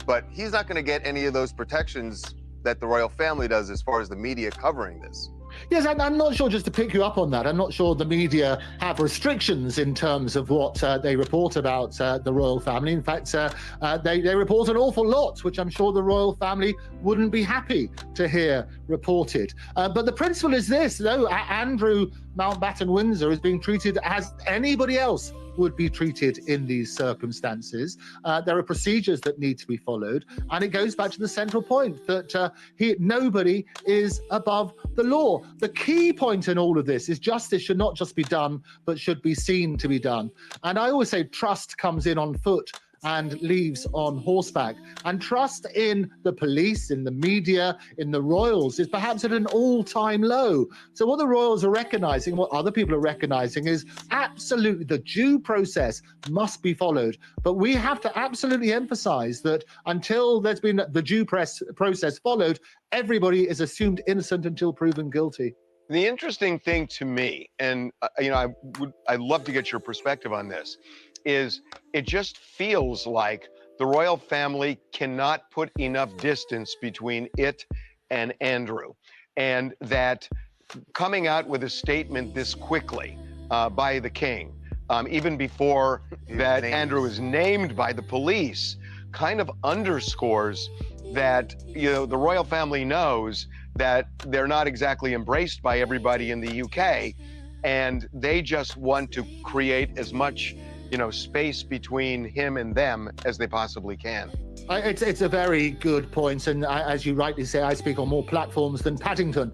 but he's not going to get any of those protections that the royal family does as far as the media covering this. Yes, and I'm not sure, just to pick you up on that, I'm not sure the media have restrictions in terms of what they report about the royal family. In fact, they report an awful lot, which I'm sure the royal family wouldn't be happy to hear reported. But the principle is this, though, Andrew Mountbatten Windsor is being treated as anybody else would be treated in these circumstances. There are procedures that need to be followed, and it goes back to the central point that nobody is above the law. The key point in all of this is justice should not just be done, but should be seen to be done. And I always say trust comes in on foot and leaves on horseback. And trust in the police, in the media, in the royals is perhaps at an all-time low. So what the royals are recognizing, what other people are recognizing is absolutely the due process must be followed. But we have to absolutely emphasize that until there's been the due process followed, everybody is assumed innocent until proven guilty. The interesting thing to me, and you know, I'd love to get your perspective on this, is it just feels like the royal family cannot put enough distance between it and Andrew, and that coming out with a statement this quickly by the king, even before that Andrew is named by the police, kind of underscores that, you know, the royal family knows that they're not exactly embraced by everybody in the UK, and they just want to create as much, you know, space between him and them as they possibly can. It's a very good point, and as you rightly say, I speak on more platforms than Paddington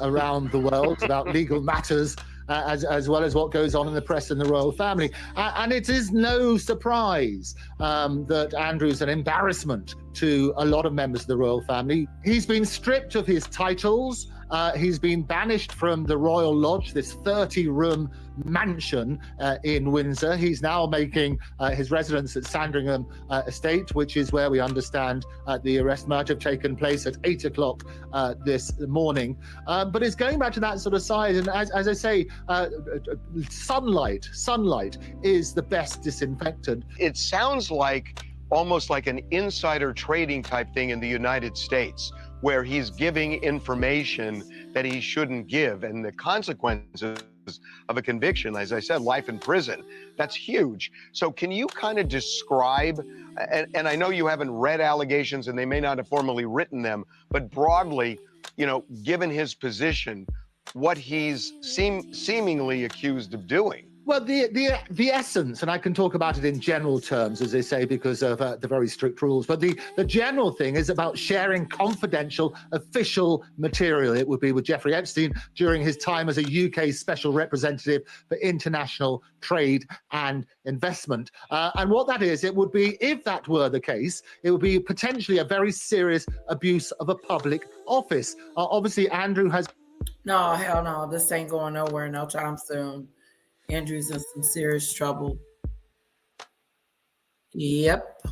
around the world about legal matters, as well as what goes on in the press and the royal family. And it is no surprise that Andrew's an embarrassment to a lot of members of the royal family. He's been stripped of his titles. He's been banished from the Royal Lodge, this 30-room mansion in Windsor. He's now making his residence at Sandringham Estate, which is where we understand the arrest might have taken place at 8 o'clock this morning. But it's going back to that sort of side, and as I say, sunlight is the best disinfectant. It sounds like almost like an insider trading type thing in the United States, where he's giving information that he shouldn't give, and the consequences of a conviction, as I said, life in prison, that's huge. So can you kind of describe, and I know you haven't read allegations and they may not have formally written them, but broadly, you know, given his position, what he's seemingly accused of doing? Well, the essence, and I can talk about it in general terms, as they say, because of the very strict rules, but the general thing is about sharing confidential official material. It would be with Jeffrey Epstein during his time as a UK special representative for international trade and investment. And what that is, it would be, if that were the case, it would be potentially a very serious abuse of a public office. Obviously, Andrew has... No, hell no, this ain't going nowhere no time soon. Andrew's in some serious trouble. Yep.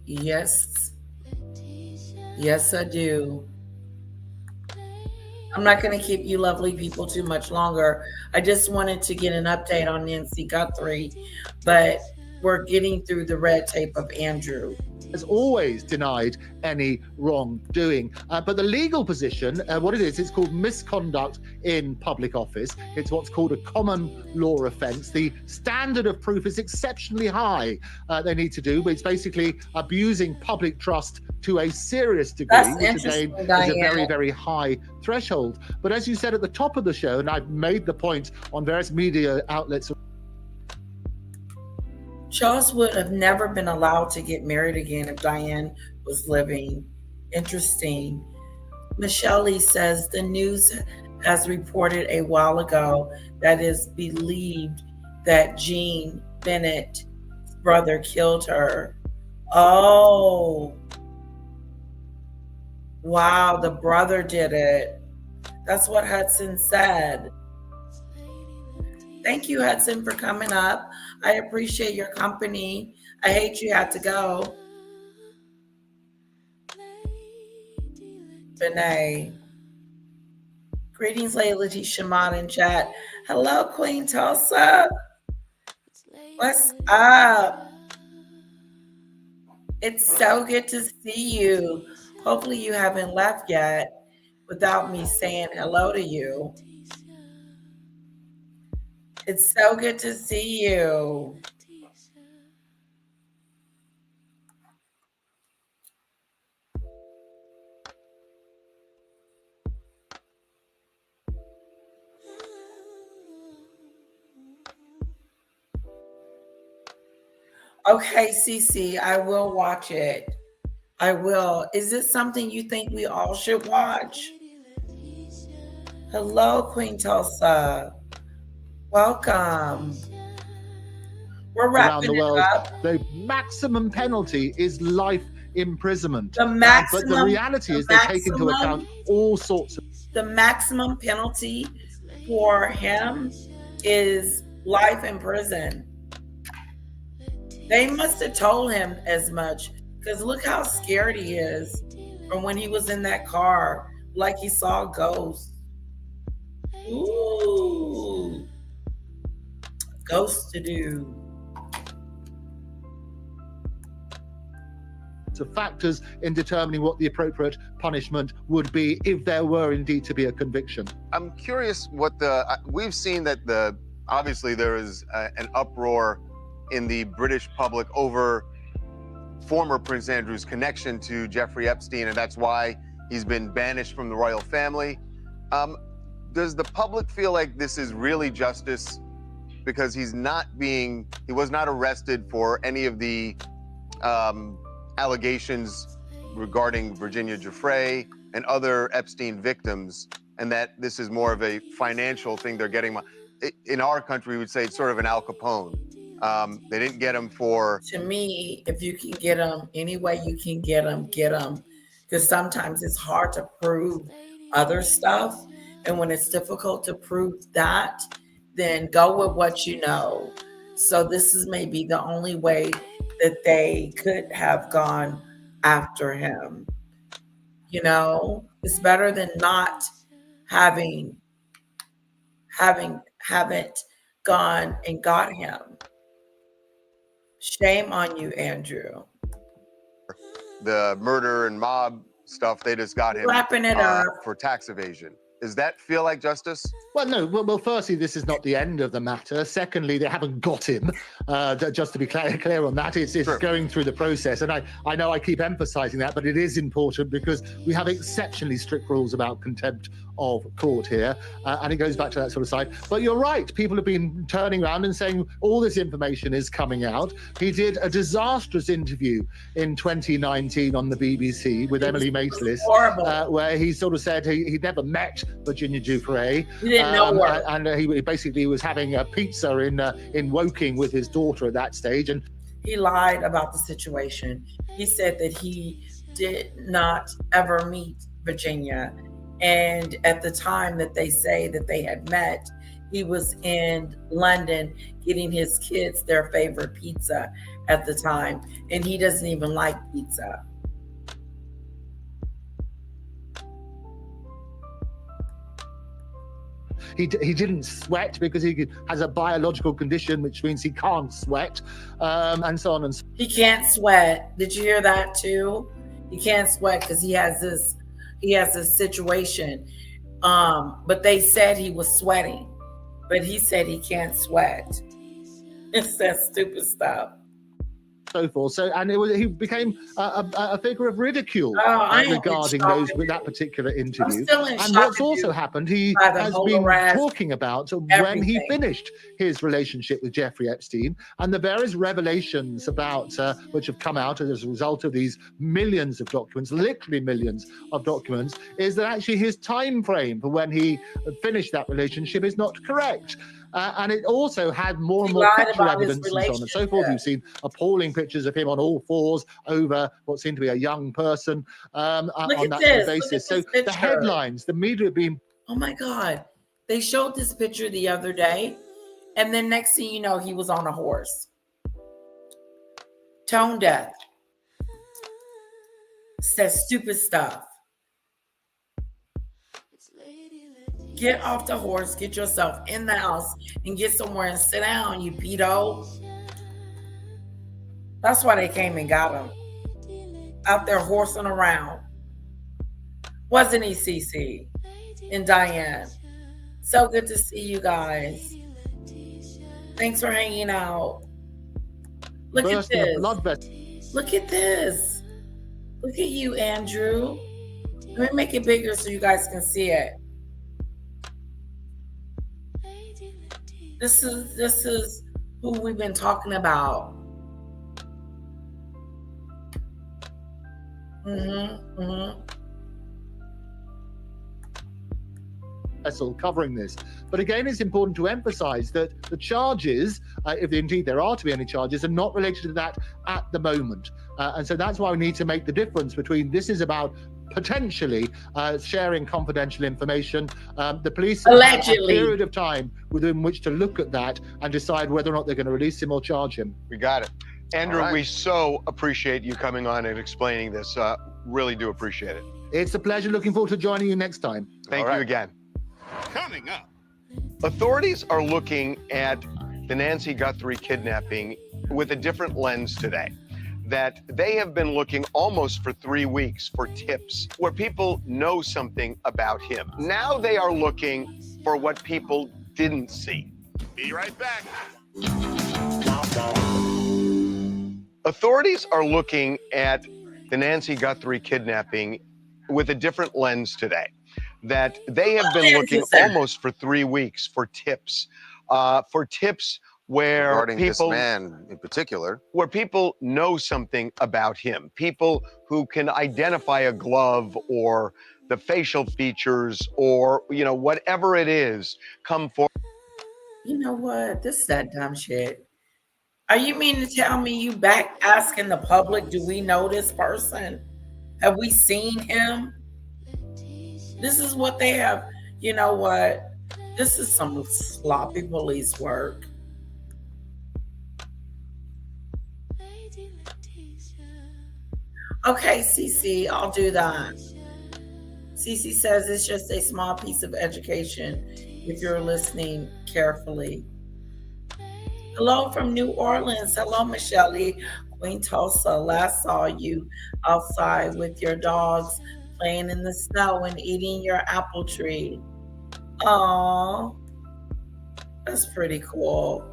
Yes. Yes, I do. I'm not going to keep you lovely people too much longer. I just wanted to get an update on Nancy Guthrie, but we're getting through the red tape of Andrew. Has always denied any wrongdoing. But the legal position, what it is, it's called misconduct in public office. It's what's called a common law offence. The standard of proof is exceptionally high. They need to do, but it's basically abusing public trust to a serious degree, which again is a very, very high threshold. But as you said at the top of the show, and I've made the point on various media outlets, Charles would have never been allowed to get married again if Diane was living. Interesting. Michelle Lee says the news has reported a while ago that it is believed that Jean Bennett's brother killed her. Oh. Wow, the brother did it. That's what Hudson said. Thank you, Hudson, for coming up. I appreciate your company. I hate you had to go. Benay. Greetings, Layla G. Shaman in chat. Hello, Queen Tulsa. What's up? It's so good to see you. Hopefully you haven't left yet without me saying hello to you. It's so good to see you. Okay, Cece, I will watch it. I will. Is this something you think we all should watch? Hello, Queen Tulsa. Welcome. We're wrapping around the world, up. the maximum penalty is life imprisonment. The maximum, but the reality is they take into account all sorts of... The maximum penalty for him is life in prison. They must have told him as much, because look how scared he is from when he was in that car, like he saw a ghost. Ooh. Ghost to do. So factors in determining what the appropriate punishment would be if there were indeed to be a conviction. I'm curious what we've seen that obviously there is an uproar in the British public over former Prince Andrew's connection to Jeffrey Epstein, and that's why he's been banished from the royal family. Does the public feel like this is really justice? Because he was not arrested for any of the allegations regarding Virginia Giuffre and other Epstein victims, and that this is more of a financial thing they're getting. In our country, we would say it's sort of an Al Capone. They didn't get him for. To me, if you can get them any way you can get them, get them. Because sometimes it's hard to prove other stuff. And when it's difficult to prove that, then go with what you know. So this is maybe the only way that they could have gone after him. You know, it's better than not having haven't gone and got him. Shame on you, Andrew. The murder and mob stuff, they just got him Wrapping it up for tax evasion. Does that feel like justice? Well, no. Well, firstly, this is not the end of the matter. Secondly, they haven't got him. Just to be clear on that, it's going through the process. And I know I keep emphasising that, but it is important because we have exceptionally strict rules about contempt of court here, and it goes back to that sort of side. But you're right. People have been turning around and saying all this information is coming out. He did a disastrous interview in 2019 on the BBC with Emily Maitlis, where he sort of said he'd never met Virginia Giuffre. He didn't know her. And he basically was having a pizza in Woking with his daughter at that stage. And he lied about the situation. He said that he did not ever meet Virginia. And at the time that they say that they had met, he was in London getting his kids their favorite pizza at the time. And he doesn't even like pizza. He didn't sweat because he has a biological condition, which means he can't sweat, and so on and so on. He can't sweat. Did you hear that too? He can't sweat because he has this situation. But they said he was sweating, but he said he can't sweat. It's that stupid stuff. So forth. So, and he became a figure of ridicule regarding that particular interview. And what's also happened, he has been talking about when he finished his relationship with Jeffrey Epstein and the various revelations about which have come out as a result of these millions of documents, literally millions of documents, is that actually his time frame for when he finished that relationship is not correct. And it also had more and more picture evidence and so on and so forth. You've seen appalling pictures of him on all fours over what seemed to be a young person on that basis. So the headlines, the media have been... Oh my God. They showed this picture the other day. And then next thing you know, he was on a horse. Tone deaf. Says stupid stuff. Get off the horse, get yourself in the house, and get somewhere and sit down, you pedo. That's why they came and got him. Out there horsing around. Wasn't he, Cece and Diane? So good to see you guys. Thanks for hanging out. Look at this. Look at this. Look at you, Andrew. Let me make it bigger so you guys can see it. This is who we've been talking about. Covering this. But again, it's important to emphasize that the charges, if indeed there are to be any charges, are not related to that at the moment. And so that's why we need to make the difference between this is about potentially sharing confidential information. The police allegedly have a period of time within which to look at that and decide whether or not they're going to release him or charge him. We got it. Andrew, we so appreciate you coming on and explaining this. Really do appreciate it. It's a pleasure. Looking forward to joining you next time. Thank you again. Coming up. Authorities are looking at the Nancy Guthrie kidnapping with a different lens today. That they have been looking almost for 3 weeks for tips where people know something about him. Now they are looking for what people didn't see. Be right back. Authorities are looking at the Nancy Guthrie kidnapping with a different lens today. That they have been looking almost for 3 weeks for tips where regarding people, this man in particular, where people know something about him, people who can identify a glove or the facial features or, whatever it is, come forward. You know what? This is that dumb shit. Are you mean to tell me you back asking the public, do we know this person? Have we seen him? This is what they have. You know what? This is some sloppy police work. Okay, Cece, I'll do that. Cece says it's just a small piece of education if you're listening carefully. Hello from New Orleans. Hello, Michelle. Queen Tulsa. Last saw you outside with your dogs playing in the snow and eating your apple tree. Aww. That's pretty cool.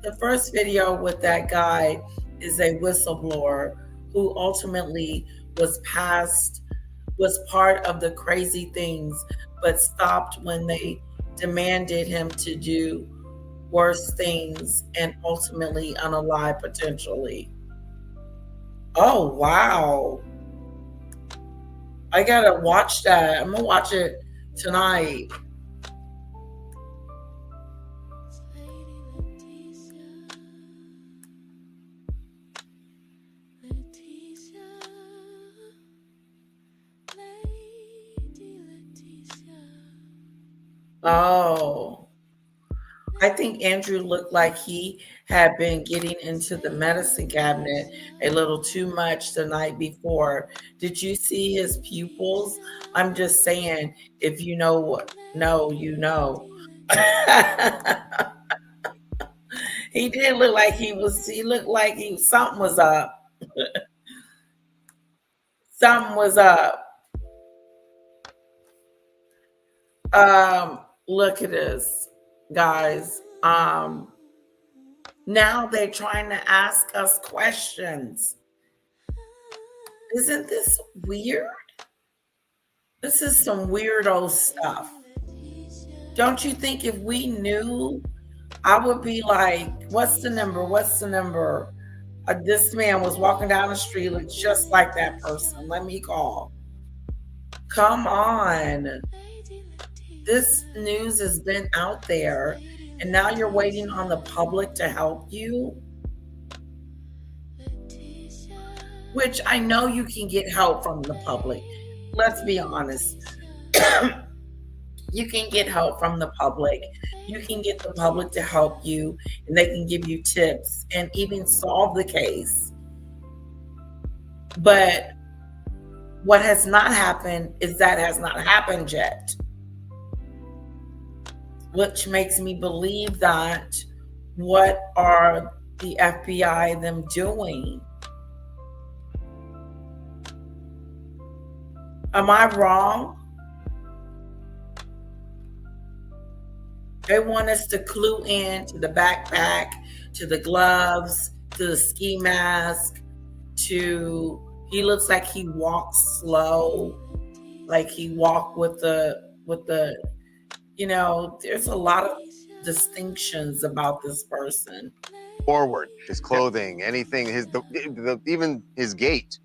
The first video with that guy is a whistleblower who ultimately was part of the crazy things, but stopped when they demanded him to do worse things and ultimately unalive potentially. Oh, wow. I gotta watch that. I'm gonna watch it tonight. Oh, I think Andrew looked like he had been getting into the medicine cabinet a little too much the night before. Did you see his pupils? I'm just saying, if you know what, no, you know. He did look like he looked like something was up. Something was up. Look at this, guys. Now they're trying to ask us questions. Isn't this weird? This is some weirdo stuff. Don't you think if we knew, I would be like, what's the number? What's the number? This man was walking down the street, looked just like that person. Let me call. Come on. This news has been out there, and now you're waiting on the public to help you? Which I know you can get help from the public. Let's be honest. You can get help from the public. You can get the public to help you, and they can give you tips and even solve the case. But what has not happened is that has not happened yet. Which makes me believe that what are the FBI them doing? Am I wrong? They want us to clue in to the backpack, to the gloves, to the ski mask, to he looks like he walks slow, like he walked with the you know, there's a lot of distinctions about this person. Forward, his clothing, anything, even his gait.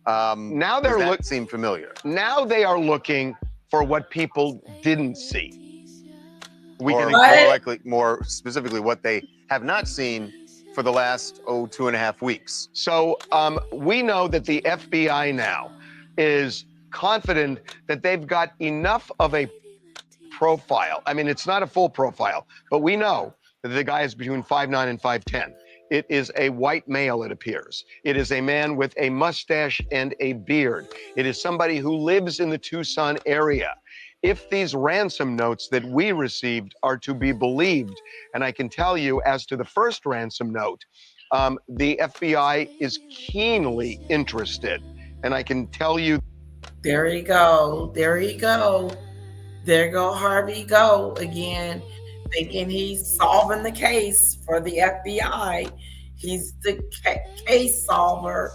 Now they're seem familiar. Now they are looking for what people didn't see. More specifically, what they have not seen for the last 2.5 weeks. So we know that the FBI now is confident that they've got enough of a profile. I mean, it's not a full profile, but we know that the guy is between 5'9" and 5'10". It is a white male, it appears. It is a man with a mustache and a beard. It is somebody who lives in the Tucson area. If these ransom notes that we received are to be believed, and I can tell you as to the first ransom note, the FBI is keenly interested. And I can tell you. There you go. There you go. There go Harvey go again, thinking he's solving the case for the FBI. He's the case solver.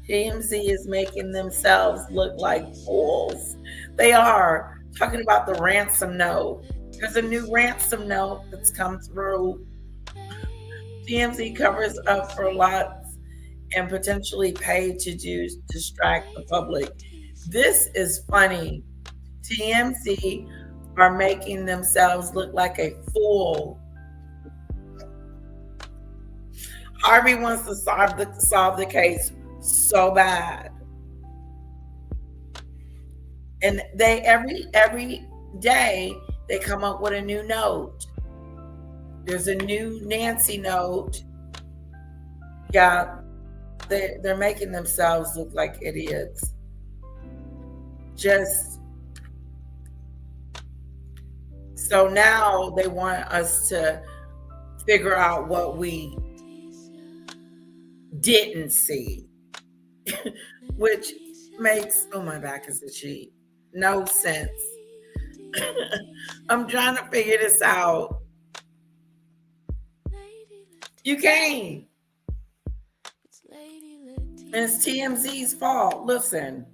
TMZ is making themselves look like fools. They are. Talking about the ransom note. There's a new ransom note that's come through. TMZ covers up for lots and potentially paid to distract the public. This is funny. TMZ are making themselves look like a fool. Harvey wants to solve the case so bad. And they every day they come up with a new note. There's a new Nancy note. Yeah, they're making themselves look like idiots. Just so now they want us to figure out what we didn't see, which makes, oh, my back is itchy, no sense. I'm trying to figure this out. You can't. And it's TMZ's fault. Listen,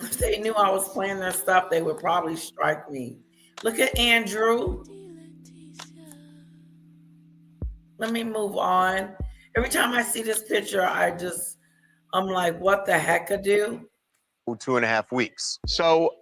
if they knew I was playing their stuff, they would probably strike me. Look at Andrew. Let me move on. Every time I see this picture, I'm like, what the heck I do? 2.5 weeks. So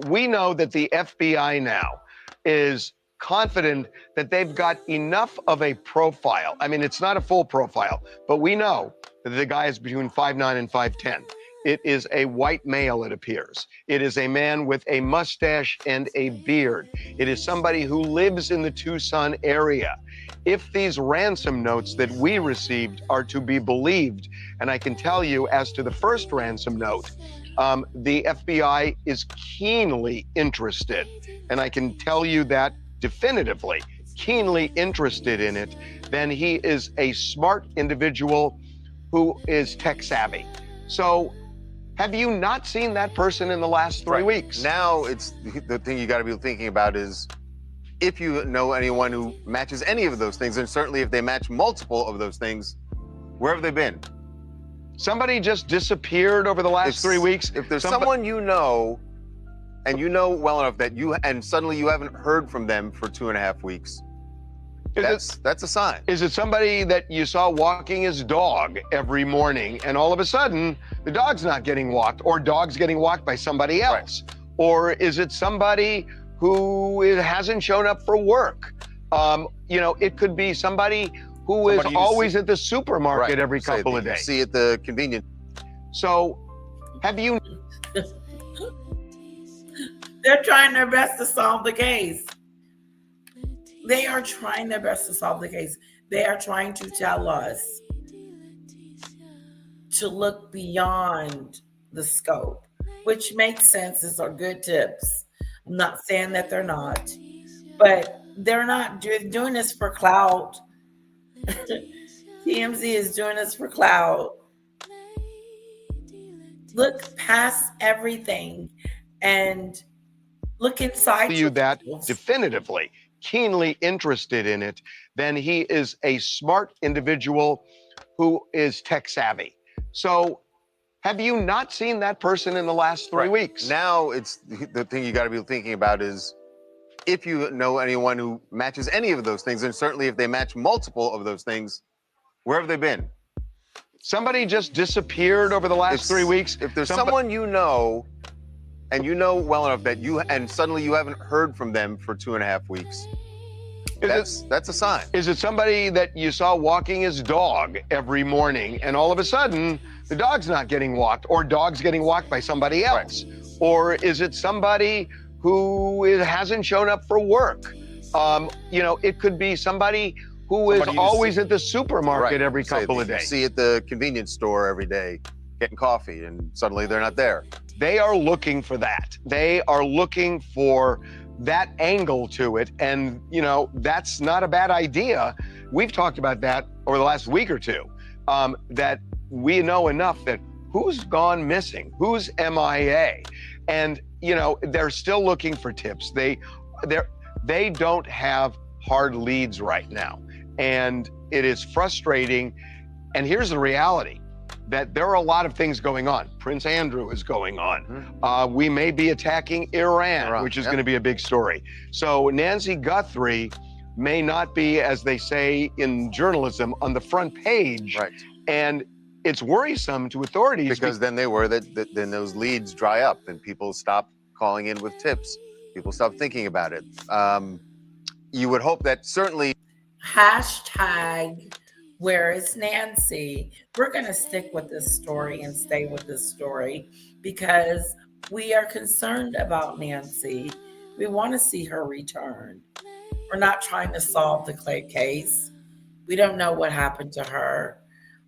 we know that the FBI now is confident that they've got enough of a profile. I mean, it's not a full profile, but we know that the guy is between 5'9" and 5'10". It is a white male, it appears. It is a man with a mustache and a beard. It is somebody who lives in the Tucson area. If these ransom notes that we received are to be believed, and I can tell you as to the first ransom note, the FBI is keenly interested, and I can tell you that definitively, keenly interested in it, then he is a smart individual who is tech savvy. So have you not seen that person in the last 3 weeks? Now it's the thing you got to be thinking about is if you know anyone who matches any of those things, and certainly if they match multiple of those things, where have they been? Somebody just disappeared over the last 3 weeks. If there's someone you know, and you know well enough that and suddenly you haven't heard from them for 2.5 weeks, that's a sign. Is it somebody that you saw walking his dog every morning, and all of a sudden the dog's not getting walked, or dog's getting walked by somebody else? Right. Or is it somebody who hasn't shown up for work? It could be somebody who is always at the supermarket every couple of days. See at the convenience. So, have you? They're trying their best to solve the case. They are trying their best to solve the case. They are trying to tell us to look beyond the scope, which makes sense. These are good tips. I'm not saying that they're not, but they're not doing this for clout. TMZ is doing this for clout. Look past everything and look inside you that definitively, keenly interested in it, then he is a smart individual who is tech savvy. So have you not seen that person in the last 3 weeks? Now it's the thing you got to be thinking about is if you know anyone who matches any of those things, and certainly if they match multiple of those things, where have they been? Somebody just disappeared over the last 3 weeks. If there's someone you know, and you know well enough that and suddenly you haven't heard from them for 2.5 weeks, that's a sign. Is it somebody that you saw walking his dog every morning, and all of a sudden the dog's not getting walked, or dog's getting walked by somebody else? Right. Or is it somebody who hasn't shown up for work? It could be somebody who is always at the supermarket every couple of days. You see at the convenience store every day getting coffee, and suddenly they're not there. They are looking for that. They are looking for that angle to it, and that's not a bad idea. We've talked about that over the last week or two, that we know enough that who's gone missing, who's MIA, and they're still looking for tips. They don't have hard leads right now, and it is frustrating. And here's the reality, that there are a lot of things going on. Prince Andrew is going on. We may be attacking Iran, which is going to be a big story. So Nancy Guthrie may not be, as they say in journalism, on the front page. Right. And it's worrisome to authorities. Because then then those leads dry up and people stop calling in with tips. People stop thinking about it. You would hope that certainly. Hashtag Where is Nancy? We're going to stick with this story and stay with this story because we are concerned about Nancy. We want to see her return. We're not trying to solve the Clay case. We don't know what happened to her.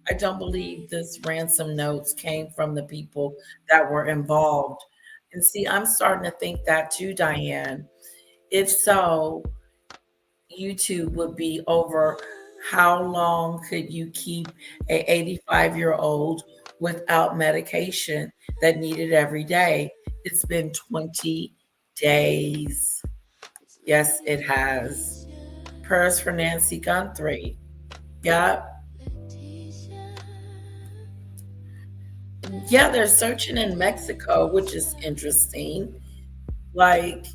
I don't believe this ransom notes came from the people that were involved. And see, I'm starting to think that too, Diane. If so, YouTube would be over how long could you keep a 85-year-old without medication that needed every day? It's been 20 days. Yes, it has. Prayers for Nancy Guthrie. Yep. Yeah, they're searching in Mexico, which is interesting. Like,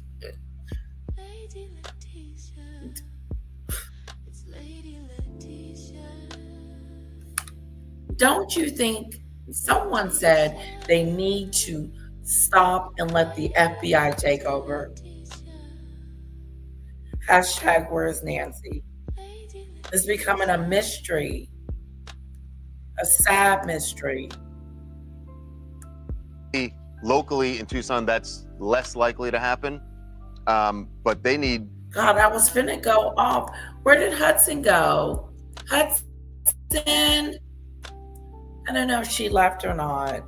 don't you think someone said they need to stop and let the FBI take over? Hashtag where's Nancy? It's becoming a mystery, a sad mystery. Locally in Tucson, that's less likely to happen. But they need. God, I was finna go off. Where did Hudson go? Hudson. I don't know if she left or not.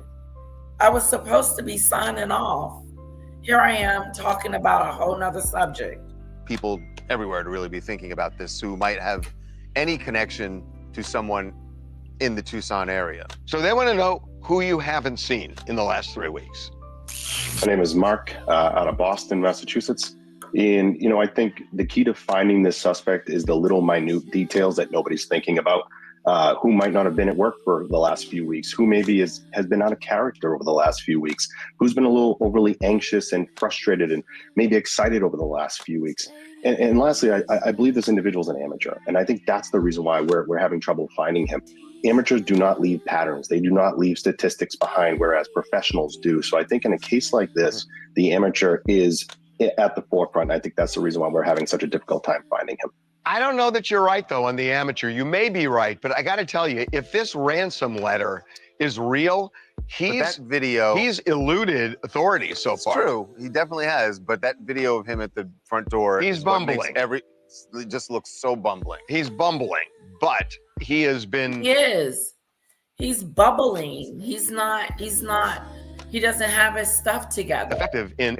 I was supposed to be signing off. Here I am talking about a whole nother subject. People everywhere to really be thinking about this who might have any connection to someone in the Tucson area. So they want to know who you haven't seen in the last 3 weeks. My name is Mark, out of Boston, Massachusetts. And, you know, I think the key to finding this suspect is the little minute details that nobody's thinking about. Who might not have been at work for the last few weeks, who maybe has been out of character over the last few weeks, who's been a little overly anxious and frustrated and maybe excited over the last few weeks. And lastly, I believe this individual is an amateur. And I think that's the reason why we're having trouble finding him. Amateurs do not leave patterns. They do not leave statistics behind, whereas professionals do. So I think in a case like this, the amateur is at the forefront. I think that's the reason why we're having such a difficult time finding him. I don't know that you're right, though, on the amateur. You may be right, but I got to tell you, if this ransom letter is real, he's eluded authorities so far. True, he definitely has. But that video of him at the front door, he's bumbling. It just looks so bumbling. He's bumbling, but he has been. He is. He's bubbling. He's not. He doesn't have his stuff together. Effective in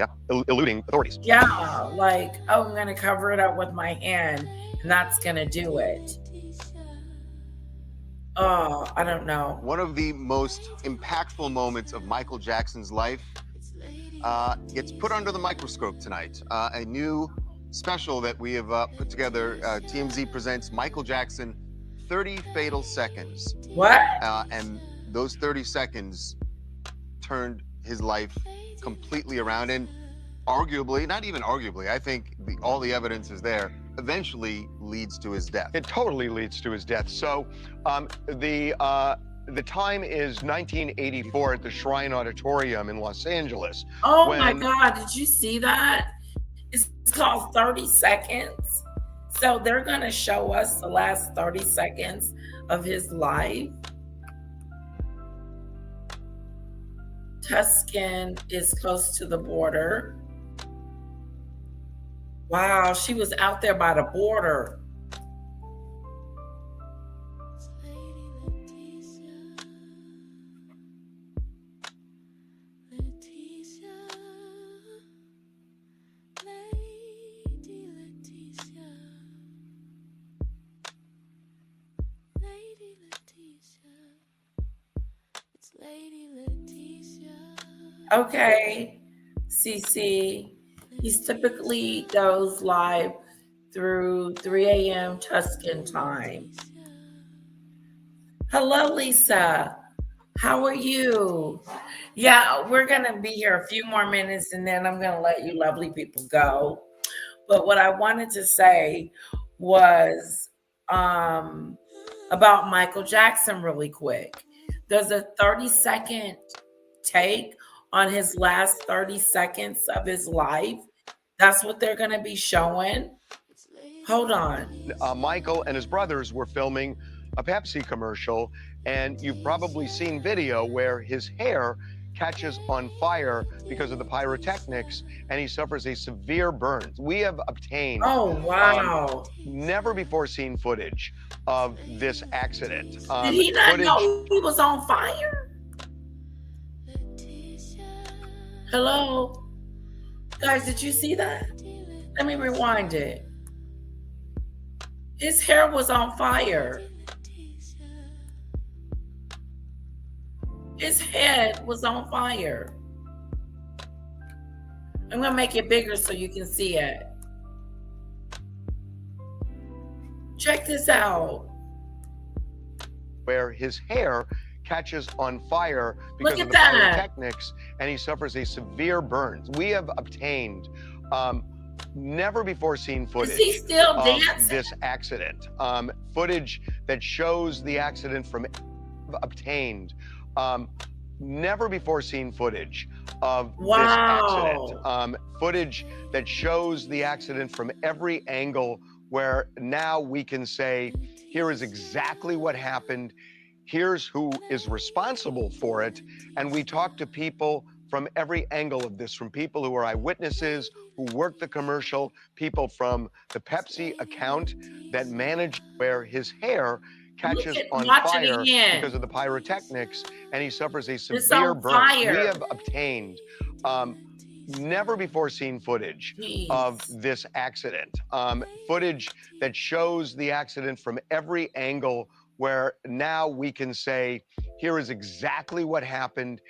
eluding authorities. Yeah, like, oh, I'm gonna cover it up with my hand, and that's gonna do it. Oh, I don't know. One of the most impactful moments of Michael Jackson's life gets put under the microscope tonight. A new special that we have put together. TMZ presents Michael Jackson, 30 Fatal Seconds. What? And those 30 seconds turned his life completely around, and arguably, not even arguably, I think all the evidence is there, eventually leads to his death. It totally leads to his death. So the time is 1984 at the Shrine Auditorium in Los Angeles. Oh my God, did you see that? It's called 30 Seconds. So they're gonna show us the last 30 seconds of his life. Tuscan is close to the border. Wow, she was out there by the border. Okay, CC. He typically goes live through 3 a.m. Tuscan time. Hello, Lisa. How are you? Yeah, we're going to be here a few more minutes and then I'm going to let you lovely people go. But what I wanted to say was about Michael Jackson really quick. There's a 30-second take on his last 30 seconds of his life. That's what they're going to be showing. Hold on. Michael and his brothers were filming a Pepsi commercial, and you've probably seen video where his hair catches on fire because of the pyrotechnics, and he suffers a severe burn. We have obtained never before seen footage of this accident. Did he not know he was on fire? Hello? Guys, did you see that? Let me rewind it. His hair was on fire. His head was on fire. I'm gonna make it bigger so you can see it. Check this out. Where his hair catches on fire because Look of at the that. pyrotechnics, and he suffers a severe burns. We have obtained never before seen footage Is he still of dancing? this accident. Footage that shows the accident from obtained. Never before seen footage of this accident. Footage that shows the accident from every angle, where now we can say, here is exactly what happened. Here's who is responsible for it. And we talk to people from every angle of this, from people who are eyewitnesses, who worked the commercial, people from the Pepsi account that managed, where his hair catches on fire because of the pyrotechnics, and he suffers a severe burn. We have obtained never before seen footage of this accident. Footage that shows the accident from every angle, where now we can say, here is exactly what happened.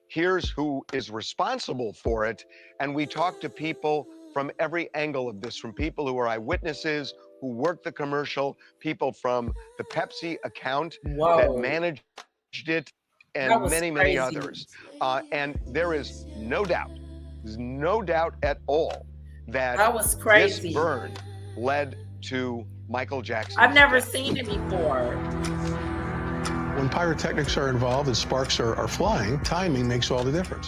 Here's who is responsible for it. And we talk to people from every angle of this, from people who are eyewitnesses, who worked the commercial, people from the Pepsi account that managed it, and many, many others. And there is no doubt, there's no doubt at all that this burn led to Michael Jackson's I've never death. seen it before. When pyrotechnics are involved and sparks are flying, timing makes all the difference.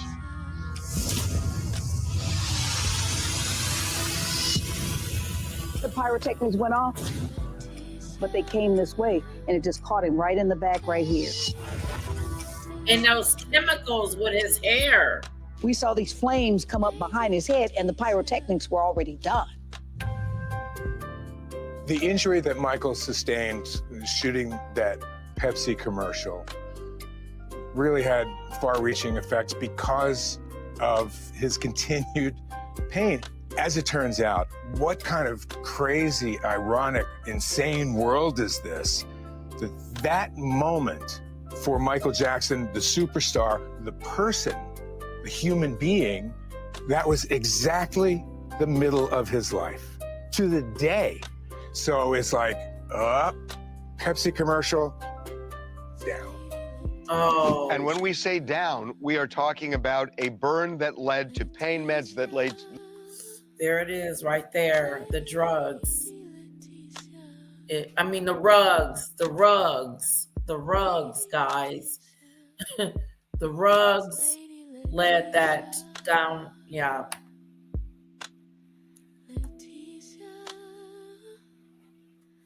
The pyrotechnics went off, but they came this way, and it just caught him right in the back right here. And those chemicals with his hair. We saw these flames come up behind his head, and the pyrotechnics were already done. The injury that Michael sustained shooting that Pepsi commercial really had far-reaching effects because of his continued pain. As it turns out, what kind of crazy, ironic, insane world is this? That moment for Michael Jackson, the superstar, the person, the human being, that was exactly the middle of his life, to the day. So it's like, up, Pepsi commercial, down. Oh. And when we say down, we are talking about a burn that led to pain meds that led. There it is, right there. The drugs. The rugs, guys. The rugs led that down. Yeah.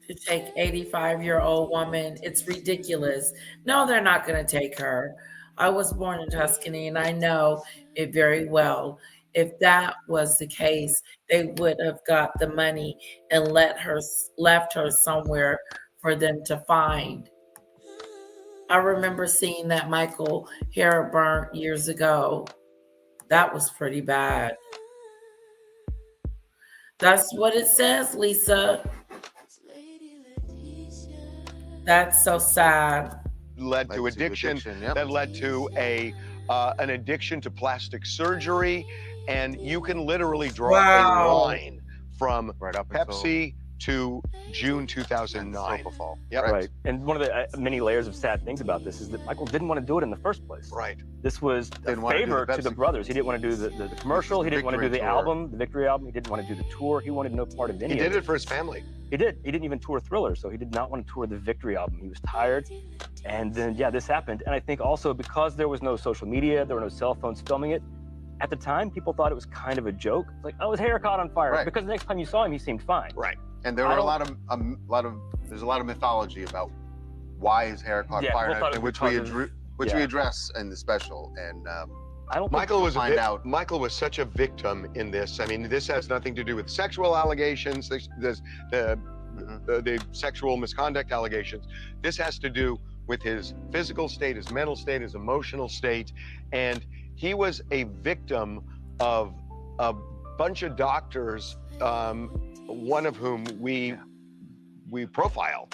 To take 85-year-old woman, it's ridiculous. No, they're not going to take her. I was born in Tuscany, and I know it very well. If that was the case, they would have got the money and left her somewhere for them to find. I remember seeing that Michael hair burnt years ago. That was pretty bad. That's what it says, Lisa. That's so sad. Led to addiction, that led to an addiction to plastic surgery, and you can literally draw a line from Pepsi to June 2009. Yep. Right. And one of the many layers of sad things about this is that Michael didn't want to do it in the first place. Right. This was a favor to the brothers. He didn't want to do the commercial. He didn't want to do the album, the Victory album. He didn't want to do the tour. He wanted no part of any of it. He did it for his family. He did. He didn't even tour Thriller, so he did not want to tour the Victory album. He was tired. And then, yeah, this happened. And I think also because there was no social media, there were no cell phones filming it, at the time, people thought it was kind of a joke. It's like, oh, his hair caught on fire. Right. Because the next time you saw him, he seemed fine. Right. And there were there's a lot of mythology about why his hair caught Yeah, fire, people thought it and was which we address in the special. And I don't Michael was find out. Michael was such a victim in this. I mean, this has nothing to do with sexual allegations. The sexual misconduct allegations. This has to do with his physical state, his mental state, his emotional state, and he was a victim of a bunch of doctors, one of whom we profile,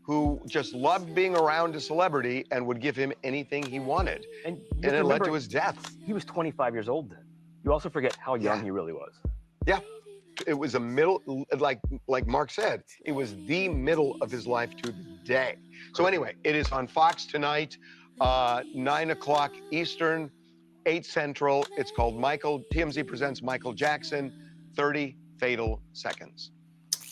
who just loved being around a celebrity and would give him anything he wanted. And it led to his death. He was 25 years old then. You also forget how young he really was. Yeah. It was a middle, like Mark said, it was the middle of his life to the day. So anyway, it is on Fox tonight, 9 o'clock Eastern, 8 Central. It's called TMZ presents Michael Jackson, 30 Fatal Seconds.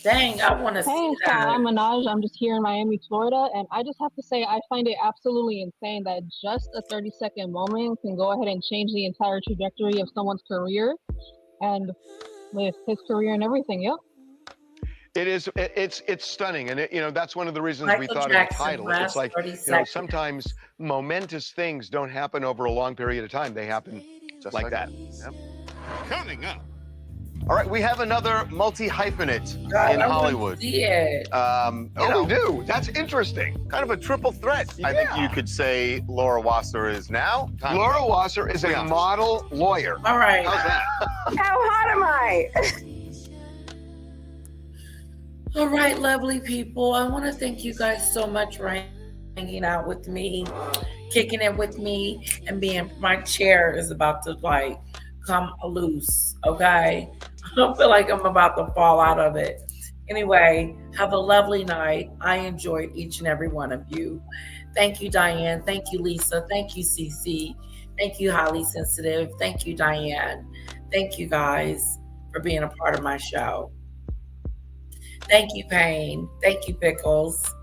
Dang, I want to see Hey, so that. I'm Minaj. I'm just here in Miami, Florida, and I just have to say I find it absolutely insane that just a 30-second moment can go ahead and change the entire trajectory of someone's career, and with his career and everything. Yep. It is. It's stunning, and that's one of the reasons we Michael thought Jackson, of the title. last It's like 30 seconds. sometimes momentous things don't happen over a long period of time. They happen just like that. Yep. Coming up. All right, we have another multi-hyphenate God, in I wanna Hollywood. see it. We do. That's interesting. Kind of a triple threat. I think you could say Laura Wasser is now. Laura Wasser is a model lawyer. All right. How's that? How hot am I? All right, lovely people. I want to thank you guys so much for hanging out with me, kicking it with me, and my chair is about to come loose. Okay. I feel like I'm about to fall out of it. Anyway, have a lovely night. I enjoyed each and every one of you. Thank you, Diane. Thank you, Lisa. Thank you, Cece. Thank you, Highly Sensitive. Thank you, Diane. Thank you guys for being a part of my show. Thank you, Payne. Thank you, Pickles.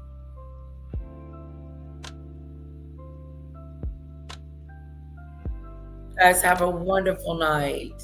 Guys, have a wonderful night.